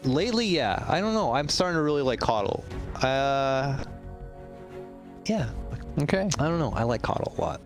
Speaker 5: Lately, yeah. I don't know. I'm starting to really like Coddle. Yeah.
Speaker 3: Okay.
Speaker 5: I don't know. I like Coddle a lot.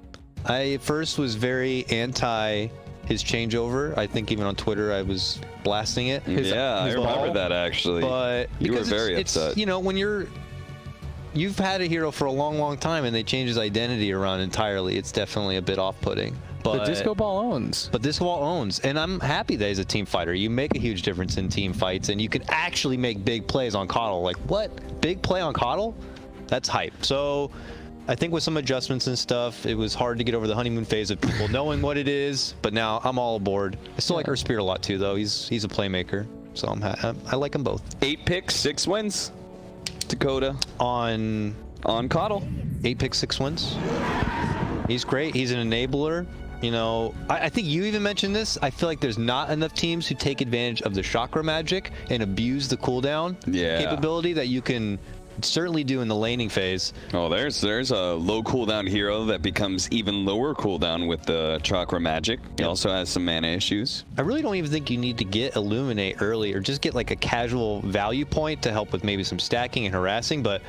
Speaker 5: I at first was very anti his changeover. I think even on Twitter I was blasting it.
Speaker 4: Yeah, I
Speaker 5: his
Speaker 4: remember
Speaker 5: ball.
Speaker 4: that actually.
Speaker 5: But
Speaker 4: You were
Speaker 5: because
Speaker 4: very
Speaker 5: it's,
Speaker 4: upset.
Speaker 5: you know, when you've had a hero for a long time and they change his identity around entirely, it's definitely a bit off-putting. But
Speaker 3: The Disco Ball owns.
Speaker 5: But Disco Ball owns, and I'm happy that he's a team fighter. You make a huge difference in team fights, and you can actually make big plays on Coddle. Like, what? Big play on Coddle? That's hype. So I think with some adjustments and stuff, it was hard to get over the honeymoon phase of people knowing what it is, but now I'm all aboard. I still like Earth Spirit a lot too, though. He's a playmaker, so I like them both.
Speaker 4: 8 picks, 6 wins. Dakota
Speaker 5: On
Speaker 4: Coddle.
Speaker 5: 8 picks, 6 wins. He's great. He's an enabler. You know, I think you even mentioned this. I feel like there's not enough teams who take advantage of the chakra magic and abuse the cooldown capability that you can certainly do in the laning phase.
Speaker 4: Oh, there's a low cooldown hero that becomes even lower cooldown with the chakra magic. He also has some mana issues.
Speaker 5: I really don't even think you need to get Illuminate early or just get like a casual value point to help with maybe some stacking and harassing, but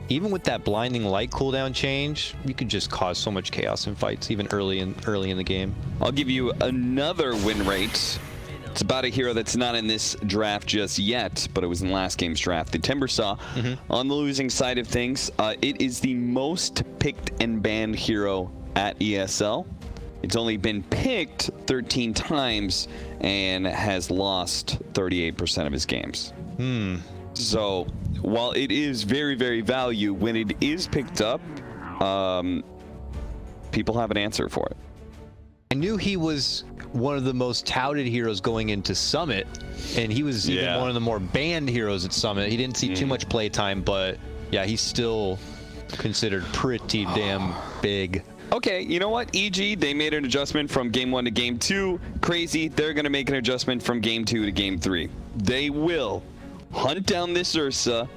Speaker 5: even with that blinding light cooldown change, you could just cause so much chaos in fights even early in the game.
Speaker 4: I'll give you another win rate. It's about a hero that's not in this draft just yet, but it was in last game's draft. The Timbersaw. On the losing side of things, it is the most picked and banned hero at ESL. It's only been picked 13 times and has lost 38% of his games. So while it is very, very value, when it is picked up, people have an answer for it.
Speaker 5: I knew he was one of the most touted heroes going into Summit, and he was even one of the more banned heroes at Summit. He didn't see too much play time, but yeah, he's still considered pretty damn big.
Speaker 4: Okay, you know what? EG, they made an adjustment from game 1 to game 2. Crazy, they're going to make an adjustment from game 2 to game 3. They will hunt down this Ursa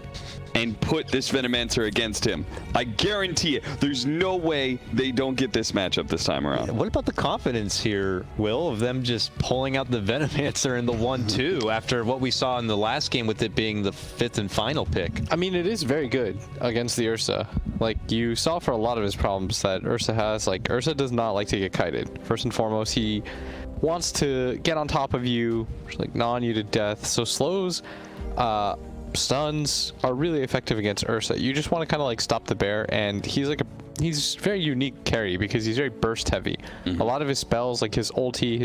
Speaker 4: and put this Venomancer against him. I guarantee it. There's no way they don't get this matchup this time around.
Speaker 5: What about the confidence here, Will, of them just pulling out the Venomancer in the 1-2 after what we saw in the last game with it being the 5th and final pick?
Speaker 3: I mean, it is very good against the Ursa. Like, you saw for a lot of his problems that Ursa has. Like, Ursa does not like to get kited. First and foremost, he wants to get on top of you, like, gnawing you to death. So slows, stuns are really effective against Ursa. You just want to kind of like stop the bear, and he's very unique carry because he's very burst heavy. A lot of his spells, like his ulti,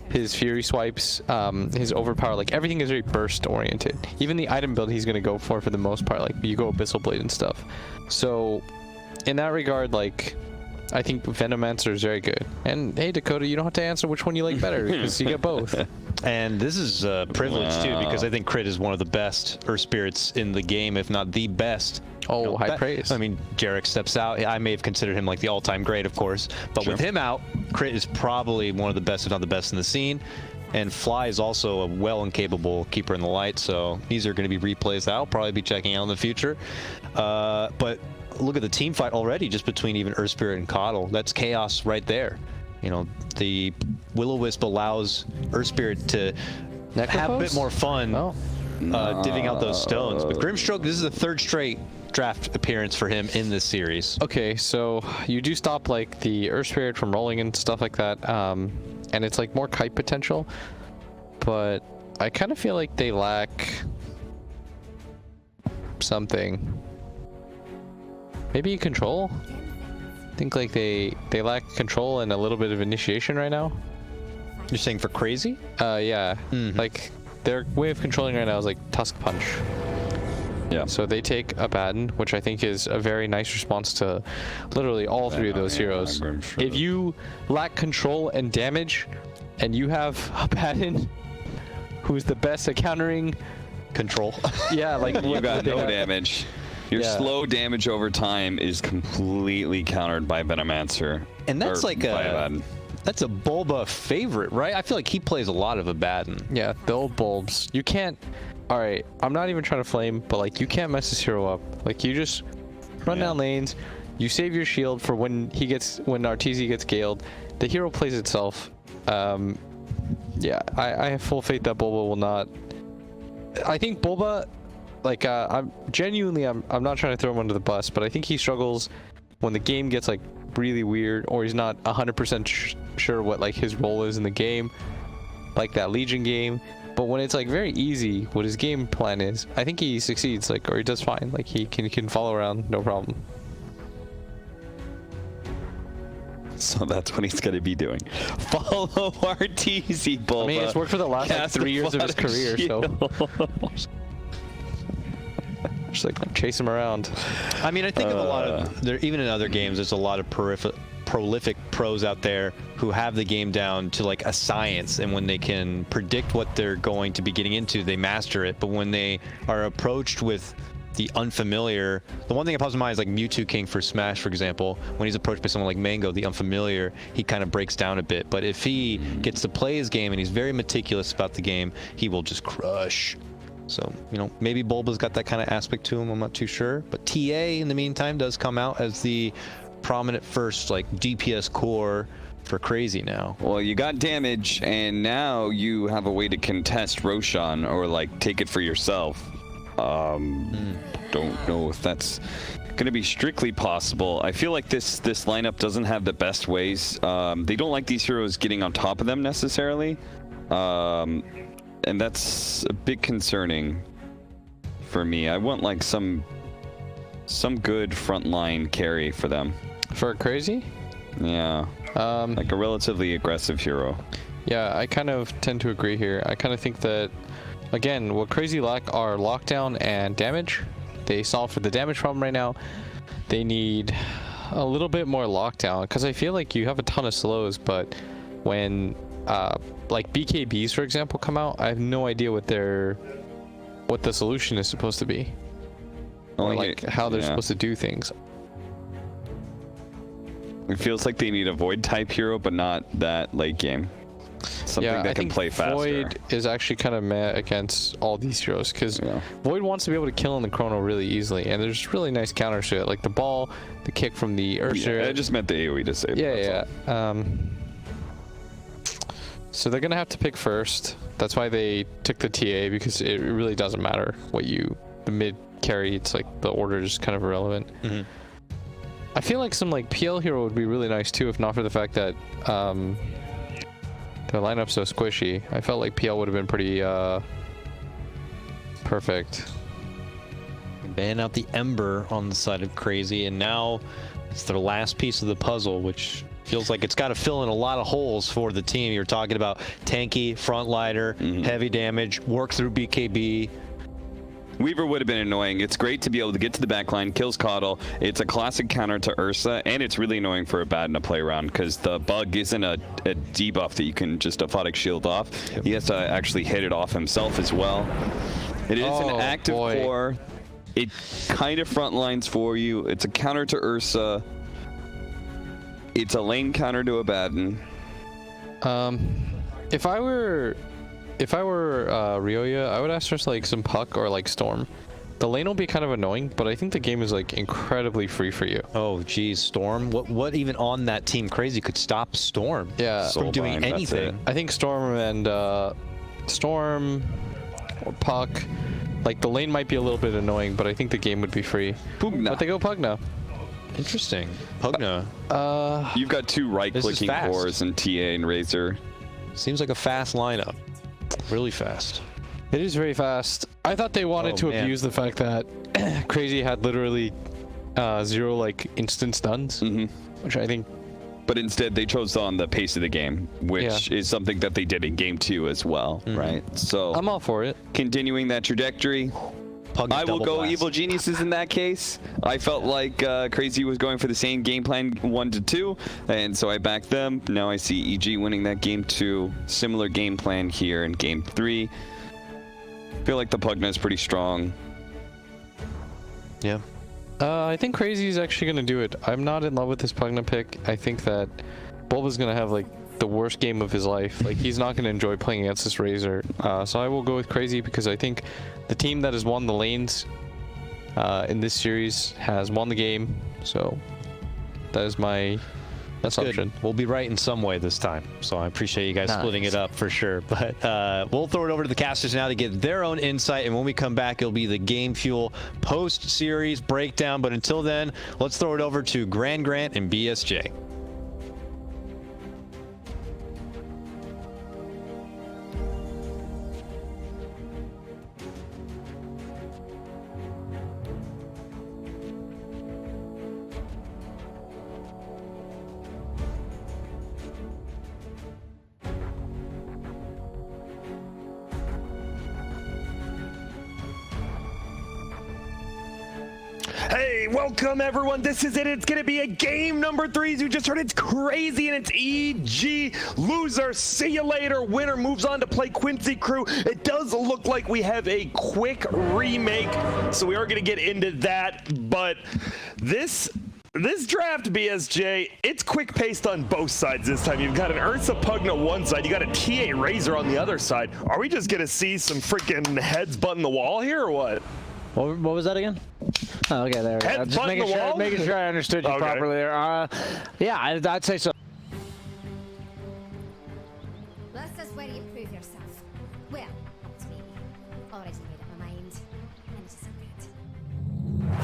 Speaker 3: his fury swipes, his overpower, like everything is very burst oriented. Even the item build he's going to go for the most part, like you go Abyssal Blade and stuff. So in that regard, like, I think Venomancer is very good. And hey, Dakota, you don't have to answer which one you like better because you get both.
Speaker 5: And this is a privilege too, because I think Crit is one of the best Earth Spirits in the game, if not the best.
Speaker 3: Oh, high praise.
Speaker 5: I mean, Jarek steps out. I may have considered him like the all-time great, of course, but with him out, Crit is probably one of the best, if not the best in the scene. And Fly is also a well and capable keeper in the light, so these are going to be replays that I'll probably be checking out in the future. But look at the team fight already, just between even Earth Spirit and Coddle. That's chaos right there. You know, the Will-O-Wisp allows Earth Spirit to have a bit more fun divvying out those stones. But Grimstroke, this is the 3rd straight draft appearance for him in this series.
Speaker 3: Okay, so you do stop like the Earth Spirit from rolling and stuff like that, and it's like more kite potential, but I kind of feel like they lack something. Maybe control? I think like they lack control and a little bit of initiation right now.
Speaker 5: You're saying for Crazy?
Speaker 3: Yeah. Like their way of controlling right now is like Tusk Punch.
Speaker 4: Yeah.
Speaker 3: So they take a Batten, which I think is a very nice response to literally all 3 of those heroes. If you lack control and damage, and you have a Batten who's the best at countering
Speaker 5: Control.
Speaker 3: yeah, like
Speaker 4: You got no damage. Your slow damage over time is completely countered by Venomancer.
Speaker 5: And that's
Speaker 4: or
Speaker 5: like
Speaker 4: by Abaddon.
Speaker 5: that's a Bulba favorite, right? I feel like he plays a lot of Abaddon.
Speaker 3: Yeah, the old bulbs. You can't. All right, I'm not even trying to flame, but like you can't mess this hero up. Like you just run down lanes. You save your shield for when Arteezy gets galed. The hero plays itself. Yeah, I have full faith that Bulba will not. I think Bulba, like I'm not trying to throw him under the bus, but I think he struggles when the game gets like really weird, or he's not 100% sure what like his role is in the game, like that Legion game. But when it's like very easy, what his game plan is, I think he succeeds, like, or he does fine. Like he can follow around, no problem.
Speaker 4: So that's what he's going to be doing. Follow Arteezy, Bulba.
Speaker 3: I mean, it's worked for the last like, 3 years of his career, so just like chase him around.
Speaker 5: I mean, I think of a lot of there, even in other games, there's a lot of prolific pros out there who have the game down to like a science, and when they can predict what they're going to be getting into, they master it. But when they are approached with the unfamiliar, the one thing that pops in mind is like Mewtwo King for Smash, for example. When he's approached by someone like Mango, the unfamiliar, he kind of breaks down a bit. But if he gets to play his game and he's very meticulous about the game, he will just crush. So, you know, maybe Bulba's got that kind of aspect to him, I'm not too sure. But TA, in the meantime, does come out as the prominent first, like, DPS core for Crazy now.
Speaker 4: Well, you got damage, and now you have a way to contest Roshan, or, like, take it for yourself. Don't know if that's going to be strictly possible. I feel like this lineup doesn't have the best ways. They don't like these heroes getting on top of them, necessarily. And that's a bit concerning for me. I want like some good frontline carry for them.
Speaker 3: For Crazy?
Speaker 4: Yeah. Like a relatively aggressive hero.
Speaker 3: Yeah, I kind of tend to agree here. I kind of think that, again, what Crazy lack are lockdown and damage. They solve for the damage problem right now. They need a little bit more lockdown, because I feel like you have a ton of slows, but when like BKBs, for example, come out, I have no idea what the solution is supposed to be, or like how they're supposed to do things.
Speaker 4: It feels like they need a Void type hero, but not that late game. Something that can play faster.
Speaker 3: Void is actually kind of mad against all these heroes, because Void wants to be able to kill in the chrono really easily, and there's really nice counters to it, like the ball, the kick from the Ursher.
Speaker 4: I just meant the AoE disable.
Speaker 3: Yeah. So they're gonna have to pick first. That's why they took the TA, because it really doesn't matter what the mid carry. It's like the order is kind of irrelevant. I feel like some like PL hero would be really nice too, if not for the fact that their lineup's so squishy. I felt like PL would have been pretty perfect.
Speaker 5: Ban out the Ember on the side of Crazy, and now it's their last piece of the puzzle, which feels like it's got to fill in a lot of holes for the team. You're talking about tanky, frontliner, heavy damage, work through BKB.
Speaker 4: Weaver would have been annoying. It's great to be able to get to the backline, kills Coddle. It's a classic counter to Ursa, and it's really annoying for Abaddon to play around, because the bug isn't a debuff that you can just aphotic shield off. He has to actually hit it off himself as well. It is an active core. It kind of frontlines for you. It's a counter to Ursa. It's a lane counter to Abaddon.
Speaker 3: If I were Ryoya, I would ask for like some puck or like storm. The lane will be kind of annoying, but I think the game is like incredibly free for you.
Speaker 5: Oh, geez, Storm. What even on that team crazy could stop Storm?
Speaker 3: Yeah,
Speaker 5: from doing
Speaker 4: Soulbind, that's
Speaker 5: anything.
Speaker 3: I think Storm and Storm or puck, like the lane might be a little bit annoying, but I think the game would be free.
Speaker 4: Pugna.
Speaker 3: But they go Pugna.
Speaker 5: Interesting. Pugna.
Speaker 4: You've got two right-clicking
Speaker 5: fast.
Speaker 4: cores and TA and Razor.
Speaker 5: Seems like a fast lineup. Really fast.
Speaker 3: It is very fast. I thought they wanted
Speaker 5: Oh,
Speaker 3: to
Speaker 5: man.
Speaker 3: abuse the fact that Crazy had literally 0 like instant stuns, which I think.
Speaker 4: But instead, they chose on the pace of the game, which is something that they did in Game 2 as well, right? So
Speaker 3: I'm all for it.
Speaker 4: continuing that trajectory,
Speaker 5: Pugna's
Speaker 4: I will
Speaker 5: double
Speaker 4: go
Speaker 5: blast.
Speaker 4: Evil Geniuses in that case. I felt like Crazy was going for the same game plan 1 to 2, and so I backed them. Now I see EG winning that Game 2. Similar game plan here in Game 3. Feel like the Pugna is pretty strong.
Speaker 5: Yeah.
Speaker 3: I think Crazy is actually going to do it. I'm not in love with this Pugna pick. I think that Bulba's going to have like the worst game of his life. Like he's not going to enjoy playing against this Razor. So I will go with Crazy because I think the team that has won the lanes in this series has won the game. So that is my assumption.
Speaker 5: Good. We'll be right in some way this time. So I appreciate you guys splitting it up for sure. But we'll throw it over to the casters now to get their own insight. And when we come back, it'll be the Game Fuel post-series breakdown. But until then, let's throw it over to Grant and BSJ.
Speaker 6: Hey, welcome everyone. This is it. It's going to be a game number 3. As you just heard, it's Crazy and it's EG. Loser, see you later. Winner moves on to play Quincy Crew. It does look like we have a quick remake, so we are going to get into that. But this draft, BSJ, it's quick paced on both sides this time. You've got an Ursa Pugna one side, you got a TA Razor on the other side. Are we just going to see some freaking heads butting the wall here or what?
Speaker 7: What was that again? Oh, okay, there we go.
Speaker 6: Head
Speaker 7: Just
Speaker 6: butt in the wall?
Speaker 7: making sure I understood you
Speaker 6: Okay.
Speaker 7: properly there. Yeah, I'd say so.
Speaker 1: That's just where you prove yourself. Well, up to me. Already made up my mind. And it isn't good.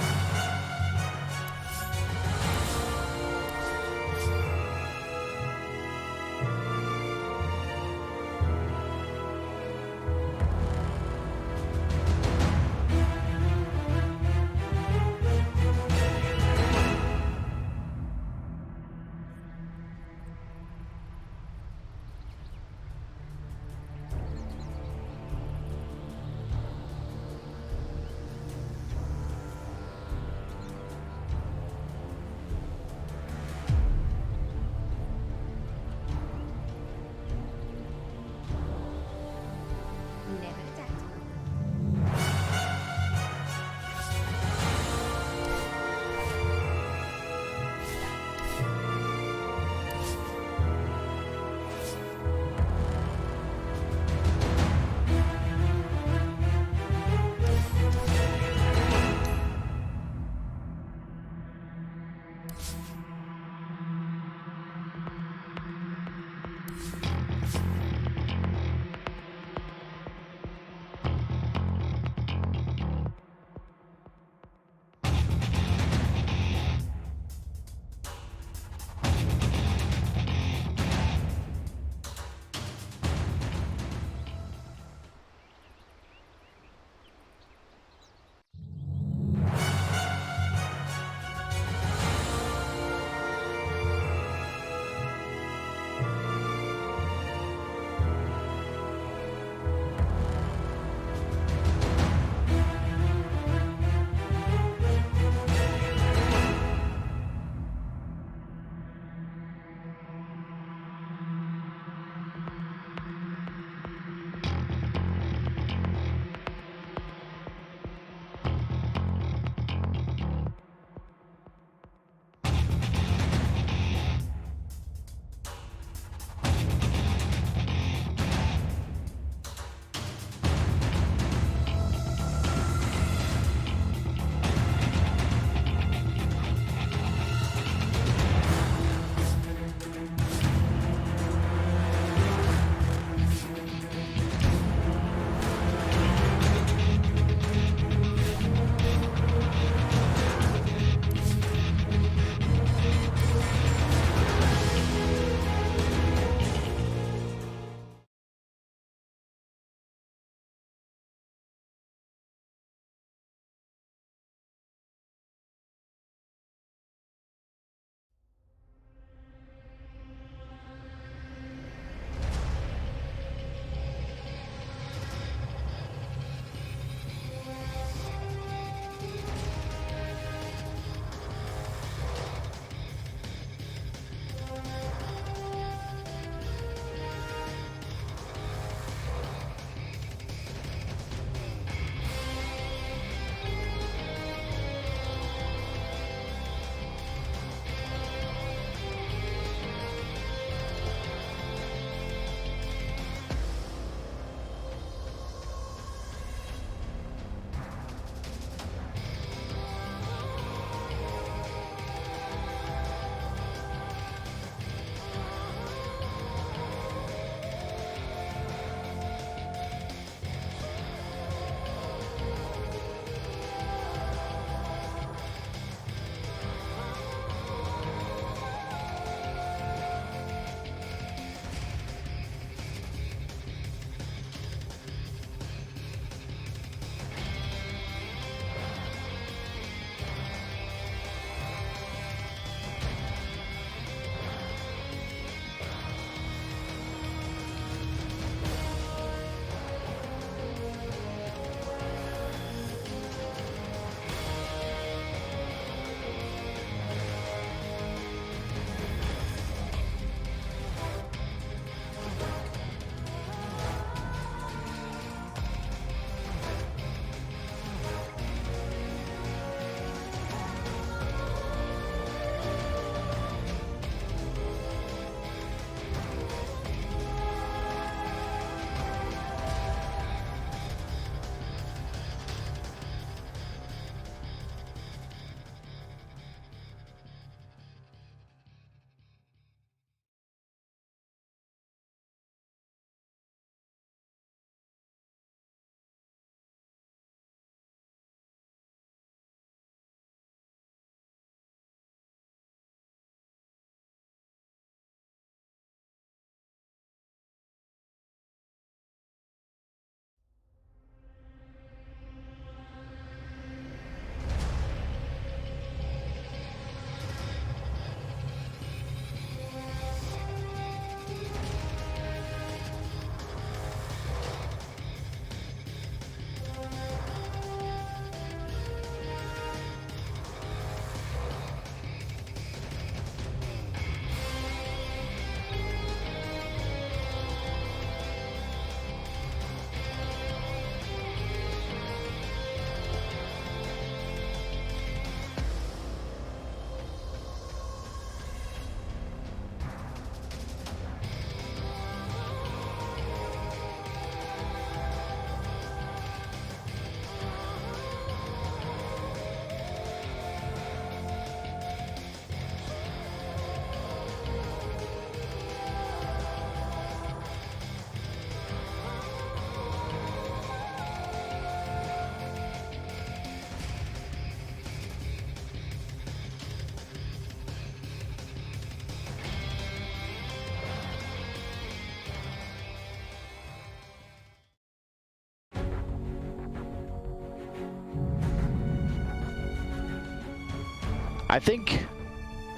Speaker 7: I think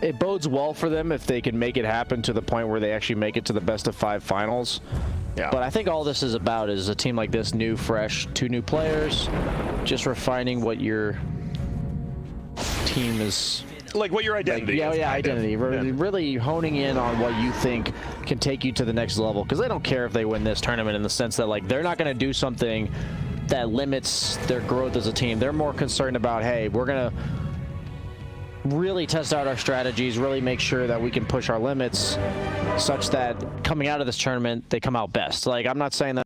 Speaker 7: it bodes well for them if they can make it happen to the point where they actually make it to the best of 5 finals.
Speaker 6: Yeah.
Speaker 7: But I think all this is about is a team like this, new, fresh, 2 new players, just refining what your team is.
Speaker 6: Like what your identity is.
Speaker 7: Yeah, identity. Really honing in on what you think can take you to the next level. Because they don't care if they win this tournament in the sense that, like, they're not going to do something that limits their growth as a team. They're more concerned about, hey, we're going to really test out our strategies, really make sure that we can push our limits such that coming out of this tournament, they come out best. Like, I'm not saying that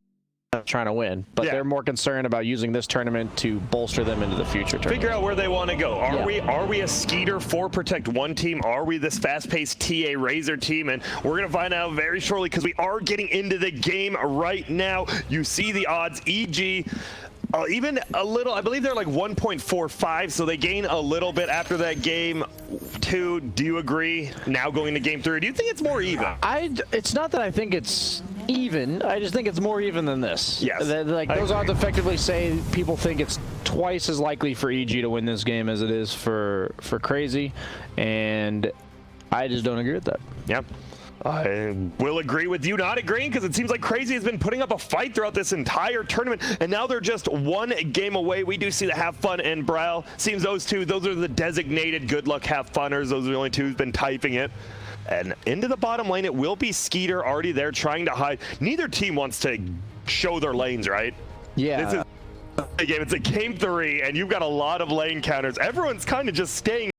Speaker 7: they're trying to win, but they're more concerned about using this tournament to bolster them into the future tournament.
Speaker 6: Figure out where they want to go. Are we a Skeeter 4 Protect 1 team? Are we this fast-paced TA Razor team? And we're going to find out very shortly because we are getting into the game right now. You see the odds. EG even a little, I believe they're like 1.45, so they gain a little bit after that game 2. Do you agree? Now going to game 3, do you think it's more even?
Speaker 7: It's not that I think it's even. I just think it's more even than this.
Speaker 6: Yes.
Speaker 7: Like, those odds effectively say people think it's twice as likely for EG to win this game as it is for Crazy, and I just don't agree with that.
Speaker 6: Yeah. I will agree with you not agreeing, because it seems like Crazy has been putting up a fight throughout this entire tournament, and now they're just 1 game away. We do see the Have Fun and Braille. Seems those are the designated good luck have funners. Those are the only 2 who's been typing it. And into the bottom lane, it will be Skeeter already there trying to hide. Neither team wants to show their lanes, right?
Speaker 7: Yeah.
Speaker 6: This is a game. It's a game 3, and you've got a lot of lane counters. Everyone's kind of just staying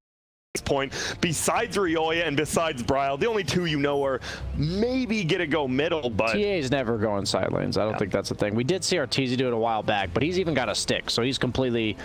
Speaker 6: this point, besides Rioya and besides Bryle. The only 2 you know are maybe gonna go middle, but
Speaker 7: TA's never going side lanes. I don't think that's the thing. We did see RTZ do it a while back, but he's even got a stick, so he's completely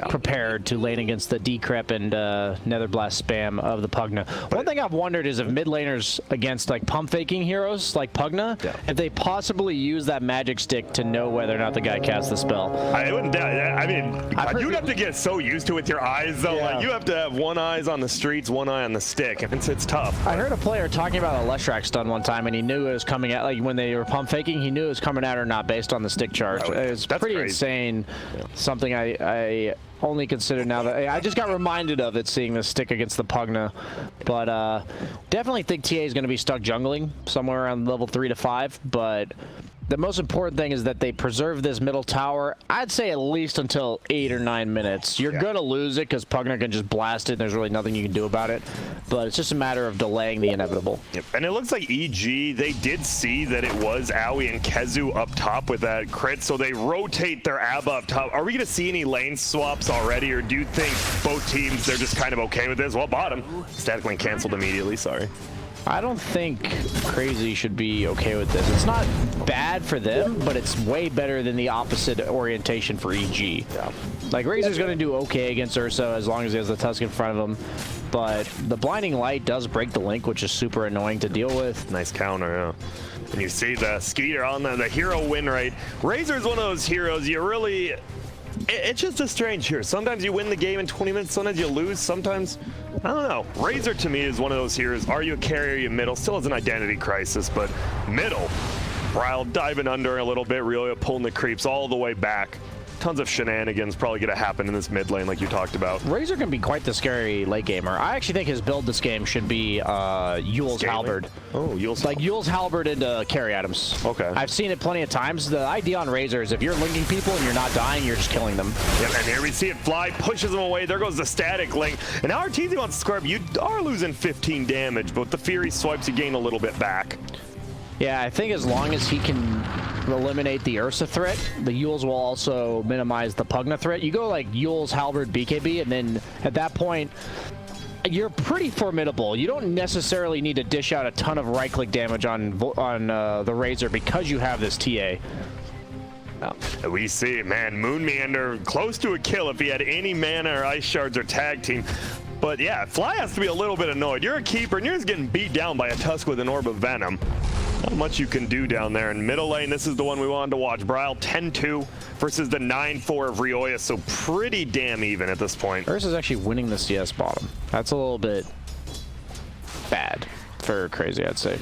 Speaker 7: prepared to lane against the Decrep and Netherblast spam of the Pugna. One thing I've wondered is if mid laners against like pump faking heroes like Pugna, if they possibly use that magic stick to know whether or not the guy casts the spell.
Speaker 6: I wouldn't. I mean, you'd have to get so used to it with your eyes, though. Like, you have to have 1 eye on the streets, 1 eye on the stick, and it's tough.
Speaker 7: I heard a player talking about a Leshrac stun one time, and he knew it was coming out, like when they were pump faking, he knew it was coming out or not based on the stick charge. It's pretty crazy. Insane. Something I only consider now that I just got reminded of it seeing this stick against the Pugna. But definitely think TA is going to be stuck jungling somewhere around level 3 to 5, but the most important thing is that they preserve this middle tower, I'd say at least until 8 or 9 minutes. You're going to lose it because Pugna can just blast it and there's really nothing you can do about it. But it's just a matter of delaying the inevitable.
Speaker 6: Yep. And it looks like EG, they did see that it was Aoi and Kezu up top with that crit, so they rotate their ABBA up top. Are we going to see any lane swaps already, or do you think both teams, they're just kind of okay with this? Well, bottom. Static lane canceled immediately, sorry.
Speaker 7: I don't think Crazy should be okay with this. It's not bad for them, but it's way better than the opposite orientation for EG.
Speaker 6: Yeah.
Speaker 7: Like, Razor's going to do okay against Ursa as long as he has the Tusk in front of him, but the Blinding Light does break the link, which is super annoying to deal with.
Speaker 6: Nice counter, yeah. And you see the Skeeter on the hero win rate. Razor's one of those heroes you really... It's just a strange hero. Sometimes you win the game in 20 minutes, sometimes you lose, sometimes... I don't know. Razor to me is one of those heroes. Are you a carry, are you middle? Still has an identity crisis, but middle. Bryle diving under a little bit, Rioya pulling the creeps all the way back. Tons of shenanigans probably going to happen in this mid lane like you talked about.
Speaker 7: Razor can be quite the scary late gamer. I actually think his build this game should be Yule's Halberd.
Speaker 6: Oh, Yule's
Speaker 7: like Yule's Halberd into carry items.
Speaker 6: Okay.
Speaker 7: I've seen it plenty of times. The idea on Razor is if you're linking people and you're not dying, you're just killing them.
Speaker 6: Yep, and here we see it fly, pushes them away. There goes the static link. And now RTZ wants to scrub. You are losing 15 damage, but with the Fury swipes, you gain a little bit back.
Speaker 7: Yeah, I think as long as he can eliminate the Ursa threat, the Yules will also minimize the Pugna threat. You go like Yules, Halberd, BKB, and then at that point, you're pretty formidable. You don't necessarily need to dish out a ton of right-click damage on the Razor because you have this TA.
Speaker 6: We see, man, Moon Meander close to a kill if he had any mana or ice shards or tag team. But yeah, Fly has to be a little bit annoyed. You're a keeper and you're just getting beat down by a Tusk with an Orb of Venom. Not much you can do down there. In middle lane, this is the one we wanted to watch. Bryle 10-2 versus the 9-4 of Rioya, so pretty damn even at this point.
Speaker 7: Ursa's actually winning the CS bottom. That's a little bit bad for Crazy, I'd say.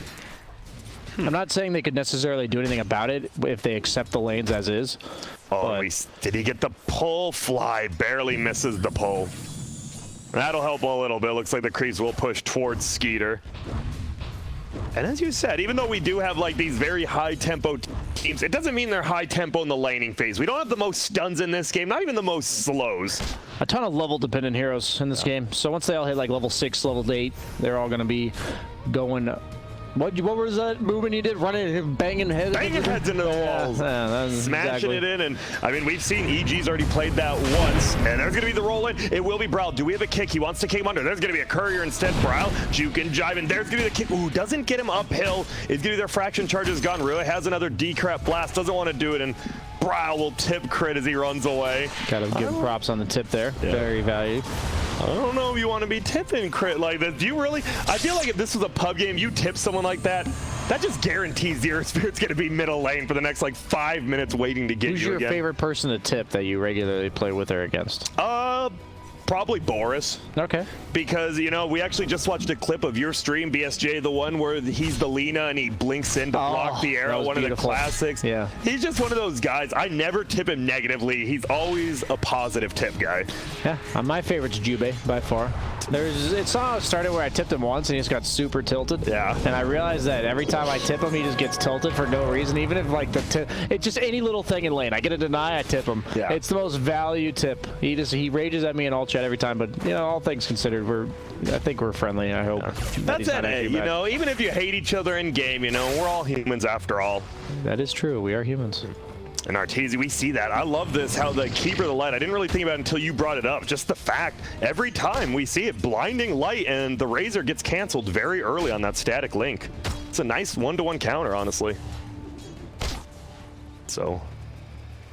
Speaker 7: I'm not saying they could necessarily do anything about it if they accept the lanes as is.
Speaker 6: Oh, did he get the pull? Fly barely misses the pull. That'll help a little bit. Looks like the creeps will push towards Skeeter. And as you said, even though we do have like these very high tempo teams, it doesn't mean they're high tempo in the laning phase. We don't have the most stuns in this game, not even the most slows.
Speaker 7: A ton of level dependent heroes in this game. So once they all hit like level 6, level 8, they're all going to be going. What was that movement you did? Running, banging heads?
Speaker 6: Banging heads into the walls. Smashing it in. And I mean, we've seen EG's already played that once. And there's going to be the roll in. It will be Brawl. Do we have a kick? He wants to kick him under. There's going to be a courier instead. Brawl, juke and jive. And there's going to be the kick. Ooh, doesn't get him uphill. It's going to be their fraction charges gone. Really has another decrep blast. Doesn't want to do it. And Brawl will tip crit as he runs away.
Speaker 7: Gotta give props on the tip there. Yeah. Very valued.
Speaker 6: I don't know if you want to be tipping crit like this. Do you really? I feel like if this was a pub game, you tip someone like that, that just guarantees Zero Spirit's going to be middle lane for the next like 5 minutes waiting to get
Speaker 7: Who's
Speaker 6: you again.
Speaker 7: Who's your favorite person to tip that you regularly play with or against?
Speaker 6: Probably Boris.
Speaker 7: Okay.
Speaker 6: Because, you know, we actually just watched a clip of your stream, BSJ, the one where he's the Lena and he blinks in to block the arrow, one beautiful. Of the classics.
Speaker 7: Yeah.
Speaker 6: He's just one of those guys. I never tip him negatively. He's always a positive tip guy.
Speaker 7: Yeah, my favorite's Jube by far. It started where I tipped him once and he just got super tilted. Yeah. And I realized that every time I tip him, he just gets tilted for no reason. Even if like it's just any little thing in lane. I get a deny, I tip him. Yeah. It's the most value tip. He rages at me in all chat every time, but you know, all things considered, I think we're friendly. I hope.
Speaker 6: That's it. You know, even if you hate each other in game, you know, we're all humans after all.
Speaker 7: That is true. We are humans.
Speaker 6: And Arteezy, we see that. I love this, how the Keeper of the Light, I didn't really think about it until you brought it up. Just the fact, every time we see it, blinding light, and the Razor gets canceled very early on that static link. It's a nice one-to-one counter, honestly. So,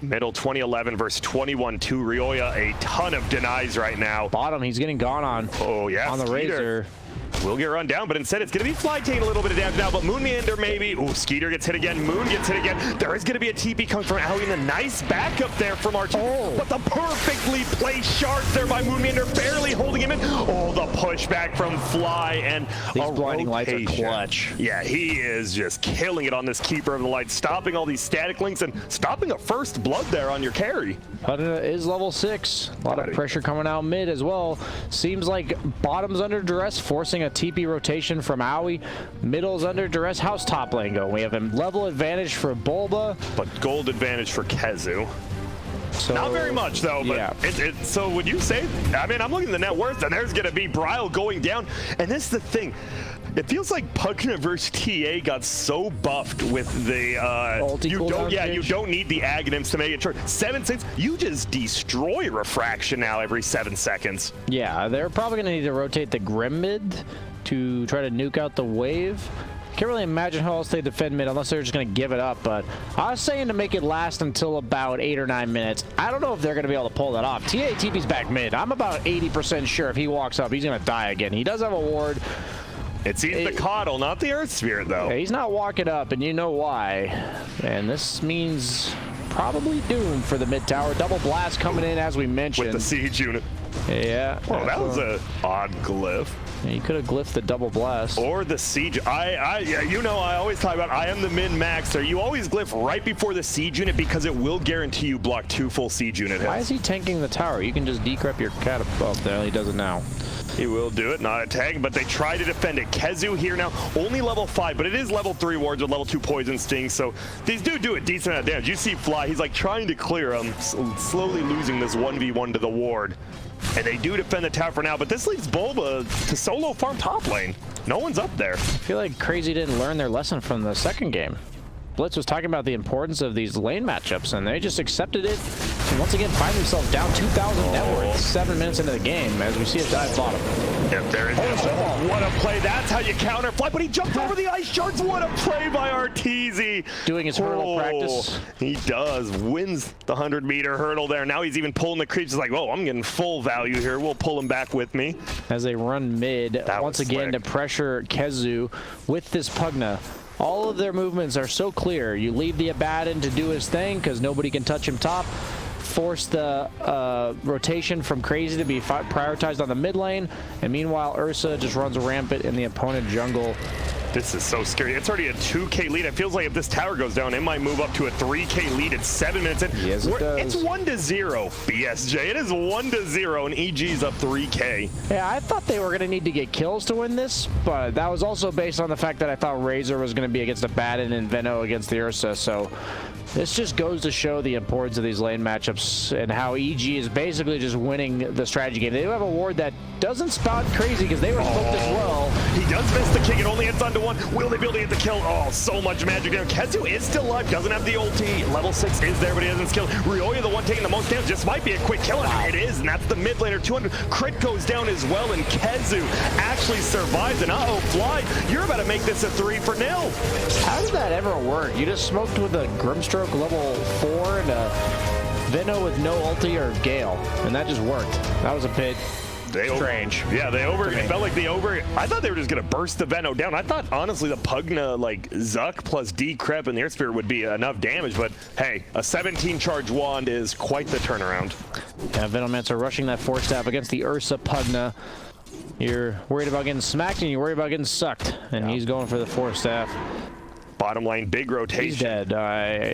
Speaker 6: middle 2011 versus 21-2. Ryoya, a ton of denies right now.
Speaker 7: Bottom, he's getting gone on.
Speaker 6: Oh, yeah.
Speaker 7: On the Razor.
Speaker 6: Will get run down, but instead it's going to be Fly taking a little bit of damage now, but Moon Meander maybe. Ooh, Skeeter gets hit again. Moon gets hit again. There is going to be a TP coming from Aoi, and a nice backup there from RT. But the perfectly placed shards there by Moon Meander, barely holding him in. Oh, the pushback from Fly, and
Speaker 7: these blinding lights are clutch.
Speaker 6: Yeah, he is just killing it on this Keeper of the Light, stopping all these static links and stopping a first blood there on your carry.
Speaker 7: But it is level 6. A lot of pressure coming out mid as well. Seems like bottom's under duress, forcing a TP rotation from Aoi. Middle's under duress. How's top lane go? We have a level advantage for Bulba,
Speaker 6: but gold advantage for Kezu. So, not very much though, but yeah. So would you say, I mean, I'm looking at the net worth and there's going to be Bryle going down. And this is the thing. It feels like Pugna versus TA got so buffed with the you don't need the Aghanims to make it short. 7-6, you just destroy refraction now every 7 seconds.
Speaker 7: Yeah, they're probably gonna need to rotate the Grim mid to try to nuke out the wave. Can't really imagine how else they defend mid unless they're just going to give it up, but I was saying to make it last until about 8 or 9 minutes. I don't know if they're going to be able to pull that off. TA TP's back mid. I'm about 80% sure if he walks up, he's going to die again. He does have a ward.
Speaker 6: It's the Coddle, not the Earth Spirit, though.
Speaker 7: Yeah, he's not walking up, and you know why. And this means probably doom for the mid tower. Double blast coming in, as we mentioned.
Speaker 6: With the siege unit.
Speaker 7: Yeah.
Speaker 6: Oh, that was an odd glyph.
Speaker 7: Yeah, you could have glyphed the double blast.
Speaker 6: Or the siege. Yeah, you know, I always talk about I am the min-maxer. You always glyph right before the siege unit because it will guarantee you block 2 full siege unit hits.
Speaker 7: Why is he tanking the tower? You can just decrep your cat above there. He does it now.
Speaker 6: He will do it, not a tag, but they try to defend it. Kezu here now, only level 5, but it is level 3 wards with level 2 poison stings, so these do a decent amount of damage. You see Fly, he's like trying to clear him, slowly losing this 1v1 to the ward. And they do defend the tower for now, but this leaves Bulba to solo farm top lane. No one's up there.
Speaker 7: I feel like Crazy didn't learn their lesson from the second game. Blitz was talking about the importance of these lane matchups, and they just accepted it. And once again, find themselves down 2,000 net worth 7 minutes into the game as we see a dive bottom.
Speaker 6: Yep, there is what a play. That's how you counter Fly, but he jumped over the ice shards. What a play by Arteezy.
Speaker 7: Doing his hurdle practice.
Speaker 6: He does. Wins the 100-meter hurdle there. Now he's even pulling the creeps. He's like, whoa, I'm getting full value here. We'll pull him back with me.
Speaker 7: As they run mid, once again to pressure Kezu with this Pugna. All of their movements are so clear. You leave the Abaddon to do his thing because nobody can touch him top. Force the rotation from Crazy to be prioritized on the mid lane. And meanwhile, Ursa just runs rampant in the opponent jungle.
Speaker 6: This is so scary. It's already a 2K lead. It feels like if this tower goes down, it might move up to a 3K lead at 7 minutes in.
Speaker 7: Yes, it does.
Speaker 6: It's 1-0, BSJ. It is 1-0, and EG's up 3K.
Speaker 7: Yeah, I thought they were going to need to get kills to win this, but that was also based on the fact that I thought Razor was going to be against a Baden and Veno against the Ursa, so this just goes to show the importance of these lane matchups and how EG is basically just winning the strategy game. They do have a ward that doesn't spot crazy because they were smoked as well.
Speaker 6: He does miss the kick. It only hits onto one. Will they be able to get the kill? Oh, so much magic there. KheZu is still alive. Doesn't have the ulti. Level 6 is there, but he doesn't skill. Ryoya, the one taking the most damage. This might be a quick kill. It is, and that's the mid laner. 200. Crit goes down as well, and KheZu actually survives. And uh-oh, Fly, you're about to make this a 3-0.
Speaker 7: How did that ever work? You just smoked with a Grimstroke level 4 and a Veno with no ulti or Gale, and that just worked. That was a bit strange.
Speaker 6: It felt like I thought they were just going to burst the Veno down. I thought, honestly, the Pugna, like, Zuck plus Decrep and the Air Spirit would be enough damage, but hey, a 17 charge wand is quite the turnaround.
Speaker 7: Yeah, Venomancer rushing that 4-staff against the Ursa Pugna. You're worried about getting smacked and you're worried about getting sucked, and he's going for the 4-staff.
Speaker 6: Bottom lane, big rotation.
Speaker 7: He's dead.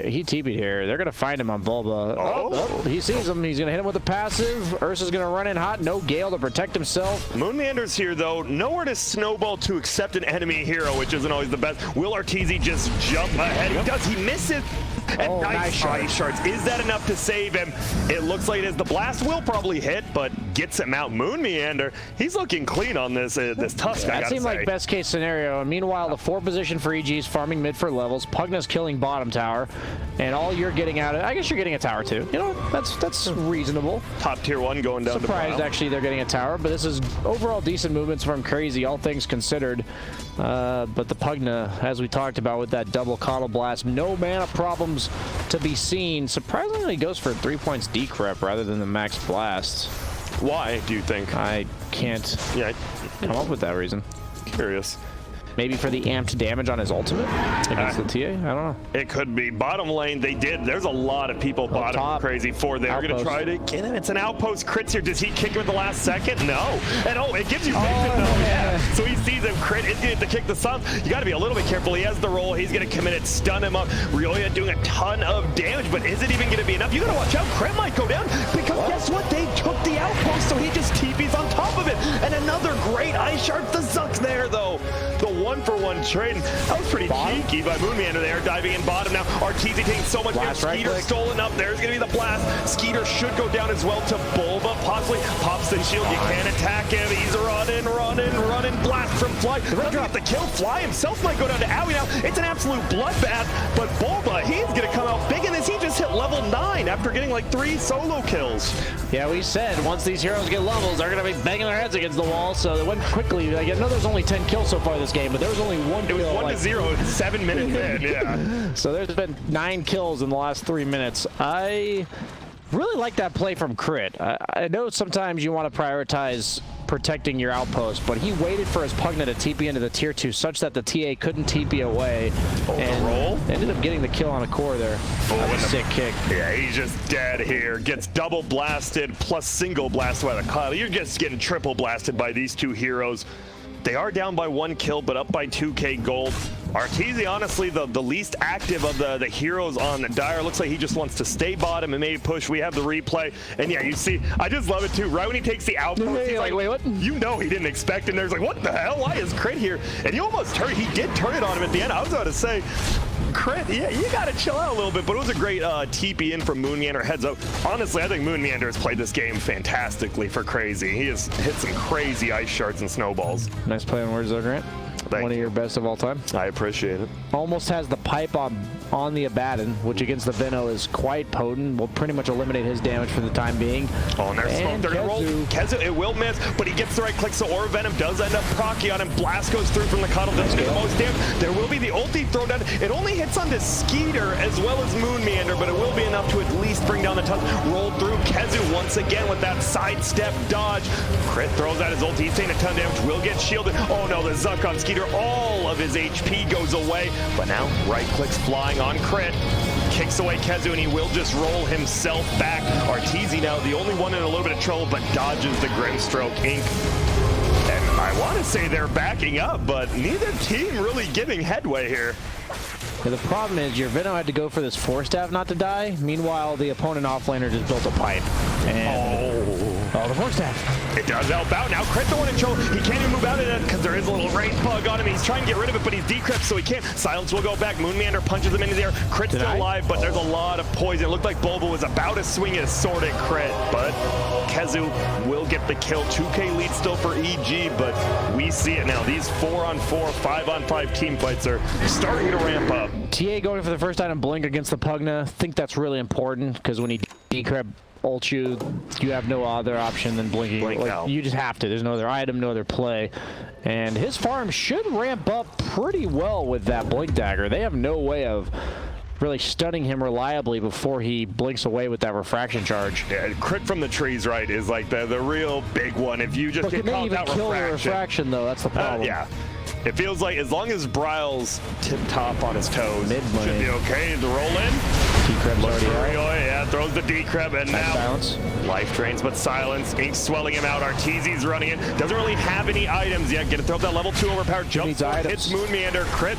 Speaker 7: He TP'd here. They're going to find him on Bulba. Oh, he sees him. He's going to hit him with a passive. Ursa's going to run in hot. No Gale to protect himself.
Speaker 6: Moonmander's here, though. Nowhere to snowball to accept an enemy hero, which isn't always the best. Will Arteezy just jump ahead? He does. He misses. And nice ice shards. Is that enough to save him? It looks like it is. The blast will probably hit, but gets him out. Moonmeander, he's looking clean on this Tusk,
Speaker 7: That seemed like best case scenario. And meanwhile, the 4 position for EG is farming mid for levels. Pugna's killing bottom tower. And all you're getting out of it, I guess you're getting a tower too. You know, that's reasonable.
Speaker 6: Top tier 1 going down
Speaker 7: Surprised
Speaker 6: to
Speaker 7: actually they're getting a tower, but this is overall decent movements from Crazy, all things considered. But the Pugna, as we talked about with that double Coddle Blast, no mana problems to be seen. Surprisingly, goes for 3 points decrep rather than the max blast.
Speaker 6: Why, do you think?
Speaker 7: I can't come up with that reason.
Speaker 6: Curious.
Speaker 7: Maybe for the amped damage on his ultimate against the TA? I don't know.
Speaker 6: It could be. Bottom lane, they did. There's a lot of people bottom Crazy for. They're going to try to get him. It's an outpost. Crits here. Does he kick him at the last second? No. And it gives you vision, though. Yeah. So he sees him crit. Is going to kick the sun. You got to be a little bit careful. He has the roll. He's going to commit it, stun him up. Ryoya doing a ton of damage, but is it even going to be enough? You got to watch out. Crit might go down because guess what? They took the outpost, so he just TP's on top of it. And another great ice shard. The Zuck's there, though. The 1-for-1 trade. That was pretty cheeky by Moonmeander there, diving in bottom now. Arteezy taking so much damage. Skeeter stolen up. There's going to be the blast. Skeeter should go down as well to Bulba. Possibly pops the shield. You can't attack him. He's running. Blast from Fly. Doesn't get the kill. Fly himself might go down to Owie now. It's an absolute bloodbath. But Bulba, he's going to come out big in this. He just hit level 9 after getting like 3 solo kills.
Speaker 7: Yeah, we said once these heroes get levels, they're going to be banging their heads against the wall. So it went quickly. Like, I know there's only 10 kills so far this game, but there was only 1 kill.
Speaker 6: It was 1-0 7 minutes in, yeah.
Speaker 7: So there's been 9 kills in the last 3 minutes. I really like that play from Crit. I know sometimes you want to prioritize protecting your outpost, but he waited for his Pugna to TP into the tier 2 such that the TA couldn't TP away. And
Speaker 6: roll?
Speaker 7: Ended up getting the kill on a core there. That's a sick kick.
Speaker 6: Yeah, he's just dead here. Gets double blasted plus single blast by the Kyle. You're just getting triple blasted by these 2 heroes. They are down by 1 kill, but up by 2k gold. Arteezy, honestly, the least active of the heroes on the Dire. Looks like he just wants to stay bottom and maybe push. We have the replay. And yeah, you see, I just love it too. Right when he takes the outpost, he's like,
Speaker 7: wait, what?
Speaker 6: You know he didn't expect him. There's like, what the hell? Why is Crit here? And he almost turned. He did turn it on him at the end. I was about to say, Crit, yeah, you got to chill out a little bit. But it was a great TP in from Moonmeander. Heads up. Honestly, I think Moonmeander has played this game fantastically for Crazy. He has hit some crazy ice shards and snowballs.
Speaker 7: Nice play on words though, Grant. One of your best of all time.
Speaker 6: I appreciate it.
Speaker 7: Almost has the pipe on the Abaddon, which against the Veno is quite potent. Will pretty much eliminate his damage for the time being.
Speaker 6: Oh, and there's smoke. They're going to roll. KheZu, it will miss, but he gets the right click, so Aura Venom does end up proccing on him. Blast goes through from the Coddle. Doesn't get the most damage. There will be the ulti thrown down. It only hits onto Skeeter as well as Moonmeander, but it will be enough to at least bring down the Tusk. Rolled through. KheZu once again with that sidestep dodge. Crit throws out his ulti. He's taking a ton of damage. Will get shielded. Oh no, the Zuck on Skeeter. All of his HP goes away, but now right clicks flying on Crit. Kicks away KheZu, and he will just roll himself back. Arteezy now the only one in a little bit of trouble, but dodges the Grimstroke Inc. And I I want to say they're backing up, but neither team really giving headway here.
Speaker 7: Yeah, the problem is your Venom had to go for this Force Staff not to die. Meanwhile, the opponent offlaner just built a pipe. And the Force Staff.
Speaker 6: It does help out. Now Crit the one in control. He can't even move out of it because there is a little Wraith bug on him. He's trying to get rid of it, but he's decrypted, so he can't. Silence will go back. Moonmeander punches him into the air. Crit's still alive, but there's a lot of poison. It looked like Bulba was about to swing his sword at Crit, but KheZu will get the kill. 2K lead still for EG, but we see it now. These 4-on-4, 5-on-5 team fights are starting to ramp up.
Speaker 7: TA going for the first item Blink against the Pugna. I think that's really important because when he decrypt ult you have no other option than blinking. Like, you just have to. There's no other item, no other play. And his farm should ramp up pretty well with that Blink Dagger. They have no way of really stunning him reliably before he blinks away with that refraction charge.
Speaker 6: Yeah, Crit from the trees, right, is like the real big one. If you just get called out
Speaker 7: kill the refraction, though, that's the problem.
Speaker 6: Yeah. It feels like as long as Bryle's tip-top on his toes,
Speaker 7: Mid-lane.
Speaker 6: should be okay to roll in.
Speaker 7: Decreb's already out.
Speaker 6: Yeah, throws the Decreb, and now
Speaker 7: Silence.
Speaker 6: life drains, but Silence. Ink swelling him out. Arteezy's running in. Doesn't really have any items yet. Get to throw up that level 2 overpowered jump. Hits Moonmeander. Crit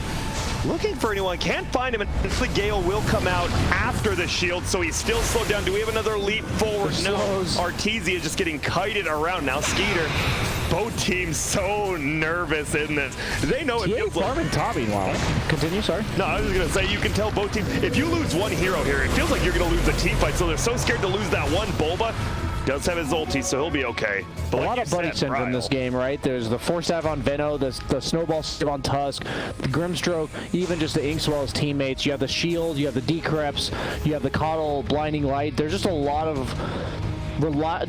Speaker 6: looking for anyone. Can't find him. And the Gale will come out after the shield, so he's still slowed down. Do we have another leap forward? No. Arteezy is just getting kited around. Now Skeeter. Both teams so nervous in this. They know it feels like...
Speaker 7: farming top meanwhile. Continue, sorry.
Speaker 6: No, I was just going to say, you can tell both teams, if you lose one hero here, it feels like you're going to lose the team fight, so they're so scared to lose that one. Bulba does have his ulti, so he'll be okay. But
Speaker 7: a lot of buddy syndrome in this game, right? There's the Force Staff on Veno, the Snowball Staff on Tusk, the Grimstroke, even just the Inkswell's teammates. You have the Shield, you have the Decreps, you have the Coddle, Blinding Light. There's just a lot of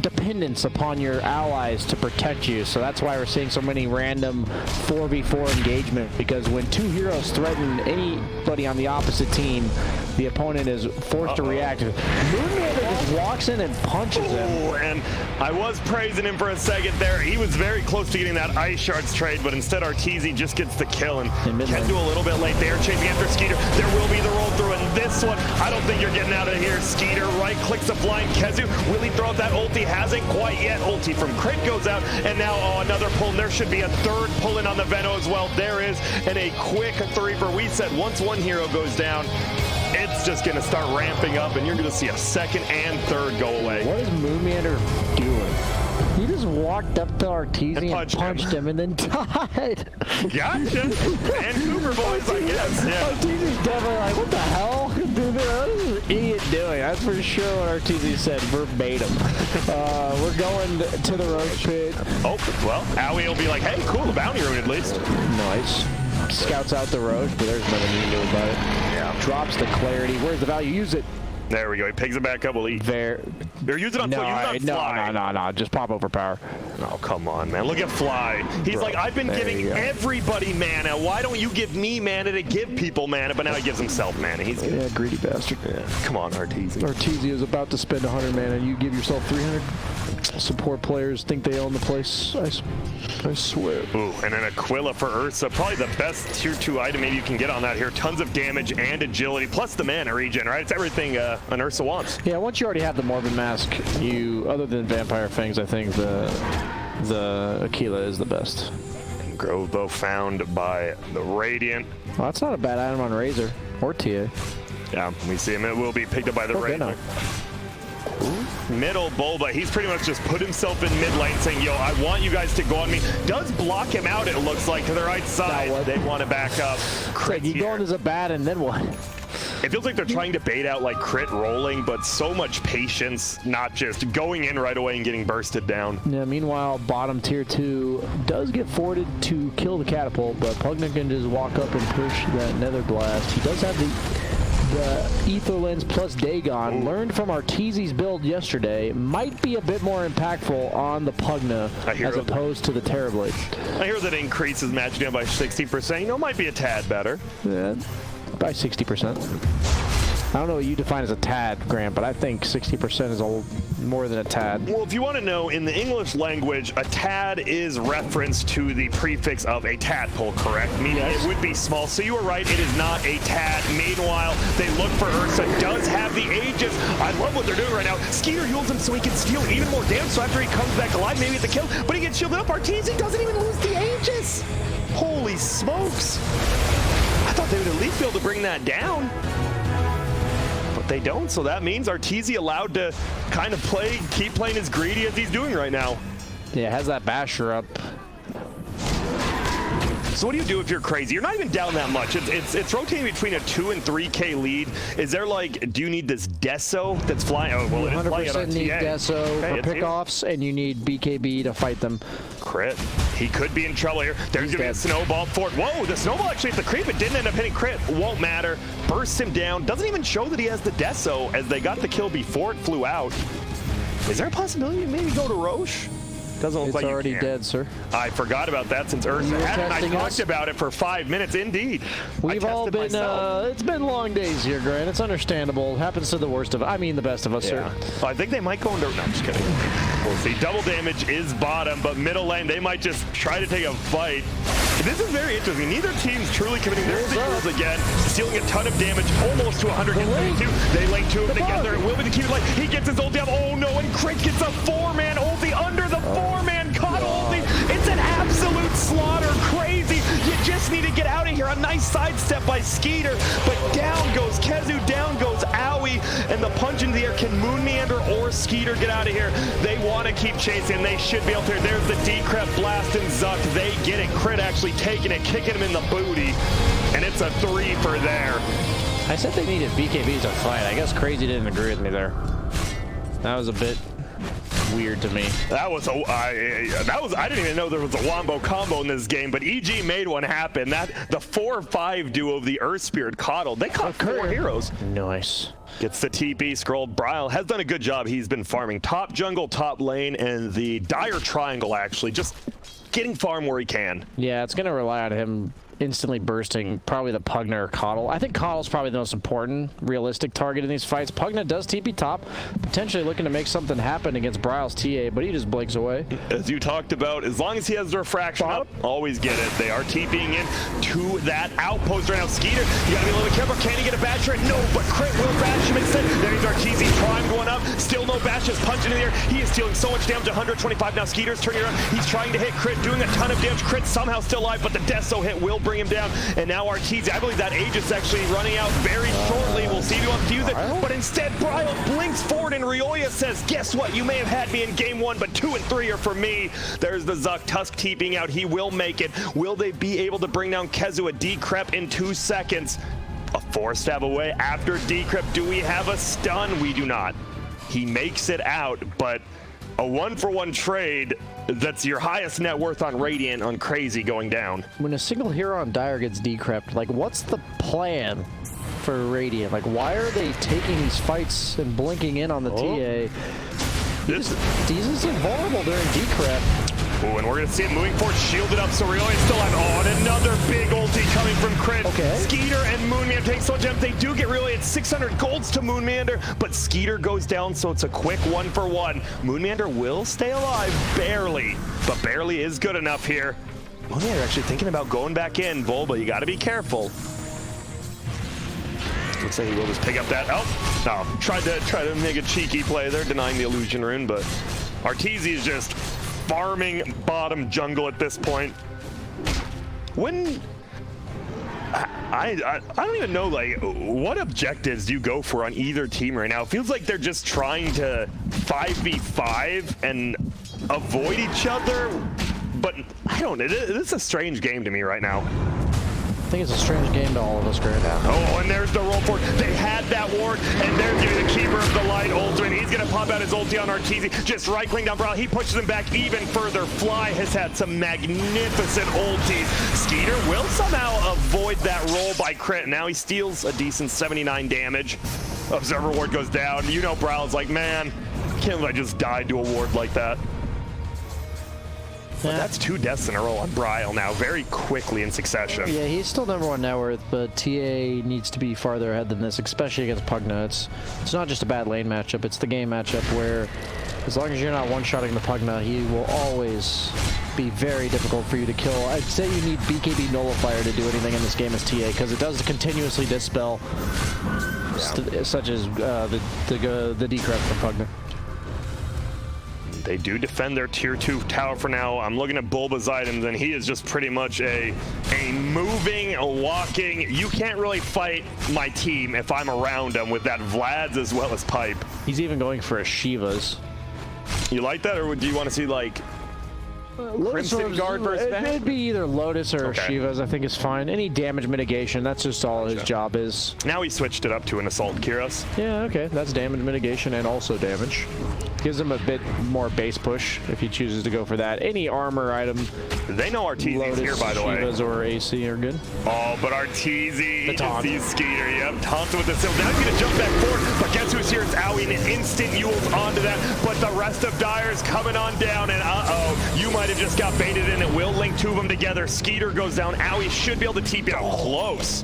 Speaker 7: dependence upon your allies to protect you, so that's why we're seeing so many random 4v4 engagement, because when two heroes threaten anybody on the opposite team, the opponent is forced to react. Moonmeander just walks in and punches him.
Speaker 6: And I was praising him for a second there. He was very close to getting that Ice Shards trade, but instead Arteezy just gets the kill, and can do a little bit late there, chasing after Skeeter. There will be the roll through, and this one, I don't think you're getting out of here. Skeeter right clicks a blind KheZu. Will he throw out that ulti? Hasn't quite yet. Ulti from Crit goes out, and now another pull. And there should be a third pull in on the Veno as well. There is, and a quick 3 for we said once one hero goes down, it's just going to start ramping up, and you're going to see a second and third go away.
Speaker 7: What is Moonmeander doing? He just walked up to Arteezy and punched him and then died.
Speaker 6: Gotcha. And Cooper boys, I guess. Yeah.
Speaker 7: Arteezy's definitely like, what the hell? Dude, what is this idiot doing? That's for sure what Arteezy said verbatim. We're going to the Roach Pit.
Speaker 6: Oh, well, Owie will be like, hey, cool, the bounty rune at least.
Speaker 7: Nice. Scouts out the Roach, but there's nothing you can do about it.
Speaker 6: Yeah.
Speaker 7: Drops the clarity. Where's the value? Use it.
Speaker 6: There we go. He picks it back up. We'll eat.
Speaker 7: There.
Speaker 6: Or use it on Fly.
Speaker 7: No. Just pop overpower.
Speaker 6: Oh, come on, man. Look at Fly. He's like, I've been giving everybody mana. Why don't you give me mana to give people mana? But now he gives himself mana. He's good.
Speaker 7: Yeah, greedy bastard.
Speaker 6: Yeah. Come on, Arteezy.
Speaker 7: Arteezy is about to spend 100 mana. You give yourself 300. Support players think they own the place. I swear.
Speaker 6: Ooh, and then Aquila for Ursa. Probably the best tier 2 item maybe you can get on that here. Tons of damage and agility, plus the mana regen, right? It's everything an Ursa wants.
Speaker 7: Yeah, once you already have the Morbid Mask, other than Vampire Fangs, I think the Aquila is the best.
Speaker 6: Grove, though, found by the Radiant.
Speaker 7: Well, that's not a bad item on Razor or TA.
Speaker 6: Yeah, we see him. It will be picked up by the Radiant. Middle Bulba, he's pretty much just put himself in mid lane saying, yo, I want you guys to go on me. Does block him out, it looks like, to the right side. They want to back up.
Speaker 7: Crit, you go into the bat and then what?
Speaker 6: It feels like they're trying to bait out like Crit rolling, but so much patience, not just going in right away and getting bursted down.
Speaker 7: Yeah, meanwhile, bottom tier 2 does get forwarded to kill the catapult, but Pugna can just walk up and push that Nether Blast. He does have the Ether Lens plus Dagon. Learned from Arteezy's build yesterday, might be a bit more impactful on the Pugna as opposed to the Terrorblade.
Speaker 6: I hear that increases match down by 60%. You know, might be a tad better.
Speaker 7: Yeah, by 60%. I don't know what you define as a tad, Grant, but I think 60% is more than a tad.
Speaker 6: Well, if you want to know, in the English language, a tad is reference to the prefix of a tadpole, correct? Meaning it would be small. So you were right, it is not a tad. Meanwhile, they look for Ursa. Does have the Aegis. I love what they're doing right now. Skeeter heals him so he can steal even more damage. So after he comes back alive, maybe at the kill, but he gets shielded up. Arteezy doesn't even lose the this? Holy smokes! I thought they would at least be able to bring that down. But they don't, so that means Arteezy allowed to kind of keep playing as greedy as he's doing right now.
Speaker 7: Yeah, has that basher up.
Speaker 6: So what do you do if you're crazy? You're not even down that much. It's rotating between a 2 and 3K lead. Is there like, do you need this Deso that's flying? Oh, well, it is flying out on
Speaker 7: 100% need
Speaker 6: TA.
Speaker 7: Deso
Speaker 6: Okay,
Speaker 7: for pickoffs, and you need BKB to fight them.
Speaker 6: Crit. He could be in trouble here. There's
Speaker 7: He's
Speaker 6: going to be a
Speaker 7: dead.
Speaker 6: snowball for it. Whoa, the snowball actually hit the creep. It didn't end up hitting crit. Won't matter. Bursts him down. Doesn't even show that he has the Deso as they got the kill before it flew out. Is there a possibility to maybe go to Roche? Doesn't look
Speaker 7: It's
Speaker 6: like you
Speaker 7: already
Speaker 6: can.
Speaker 7: dead, sir.
Speaker 6: I forgot about that since Ursa
Speaker 7: You were
Speaker 6: had it. I
Speaker 7: testing
Speaker 6: talked
Speaker 7: us?
Speaker 6: about it for 5 minutes. Indeed.
Speaker 7: We've all been,
Speaker 6: myself.
Speaker 7: it's been long days here, Grant. It's understandable. Happens to the worst of, I mean the best of us,
Speaker 6: Yeah.
Speaker 7: sir.
Speaker 6: So I think they might go into. No, I'm just kidding. We'll see. Double damage is bottom, but middle lane, they might just try to take a fight. This is very interesting. Neither team's truly committing their sequels again, stealing a ton of damage, almost to 132. They link two of them together. It will be the key. Like, he gets his ulti up. Oh no, and Crit gets a 4-man ulti under the 4-man cut ulti. It's an absolute slaughter. Crazy. You just need to get out of here. A nice sidestep by Skeeter, but down goes Kezu, down goes Owie, and the punch into the air. Can Moon Meander or Skeeter get out of here? They want to keep chasing. They should be able to. There's the Decrep blast and Zuck. They get it. Crit actually taking it, kicking him in the booty, and it's a 3 for there.
Speaker 7: I said they needed BKBs to fight. I guess Crazy didn't agree with me there. That was a bit weird to me.
Speaker 6: That was I didn't even know there was a wombo combo in this game, but EG made one happen. That the 4-5 duo of the Earth Spirit coddled. They caught 4 heroes.
Speaker 7: Nice.
Speaker 6: Gets the TP scroll. Bryle has done a good job. He's been farming top jungle, top lane, and the dire triangle actually. Just getting farm where he can.
Speaker 7: Yeah, it's going to rely on him instantly bursting probably the Pugna or Coddle. I think Coddle's probably the most important realistic target in these fights. Pugna does TP top, potentially looking to make something happen against Bryle's TA, but he just blinks away.
Speaker 6: As you talked about, as long as he has the refraction up, always get it. They are TPing in to that outpost right now. Skeeter, you gotta be a little bit careful. Can he get a bash right? No, but Crit will bash him instead. There's Arteezy, prime going up. Still no bash, just punching in the air. He is stealing so much damage, 125 now. Skeeter's turning around. He's trying to hit Crit, doing a ton of damage. Crit somehow still alive, but the Deso hit will bring him down. And now Arteezy, I believe that Aegis actually running out very shortly. We'll see if he wants to use it. But instead, Bryle blinks forward, and Rioya says, guess what? You may have had me in game 1, but 2 and 3 are for me. There's the Zuck. Tusk TPing out. He will make it. Will they be able to bring down Kezu, a Decrep in 2 seconds? A 4-stab away after Decrep. Do we have a stun? We do not. He makes it out, but a 1-for-1 trade. That's your highest net worth on Radiant on Crazy going down.
Speaker 7: When a single hero on Dire gets decrept, like, what's the plan for Radiant? Like, why are they taking these fights and blinking in on the TA? He's invulnerable during decrep.
Speaker 6: Ooh, and we're going to see it moving forward, shielded up, so Rioya's still alive. Oh, and another big ulti coming from Crit.
Speaker 7: Okay.
Speaker 6: Skeeter and Moonmander take so much damage. They do get Rioya at 600 golds to Moonmander, but Skeeter goes down, so it's a quick 1-for-1. Moonmander will stay alive, barely, but barely is good enough here. Moonmander actually thinking about going back in, Volba, you got to be careful. Looks like he will just pick up that. Oh, no, tried to make a cheeky play there, denying the illusion rune, but Arteezy is just farming bottom jungle at this point. When I don't even know, like, what objectives do you go for on either team right now? It feels like they're just trying to 5v5 and avoid each other, but I don't know. This is a strange game to me right now.
Speaker 7: I think it's a strange game to all of us right now.
Speaker 6: Oh, and there's the roll forward. They had that ward, and they're giving the Keeper of the Light ultimate. He's going to pop out his ulti on Arteezy, just right-clicking down Bryle. He pushes him back even further. Fly has had some magnificent ultis. Skeeter will somehow avoid that roll by Crit. Now he steals a decent 79 damage. Observer ward goes down. You know Bryle's like, man, can't believe I just died to a ward like that. But that's 2 deaths in a row on Bryle now, very quickly in succession.
Speaker 7: Yeah, he's still #1 net worth, but TA needs to be farther ahead than this, especially against Pugna. It's not just a bad lane matchup, it's the game matchup where as long as you're not one-shotting the Pugna, he will always be very difficult for you to kill. I'd say you need BKB Nullifier to do anything in this game as TA, because it does continuously dispel, such as the decrep from Pugna.
Speaker 6: They do defend their tier 2 tower for now. I'm looking at Bulba's items, and he is just pretty much a moving, a walking. You can't really fight my team if I'm around him with that Vlad's as well as Pipe.
Speaker 7: He's even going for a Shiva's.
Speaker 6: You like that, or do you want to see like Crimson Guard versus Ven?
Speaker 7: It'd be either Lotus or
Speaker 6: Okay.
Speaker 7: Shiva's, I think is fine. Any damage mitigation, that's just all his job is.
Speaker 6: Now he switched it up to an Assault Kyros.
Speaker 7: Yeah, okay, that's damage mitigation and also damage. Gives him a bit more base push if he chooses to go for that. Any armor item,
Speaker 6: They know Arteezy's
Speaker 7: Lotus,
Speaker 6: here, by the way.
Speaker 7: Shiva's or AC are good.
Speaker 6: Oh, but Arteezy,
Speaker 7: The taunt.
Speaker 6: sees Skeeter, yep, taunted with the seal. Now he's gonna jump back forward, but guess who's here? It's Owie, and an instant Yules onto that, but the rest of Dire's coming on down, and uh-oh, you might have just got baited in. It will link two of them together. Skeeter goes down, Owie should be able to TP out close,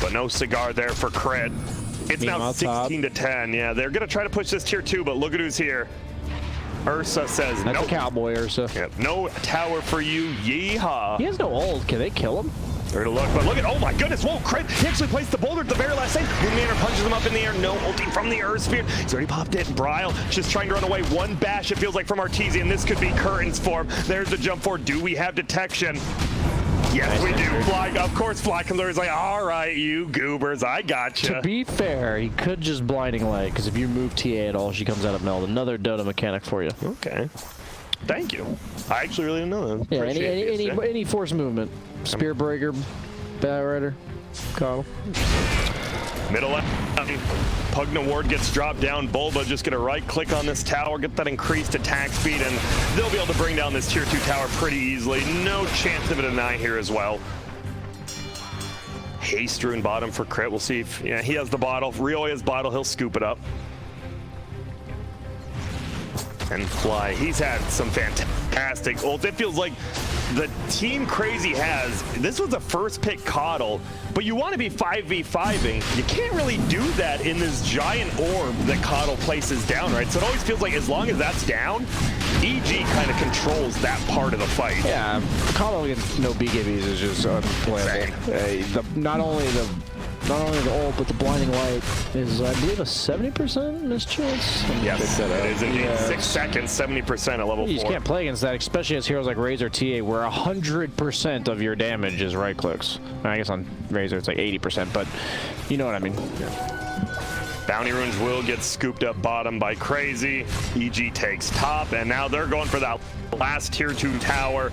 Speaker 6: but no cigar there for Crit. It's now
Speaker 7: Meanwhile,
Speaker 6: 16 to 10. Yeah, they're gonna try to push this tier 2, but look at who's here. Ursa says
Speaker 7: That's
Speaker 6: no.
Speaker 7: a cowboy Ursa.
Speaker 6: Yep, no tower for you, yeehaw.
Speaker 7: He has no ult. Can they kill him?
Speaker 6: They're gonna look, but look at, oh my goodness, whoa, Crit, he actually placed the boulder at the very last second. Moonmanor punches him up in the air, no ulting from the Earth Sphere. He's already popped it, Bryle just trying to run away. One bash, it feels like, from Arteezy, and this could be Curtain's form. There's the jump forward. Do we have detection? Yes, we do. Fly, of course, Fly comes over. He's like, all right, you goobers, I gotcha.
Speaker 7: To be fair, he could just blinding light, because if you move TA at all, she comes out of meld. Another Dota mechanic for you.
Speaker 6: Okay. Thank you. I actually really didn't know that.
Speaker 7: Yeah,
Speaker 6: Appreciate you,
Speaker 7: any force movement. Spear breaker, Battle Rider, Coddle.
Speaker 6: Middle left. Pugna Ward gets dropped down. Bulba just going to right-click on this tower, get that increased attack speed, and they'll be able to bring down this tier 2 tower pretty easily. No chance of a deny here as well. Haste Rune bottom for Crit. We'll see if he has the bottle. Rio has bottle. He'll scoop it up. And Fly, he's had some fantastic ults. It feels like the team Crazy has, this was a first pick Coddle, but you want to be 5v5ing. You can't really do that in this giant orb that Coddle places down, right? So it always feels like as long as that's down, EG kind of controls that part of the fight.
Speaker 7: Yeah, Coddle against no BKBs is just unplayable. Not only the ult, but the blinding light is, I believe, a 70% miss chance.
Speaker 6: Yes, it is indeed.
Speaker 7: Yeah.
Speaker 6: 6 seconds, 70% at level 4.
Speaker 7: You just can't play against that, especially as heroes like Razor TA, where 100% of your damage is right clicks. I guess on Razor it's like 80%, but you know what I mean.
Speaker 6: Bounty Runes will get scooped up bottom by Crazy. EG takes top, and now they're going for that last tier 2 tower.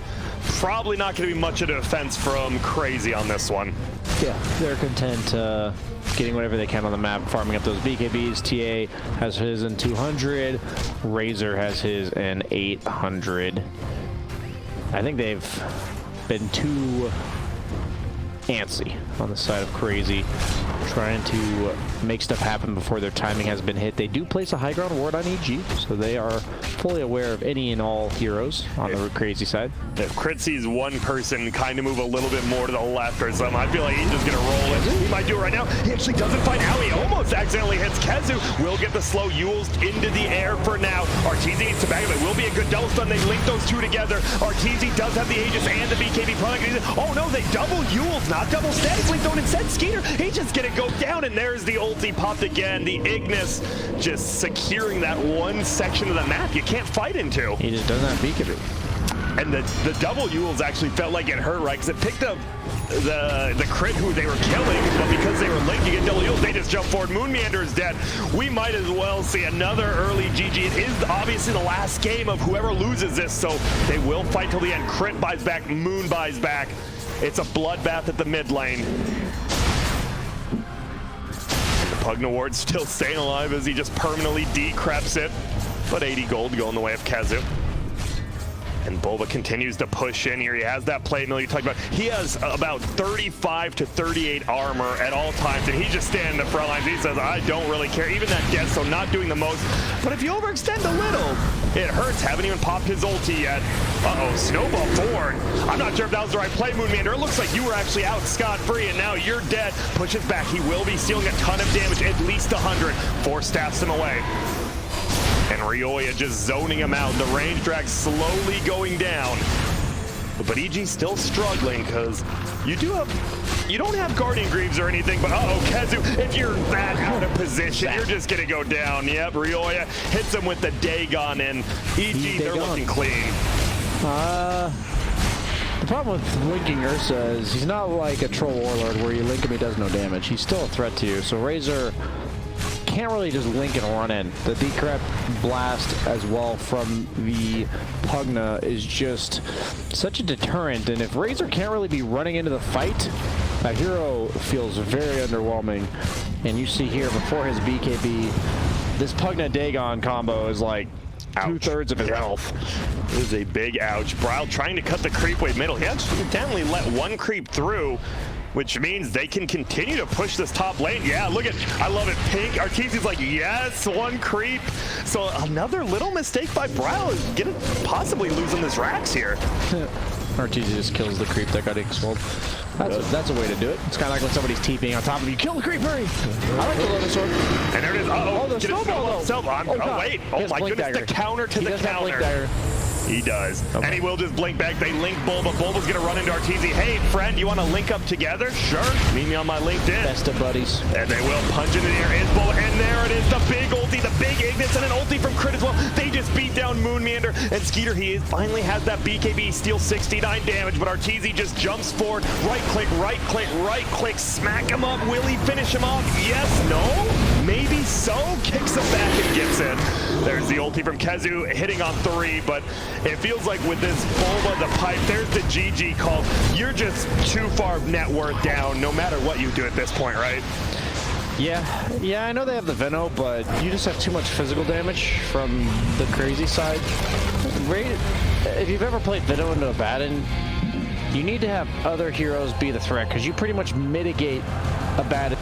Speaker 6: Probably not going to be much of a defense from Crazy on this one.
Speaker 7: Yeah, they're content getting whatever they can on the map, farming up those BKBs. TA has his in 200. Razor has his in 800. I think they've been too antsy on the side of Crazy, trying to make stuff happen before their timing has been hit. They do place a high ground ward on EG, so they are fully aware of any and all heroes on the Crazy side.
Speaker 6: If Crit sees one person kind of move a little bit more to the left or something, I feel like he's just going to roll it. He might do it right now. He actually doesn't find Owie. Almost accidentally hits Kezu. Will get the slow Yules into the air for now. Arteezy needs to back up. It will be a good double stun. They link those two together. Arteezy does have the Aegis and the BKB product. Oh no, they double Yules, not double status. Link don't instead Skeeter. He's just going to go down, and there's the ulti popped again. The Ignis just securing that one section of the map you can't fight into.
Speaker 7: He just doesn't have BKB.
Speaker 6: And the double Yules actually felt like it hurt, right? Because it picked up the Crit who they were killing, but because they were linked, you get double Yules, they just jump forward. Moon Meander is dead. We might as well see another early GG. It is obviously the last game of whoever loses this, so they will fight till the end. Crit buys back, Moon buys back. It's a bloodbath at the mid lane. The Pugna Ward's still staying alive as he just permanently decreps it. But 80 gold going the way of Kezu. And Bulba continues to push in here. He has that plate mill you talked about. He has about 35 to 38 armor at all times, and he's just standing in the front lines. He says, I don't really care. Even that death, so not doing the most. But if you overextend a little, it hurts. Haven't even popped his ulti yet. Uh-oh, snowball forward. I'm not sure if that was the right play, Moonmander. It looks like you were actually out scot-free, and now you're dead. Pushes back. He will be stealing a ton of damage, at least 100. 4 staffs him away. And Ryoya just zoning him out. The range drag slowly going down. But EG's still struggling because you don't have Guardian Greaves or anything, but uh-oh, Kezu, if you're that out of position, you're just gonna go down. Yep, Ryoya hits him with the Dagon, and EG, they're looking clean.
Speaker 7: The problem with linking Ursa is he's not like a troll warlord where you link him, he does no damage. He's still a threat to you, so Razor can't really just link and run in. The Decrep blast as well from the Pugna is just such a deterrent, and if Razor can't really be running into the fight, that hero feels very underwhelming. And you see here before his BKB, this Pugna Dagon combo is like two-thirds of his health.
Speaker 6: It was a big ouch. Braille trying to cut the creep wave middle. He accidentally let one creep through, which means they can continue to push this top lane. Yeah, look at, I love it. Pink, Arteezy's like, yes, one creep. So another little mistake by Braille is gonna possibly losing this Rax here.
Speaker 7: Arteezy just kills the creep that got X-Fold. That's a way to do it. It's kind of like when somebody's TPing on top of you. Kill the creep, hurry! I like the Lotus Sword.
Speaker 6: And there it is. Uh-oh.
Speaker 7: Oh, the snowball, though.
Speaker 6: Oh, wait. Oh, my goodness. The counter to the counter. He does. Okay. And he will just blink back. They link Bulba. Bulba's going to run into Arteezy. Hey, friend, you want to link up together? Sure. Meet me on my LinkedIn.
Speaker 7: Best of buddies.
Speaker 6: And they will punch into the air. Is Bulba. And there it is. The big ulti. The big Ignis. And an ulti from Crit as well. They just beat down Moon Meander. And Skeeter, he finally has that BKB. Steals 69 damage. But Arteezy just jumps forward. Right click, right click, right click. Smack him up. Will he finish him off? Yes. No. Maybe so. Kicks him back and gets in. There's the ulti from Kezu hitting on 3. But it feels like with this Bulba, the pipe, there's the GG call. You're just too far net worth down no matter what you do at this point, right?
Speaker 7: Yeah, I know they have the Veno, but you just have too much physical damage from the crazy side. If you've ever played Veno into a Baden, you need to have other heroes be the threat, because you pretty much mitigate a Baden.